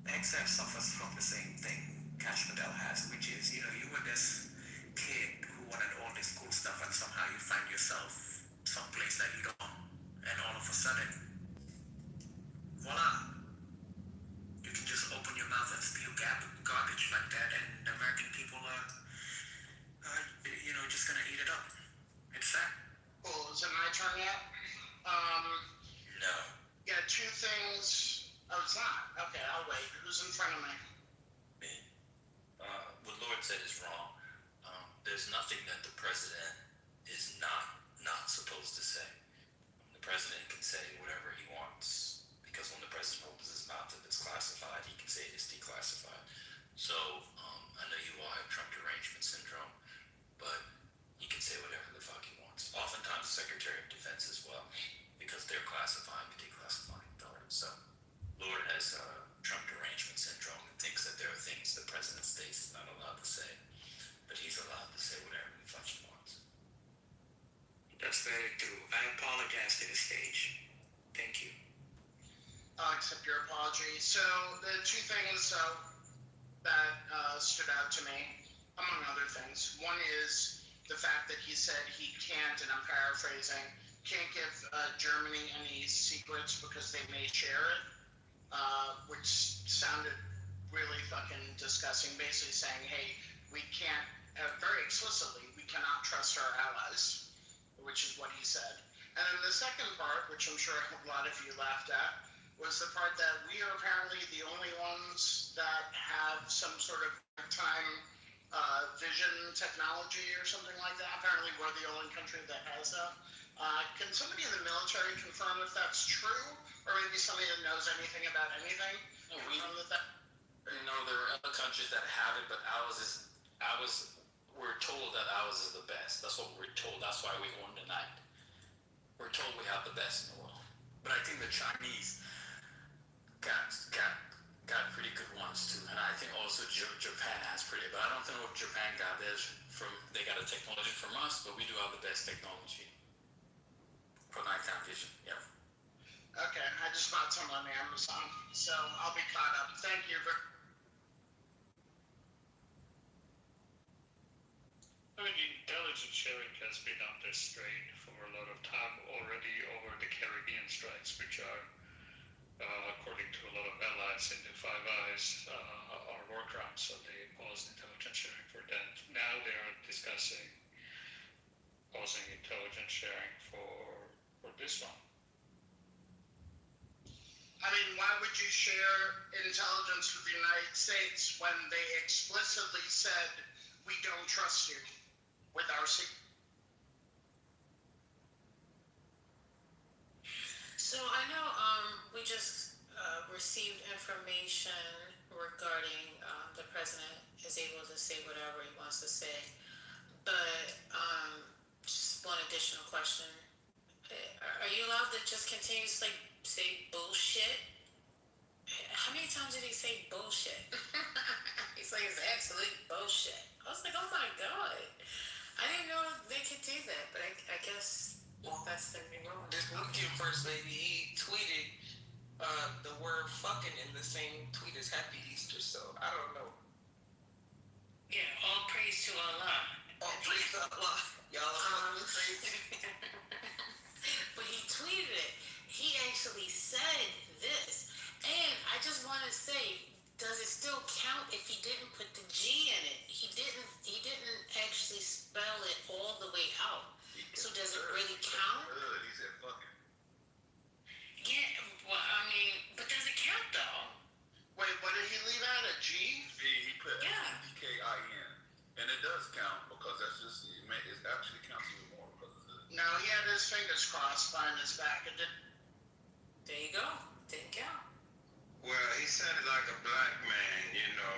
XF suffers from the same thing Cash Patel has, which is, you were this kid who wanted all this cool stuff, and somehow you find yourself someplace that you don't, and all of a sudden, who's in front of me? What Lord said is wrong. There's nothing that the president is not supposed to say. The president can say whatever he wants because when the president opens his mouth, if it's classified, he can say it's declassified. So I know you all have Trump derangement syndrome, but he can say whatever the fuck he wants. Oftentimes, the Secretary of Defense as well, because they're classifying and declassifying authority. So Lord has Trump derangement syndrome and thinks that there are things the president states is not allowed to say, but he's allowed to say whatever the fuck he wants. That's very true. I apologize to the stage. Thank you. I'll accept your apology. So the two things that stood out to me, among other things, one is the fact that he said he can't, and I'm paraphrasing, can't give Germany any secrets because they may share it, which sounded really fucking disgusting, basically saying, hey, we can't, very explicitly, we cannot trust our allies, which is what he said. And then the second part, which I'm sure a lot of you laughed at, was the part that we are apparently the only ones that have some sort of time vision technology or something like that. Apparently we're the only country that has that. Can somebody in the military confirm if that's true? Or maybe somebody that knows anything about anything? There are other countries that have it, but we're told that ours is the best. That's what we're told. That's why we won tonight. We're told we have the best in the world. But I think the Chinese got pretty good ones too, and I think also Japan has pretty. But I don't know if Japan got theirs from. They got a technology from us, but we do have the best technology for nighttime vision. Yeah. Okay, I just bought some on Amazon, so I'll be caught up. Thank you. I mean, intelligence sharing has been on this strain for a lot of time already over the Caribbean strikes, which are, according to a lot of allies in the Five Eyes, are war crimes. So they paused intelligence sharing for that. Now they are discussing pausing intelligence sharing for this one. I mean, why would you share intelligence with the United States when they explicitly said, we don't trust you with our secret? So I know we just received information regarding the president is able to say whatever he wants to say, but just one additional question. Are you allowed to just continuously say bullshit? How many times did he say bullshit? He's like, it's absolute bullshit. I was like, oh my God. I didn't know they could do that, but I guess that's the new wrong. This Nubian first lady, he tweeted the word fucking in the same tweet as Happy Easter, so I don't know. Yeah, all praise to Allah. All praise to Allah. Y'all are crazy. But he tweeted it. He actually said this. And I just want to say, does it still count if he didn't put the G in it? He didn't actually spell it all the way out. So does it really count? He said fucking. Yeah, well, I mean, but does it count though? Wait, what did he leave out? A G? He put Yeah. F-E-K-I-N. And it does count because that's just, it actually counts even more because of the... No, he had his fingers crossed behind his back. It didn't. There you go. Didn't count. Well, he sounded like a black man, you know.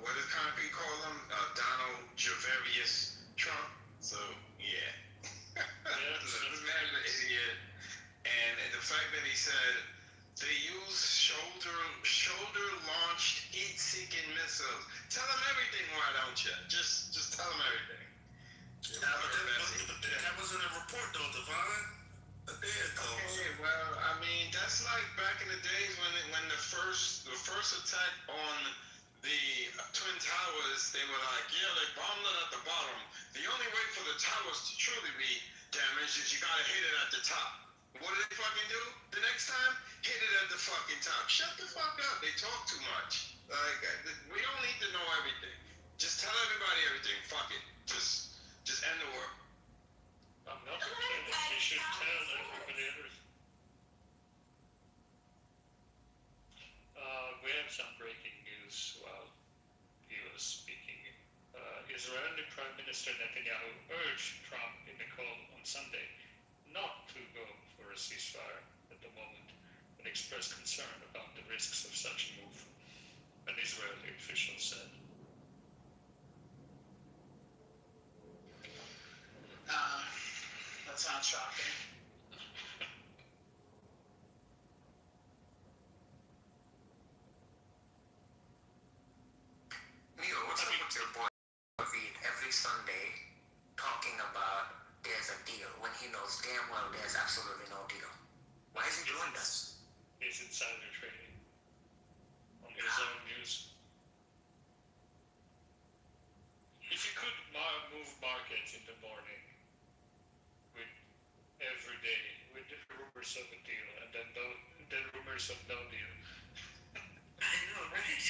What does Concrete call him? Donald Javarius Trump. So, yeah. This man is an idiot. And the fact that he said they use shoulder-launched heat-seeking missiles. Tell them everything, why don't you? Just tell them everything. That wasn't a report though, Devon. Okay, well, I mean, that's like back in the days when the first attack on the Twin Towers, they were like, yeah, they bombed it at the bottom. The only way for the towers to truly be damaged is you gotta hit it at the top. What do they fucking do? The next time, hit it at the fucking top. Shut the fuck up. They talk too much. Like, we don't need to know everything. Just tell everybody everything. Fuck it. Just end the war. I'm not pretending. You should tell everybody everything. We have some break. Mr. Netanyahu urged Trump in the call on Sunday not to go for a ceasefire at the moment and expressed concern about the risks of such a move, an Israeli official said. That's not shocking. Neo, what's up with your boy David every Sunday talking about there's a deal when he knows damn well there's absolutely no deal? Why is he doing this? He's insider trading on his own news. If you could move markets in the morning with every day with the rumors of a deal and then rumors of no deal. I know, right?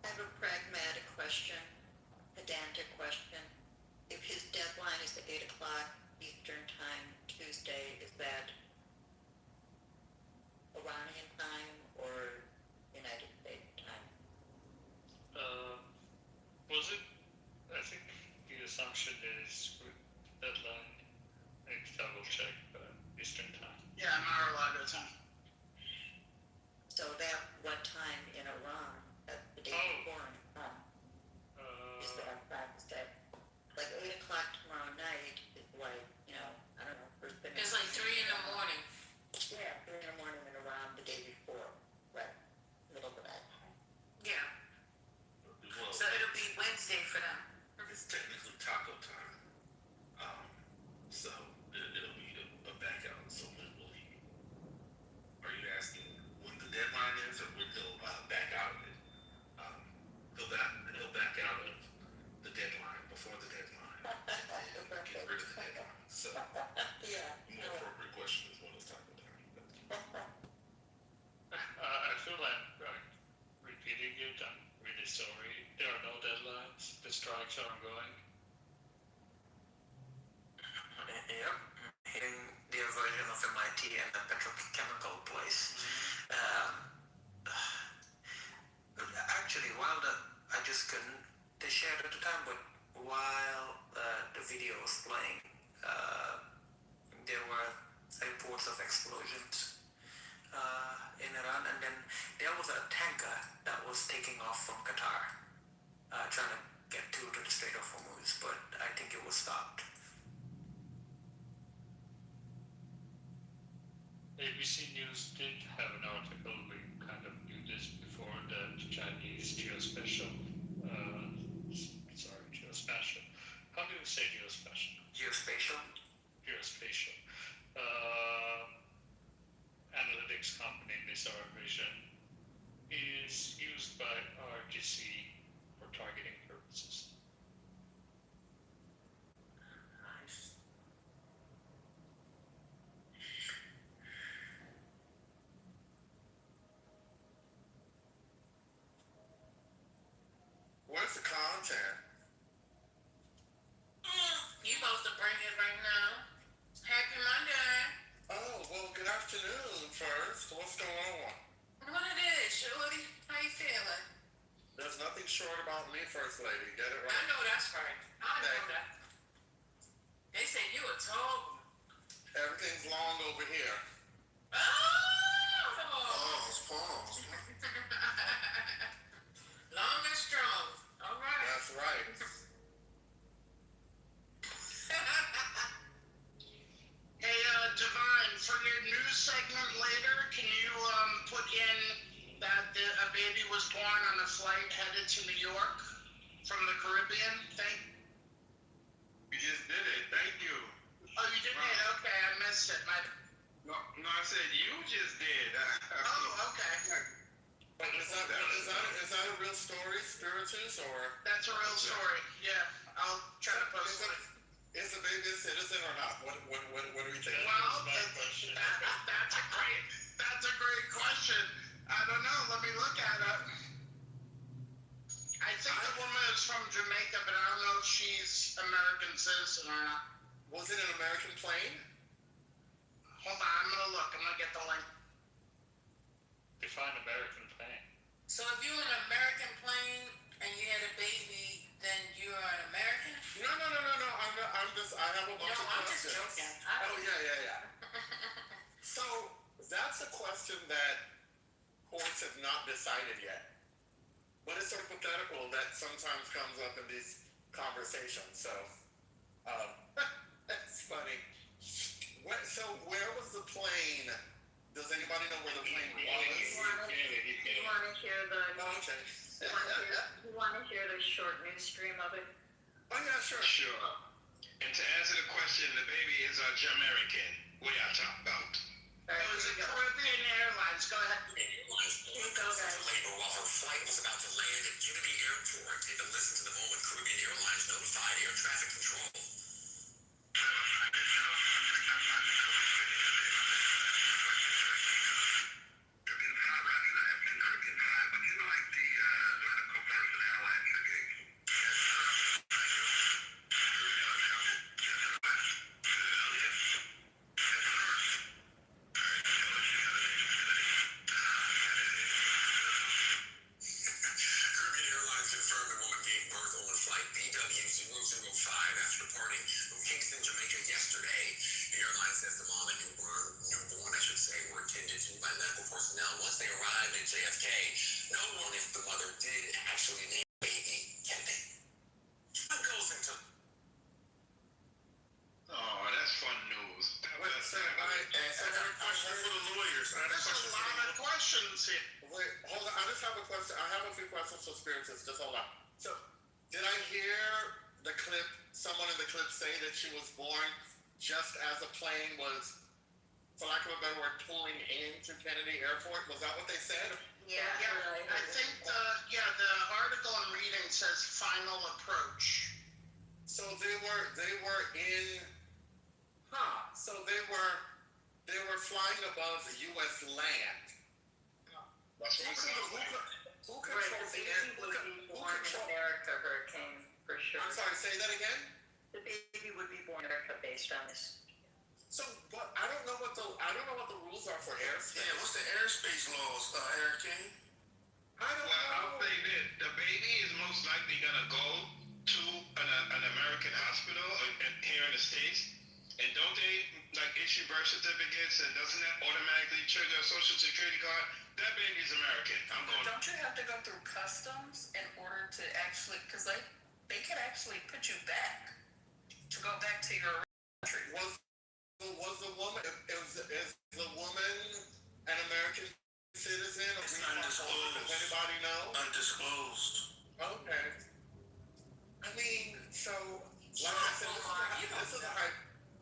I have a pragmatic question, pedantic question. If his deadline is at 8 o'clock Eastern Time, Tuesday, is that Iranian time or United States time? Was it? I think the assumption is with deadline. I need to double check, but Eastern time. Yeah, Mar-a-Lago time. So that what time in Iran? That's the day before in Iran. Is that time? Is that like 8 o'clock tomorrow night? Is like, you know, I don't know. First thing. It's like 3 in the morning. Yeah, 3 in the morning in Iran the day before. Right. Middle of the night. Yeah. Well, So it'll be Wednesday for them. it's technically taco time. So it'll be a back out. So when will he? Are you asking when the deadline is, or when he'll back out of it? He'll back out of the deadline before the deadline, and then get rid of the deadline. So Yeah. the more appropriate question is when is taco time. I feel like repeating it. I'm really sorry. There are no deadlines. The strikes are ongoing. Yep. Hitting their version of MIT and the petrochemical place. Actually, I just couldn't, they shared at the time, but while the video was playing, there were reports of explosions in Iran, and then there was a tanker that was taking off from Qatar, trying to get to the Strait of Hormuz, but I think it was stopped. ABC News did have an article, we kind of knew this before, that Chinese geospatial, geospatial, how do you say geospatial? Geospatial? Geospatial. Analytics company Missar Vision is used by RGC for targeting purposes. Nice. What's the content? You supposed to bring it right now. Happy Monday. Oh, well, good afternoon first. What's going on? What it is, Shorty? How you feeling? There's nothing short about me, First Lady. Get it I right. know that's right. I know that. They say you a tall. Everything's long over here. Oh! Pause. Long and strong. All right. That's right. Hey, Divine, for your news segment later, can you put in that a baby was born on a flight headed to New York from the Caribbean? We just did it. Thank you. Oh, you did it? Okay, I missed it. No, I said you just did. Oh, okay. But is that a real story, Spiritus, or? That's a real story. Yeah, I'll try to post it. Is the baby a citizen or not? What do we think? Well, that's a great question. I don't know. Let me look at it. I think the woman is from Jamaica, but I don't know if she's American citizen or not. Was it an American plane? Hold on, I'm gonna look. I'm gonna get the link. Define American plane. So if you're on an American plane and you had a baby then you're an American? No. I have a bunch of I'm just questions. joking. Oh, yeah. So, that's a question that courts have not decided yet. But it's hypothetical that sometimes comes up in these conversations. So, that's funny. So, where was the plane? Does anybody know where the plane was? You want to hear the? Oh, okay. You want to hear the short news stream of it? Oh, yeah, sure. Sure. And to answer the question, the baby is a Jamaican. What y'all talking about? It was a Caribbean Airlines. Go ahead. Here you go, guys. Labor while her flight was about to land at Kennedy Airport. Take a listen to the moment Caribbean Airlines notified air traffic control. She was born just as a plane was, for lack of a better word, pulling into Kennedy Airport. Was that what they said? Yeah. I think the article I'm reading says final approach. So they were in, so they were flying above the U.S. land. Who controls the air? Who controls America hurricane for sure? I'm sorry, say that again? The baby would be born in America based on this. So, but I don't know what the rules are for airspace. Yeah, what's the airspace laws, Eric King? I don't know. I'll say this: the baby is most likely gonna go to an American hospital here in the States, and don't they like issue birth certificates, and doesn't that automatically trigger a social security card? That baby's American. I'm going. Don't you have to go through customs in order to actually, because they could actually put you back to go back to your country. Was the woman, is the woman an American citizen? It's undisclosed. Does anybody know? Undisclosed. Okay. I mean, so, like I said,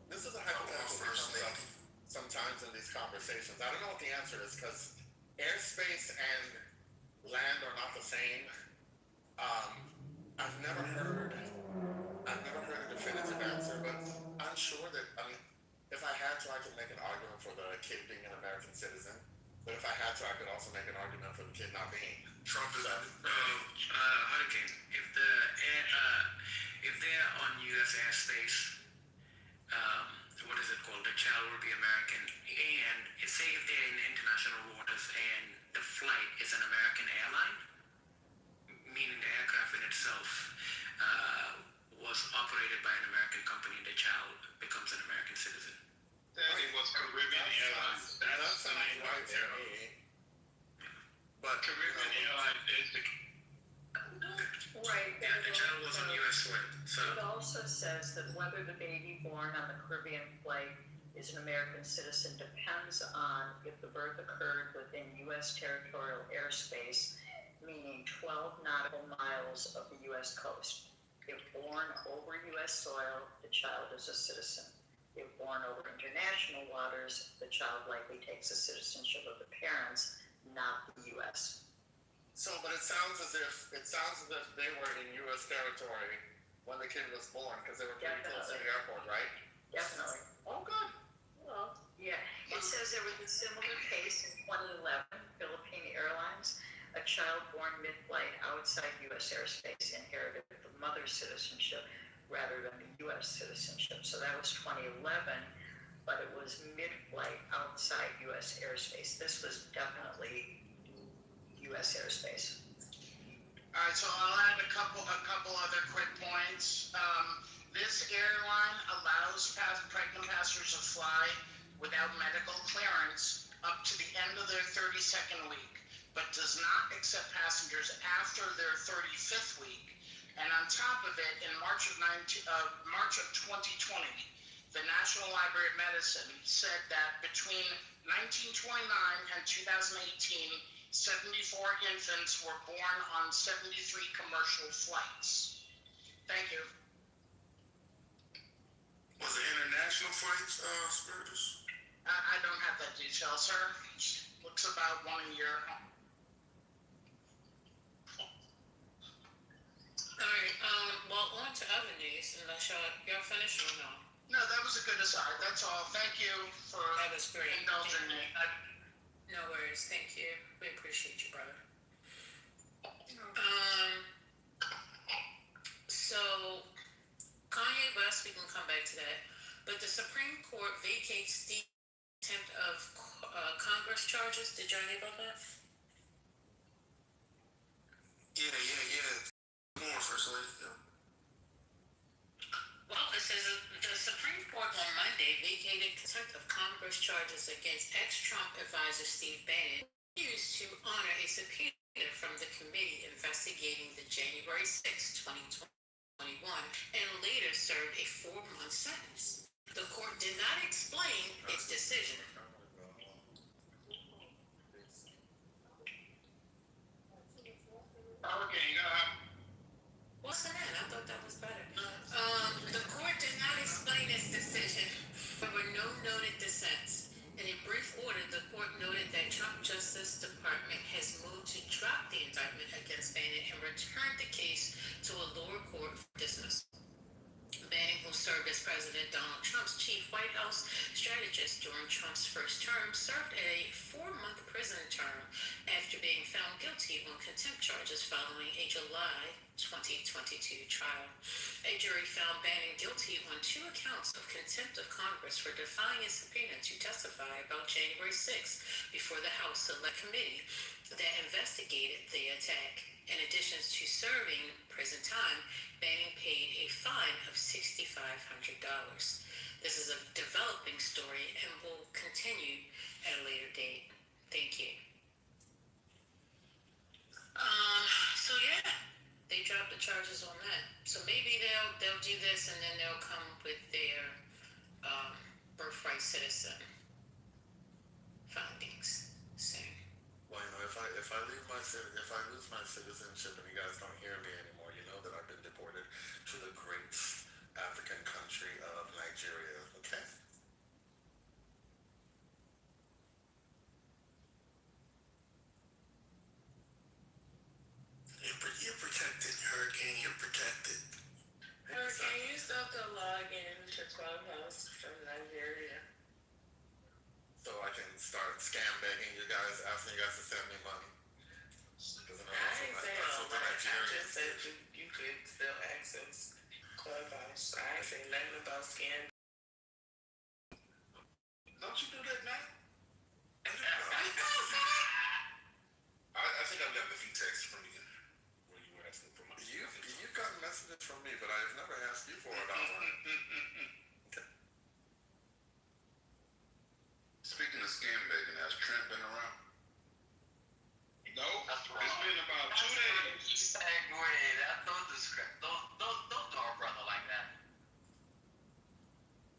this is a hypothetical that comes up sometimes in these conversations. I don't know what the answer is, because airspace and land are not the same. I've never heard a definitive answer, but I'm sure that, if I had to, I could make an argument for the kid being an American citizen. But if I had to, I could also make an argument for the kid not being. Trump is Hurricane. If they're on U.S. airspace, what is it called? The child will be American. And say if they're in international waters and the flight is an American airline, meaning the aircraft in itself was operated by an American company, the child becomes an American citizen. It was Caribbean Airlines. That's the main right there. But Caribbean Airlines is the. Right. Yeah, the child was on U.S. soil. So it also says that whether the baby born on the Caribbean flight is an American citizen depends on if the birth occurred within U.S. territorial airspace, meaning 12 nautical miles of the U.S. coast. If born over U.S. soil, the child is a citizen. If born over international waters, the child likely takes the citizenship of the parents, not the U.S. So, but it sounds as if they were in U.S. territory when the kid was born, because they were pretty close to the airport, right? Definitely. Oh, good. Well, yeah. It says there was a similar case in 2011, Philippine Airlines. A child born mid-flight outside U.S. airspace inherited the mother's citizenship rather than the U.S. citizenship. So that was 2011, but it was mid-flight outside U.S. airspace. This was definitely U.S. airspace. All right, so I'll add a couple other quick points. This airline allows pregnant passengers to fly without medical clearance up to the end of their 32nd week, but does not accept passengers after their 35th week. And on top of it, in March of 2020, the National Library of Medicine said that between 1929 and 2018, 74 infants were born on 73 commercial flights. Thank you. Was it international flights, Spiritus? I don't have that detail, sir. Looks about 1 a year. Alright, well, on to other news, unless y'all finished or no? No, that was a good aside. That's all. Thank you for That was great. indulging me. No worries, thank you. We appreciate you, brother. So, Kanye West, we can come back to that, but the Supreme Court vacates the contempt of Congress charges. Did y'all hear about that? Yeah. More, First Lady. Yeah. Well, it says the Supreme Court on Monday vacated contempt of Congress charges against ex-Trump advisor Steve Bannon, used to honor a subpoena from the committee investigating the January 6, 2021, and later served a 4-month sentence. The court did not explain its decision. Okay, you got What's that? I thought that was better. The court did not explain its decision. There were no noted dissents. In a brief order, the court noted that Trump Justice Department has moved to drop the indictment against Bannon and return the case to a lower court for dismissal. Bannon, who served as President Donald Trump's chief White House strategist during Trump's first term, served a 4-month prison term after being found guilty on contempt charges following a July 2022 trial. A jury found Bannon guilty on 2 accounts of contempt of Congress for defying a subpoena to testify about January 6 before the House Select Committee that investigated the attack. In addition to serving prison time, Bannon paid a fine of $6,500. This is a developing story and will continue at a later date. Thank you. So yeah, they dropped the charges on that. So maybe they'll do this and then they'll come with their birthright citizen findings soon. Well, you know, if I lose my citizenship and you guys don't hear me anymore, you know that I've been deported to the great African country of Nigeria. Okay. You're protected, Hurricane. You're protected. Hurricane, you still have to log in to Clubhouse from Nigeria. So I can start scam begging you guys, asking you guys to send me money. I ain't saying all that. I just said you could still access Clubhouse. I ain't saying nothing about scam. Don't you do that, man? I think I've gotten a few texts from you where you were asking for money. You've gotten messages from me, but I've never asked you for $1. Okay. Speaking of scam begging, has Trent been around? No, it's been about 2 days. Don't do our brother like that.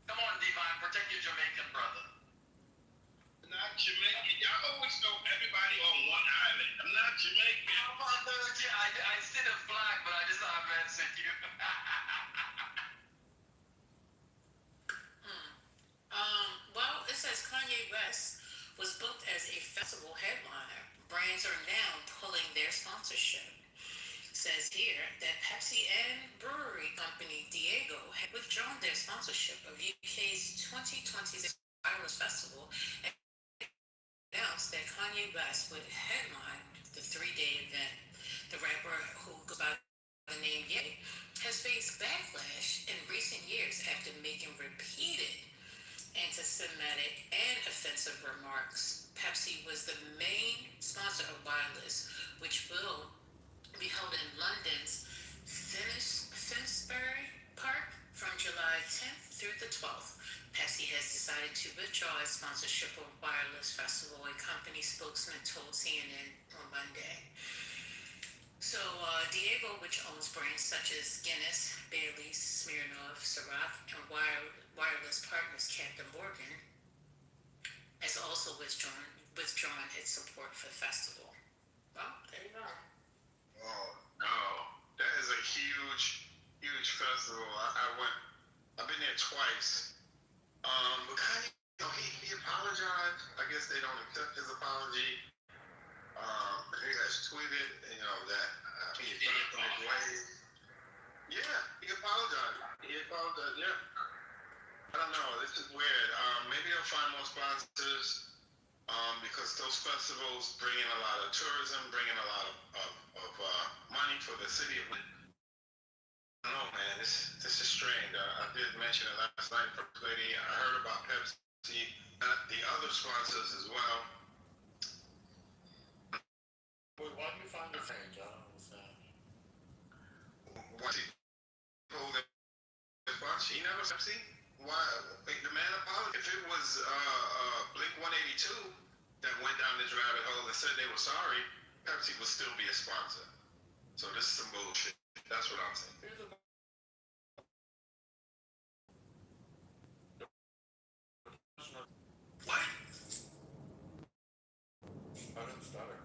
Come on, Divine, protect your Jamaican brother. Not Jamaican. Y'all always know everybody on one island. I'm not Jamaican. I see the flag, but I just thought I'd message you. Well, it says Kanye West was booked as a festival headliner. Brands are now pulling their sponsorship. It says here that Pepsi and brewery company Diageo have withdrawn their sponsorship of UK's 2026 Wireless Festival and announced that Kanye West would headline the 3-day event. The rapper, who goes by the name Ye, has faced backlash in recent years after making repeated anti-Semitic and offensive remarks. Pepsi was the main sponsor of Wireless, which will be held in London's Finsbury Park from July 10th through the 12th. Pepsi has decided to withdraw its sponsorship of Wireless Festival, a company spokesman told CNN on Monday. So, Diego, which owns brands such as Guinness, Bailey's, Smirnoff, Ciroc, and wireless partners Captain Morgan, has also withdrawn its support for the festival. Well, there you go. Oh no, that is a huge festival. I've been there twice. But kind of, he apologized. I guess they don't accept his apology. He has tweeted, that he put it from his ways. Yeah, he apologized. Yeah. I don't know. This is weird. Maybe they'll find more sponsors. Because those festivals bring in a lot of tourism, bring in a lot of money for the city of. I don't know, man. This is strange. I did mention it last night, First Lady. I heard about Pepsi, the other sponsors as well. Wait, why do you find it strange? I don't understand. Why he told their sponsor? He never Pepsi. Why? The man apologized. If it was Blink 182 that went down this rabbit hole and said they were sorry, Pepsi would still be a sponsor. So this is some bullshit. That's what I'm saying. What? I didn't stutter.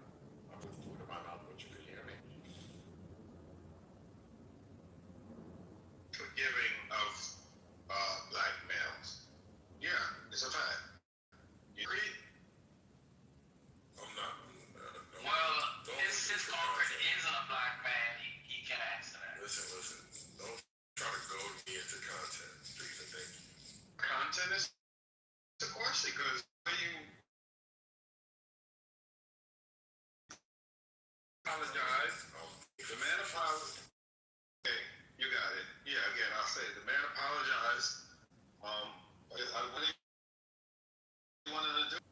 I put food in my mouth, but you could hear me. Forgiving of black males. Yeah, it's a fact. You agree? I'm not. Well, his offer is on a black man. He can answer that. Listen. Don't try to goad me into content, please and thank you. Content is the question because you apologize. The man apologized. Okay, you got it. Yeah, again, I'll say the man apologized. What he wanted to do.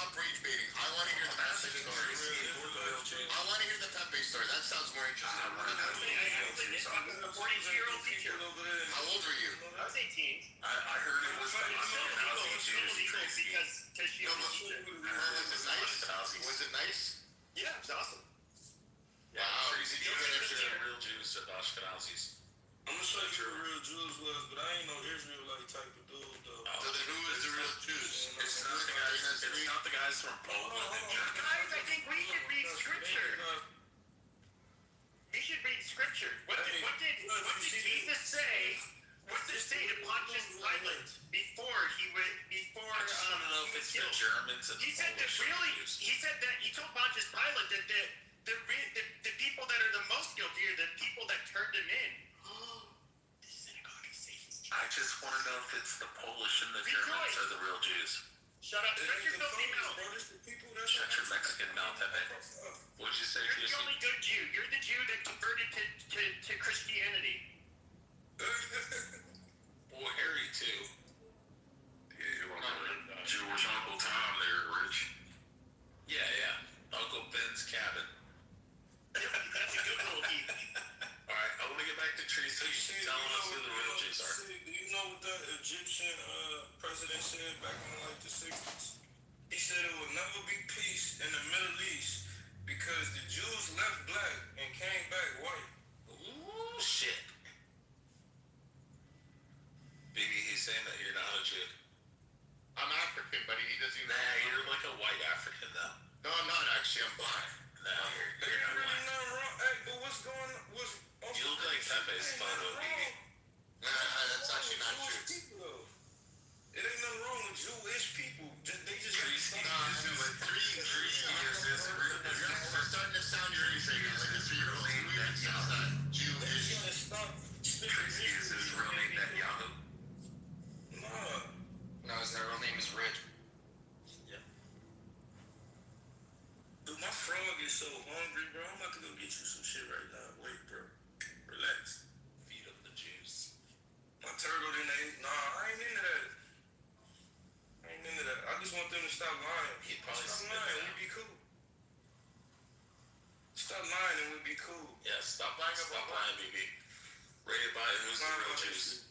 stop rage baiting. I want to hear the Pepe story. I want to hear the Pepe story. That sounds more interesting. I was a 42-year-old teacher. How old were you? I was 18. I heard it was because she was was it nice? Was it nice? Yeah, it was awesome. Wow. Tracy, you get into the real Jews and Ashkenazis. I'm gonna show you who the real Jews was, but I ain't no Israelite type of dude though. So then who is the real Jews? It's not the guys from Poland and Germany. Guys, I think we should read scripture. We should read scripture. What did Jesus say? What did he say to Pontius Pilate before he went? I just want to know if it's the Germans and He said that Polish really. Jews. He said that he told Pontius Pilate that the people that are the most guilty are the people that turned him in. The synagogue is safe. I just want to know if it's the Polish and the Germans are the real Jews. Shut up! Shut your filthy mouth! Shut your Mexican mouth, Pepe. What'd you say, You're the only good Jew. You're the Jew that converted to Christianity. Well, Harry too. Yeah, you want to Jewish Uncle Tom there, Rich. Yeah. Uncle Ben's cabin. That's a good little deep. All right, I want to get back to Tracy telling us who the real Jews are. Do you know what that Egyptian president said back in like the 60s? He said it would never be peace in the Middle East because the Jews left black and came back white. Ooh, shit. Maybe he's saying that you're not a Jew. I'm African, but he doesn't even. Nah, you're like a white African though. No, I'm not actually. I'm black. No, you're not Really white. not wrong. Hey, but what's going on? You look like Pepe's photo, baby. That's actually not true. It ain't nothing wrong with Jewish people. They just Tracy is this real. You're starting to sound racist. Like it's your name that's not Jewish. Tracy is his real name Netanyahu. No, his real name is Rich. Dude, my frog is so hungry, bro. I'm about to go get you some shit right now. Wait, bro. Relax. Feed up the Jews. My turtle didn't eat. Nah, I ain't into that. I just want them to stop lying. Stop lying, we'd be cool. Stop lying and we'd be cool. Yeah, stop lying, BB. Rated by who's the real Jews?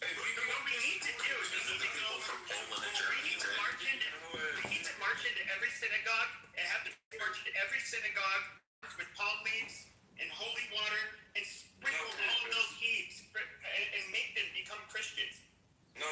Hey, What we need to do is the people from Poland and Germany. we need to march into every synagogue and have the march into every synagogue with palm leaves and holy water and sprinkle all those heaps and make them become Christians. No,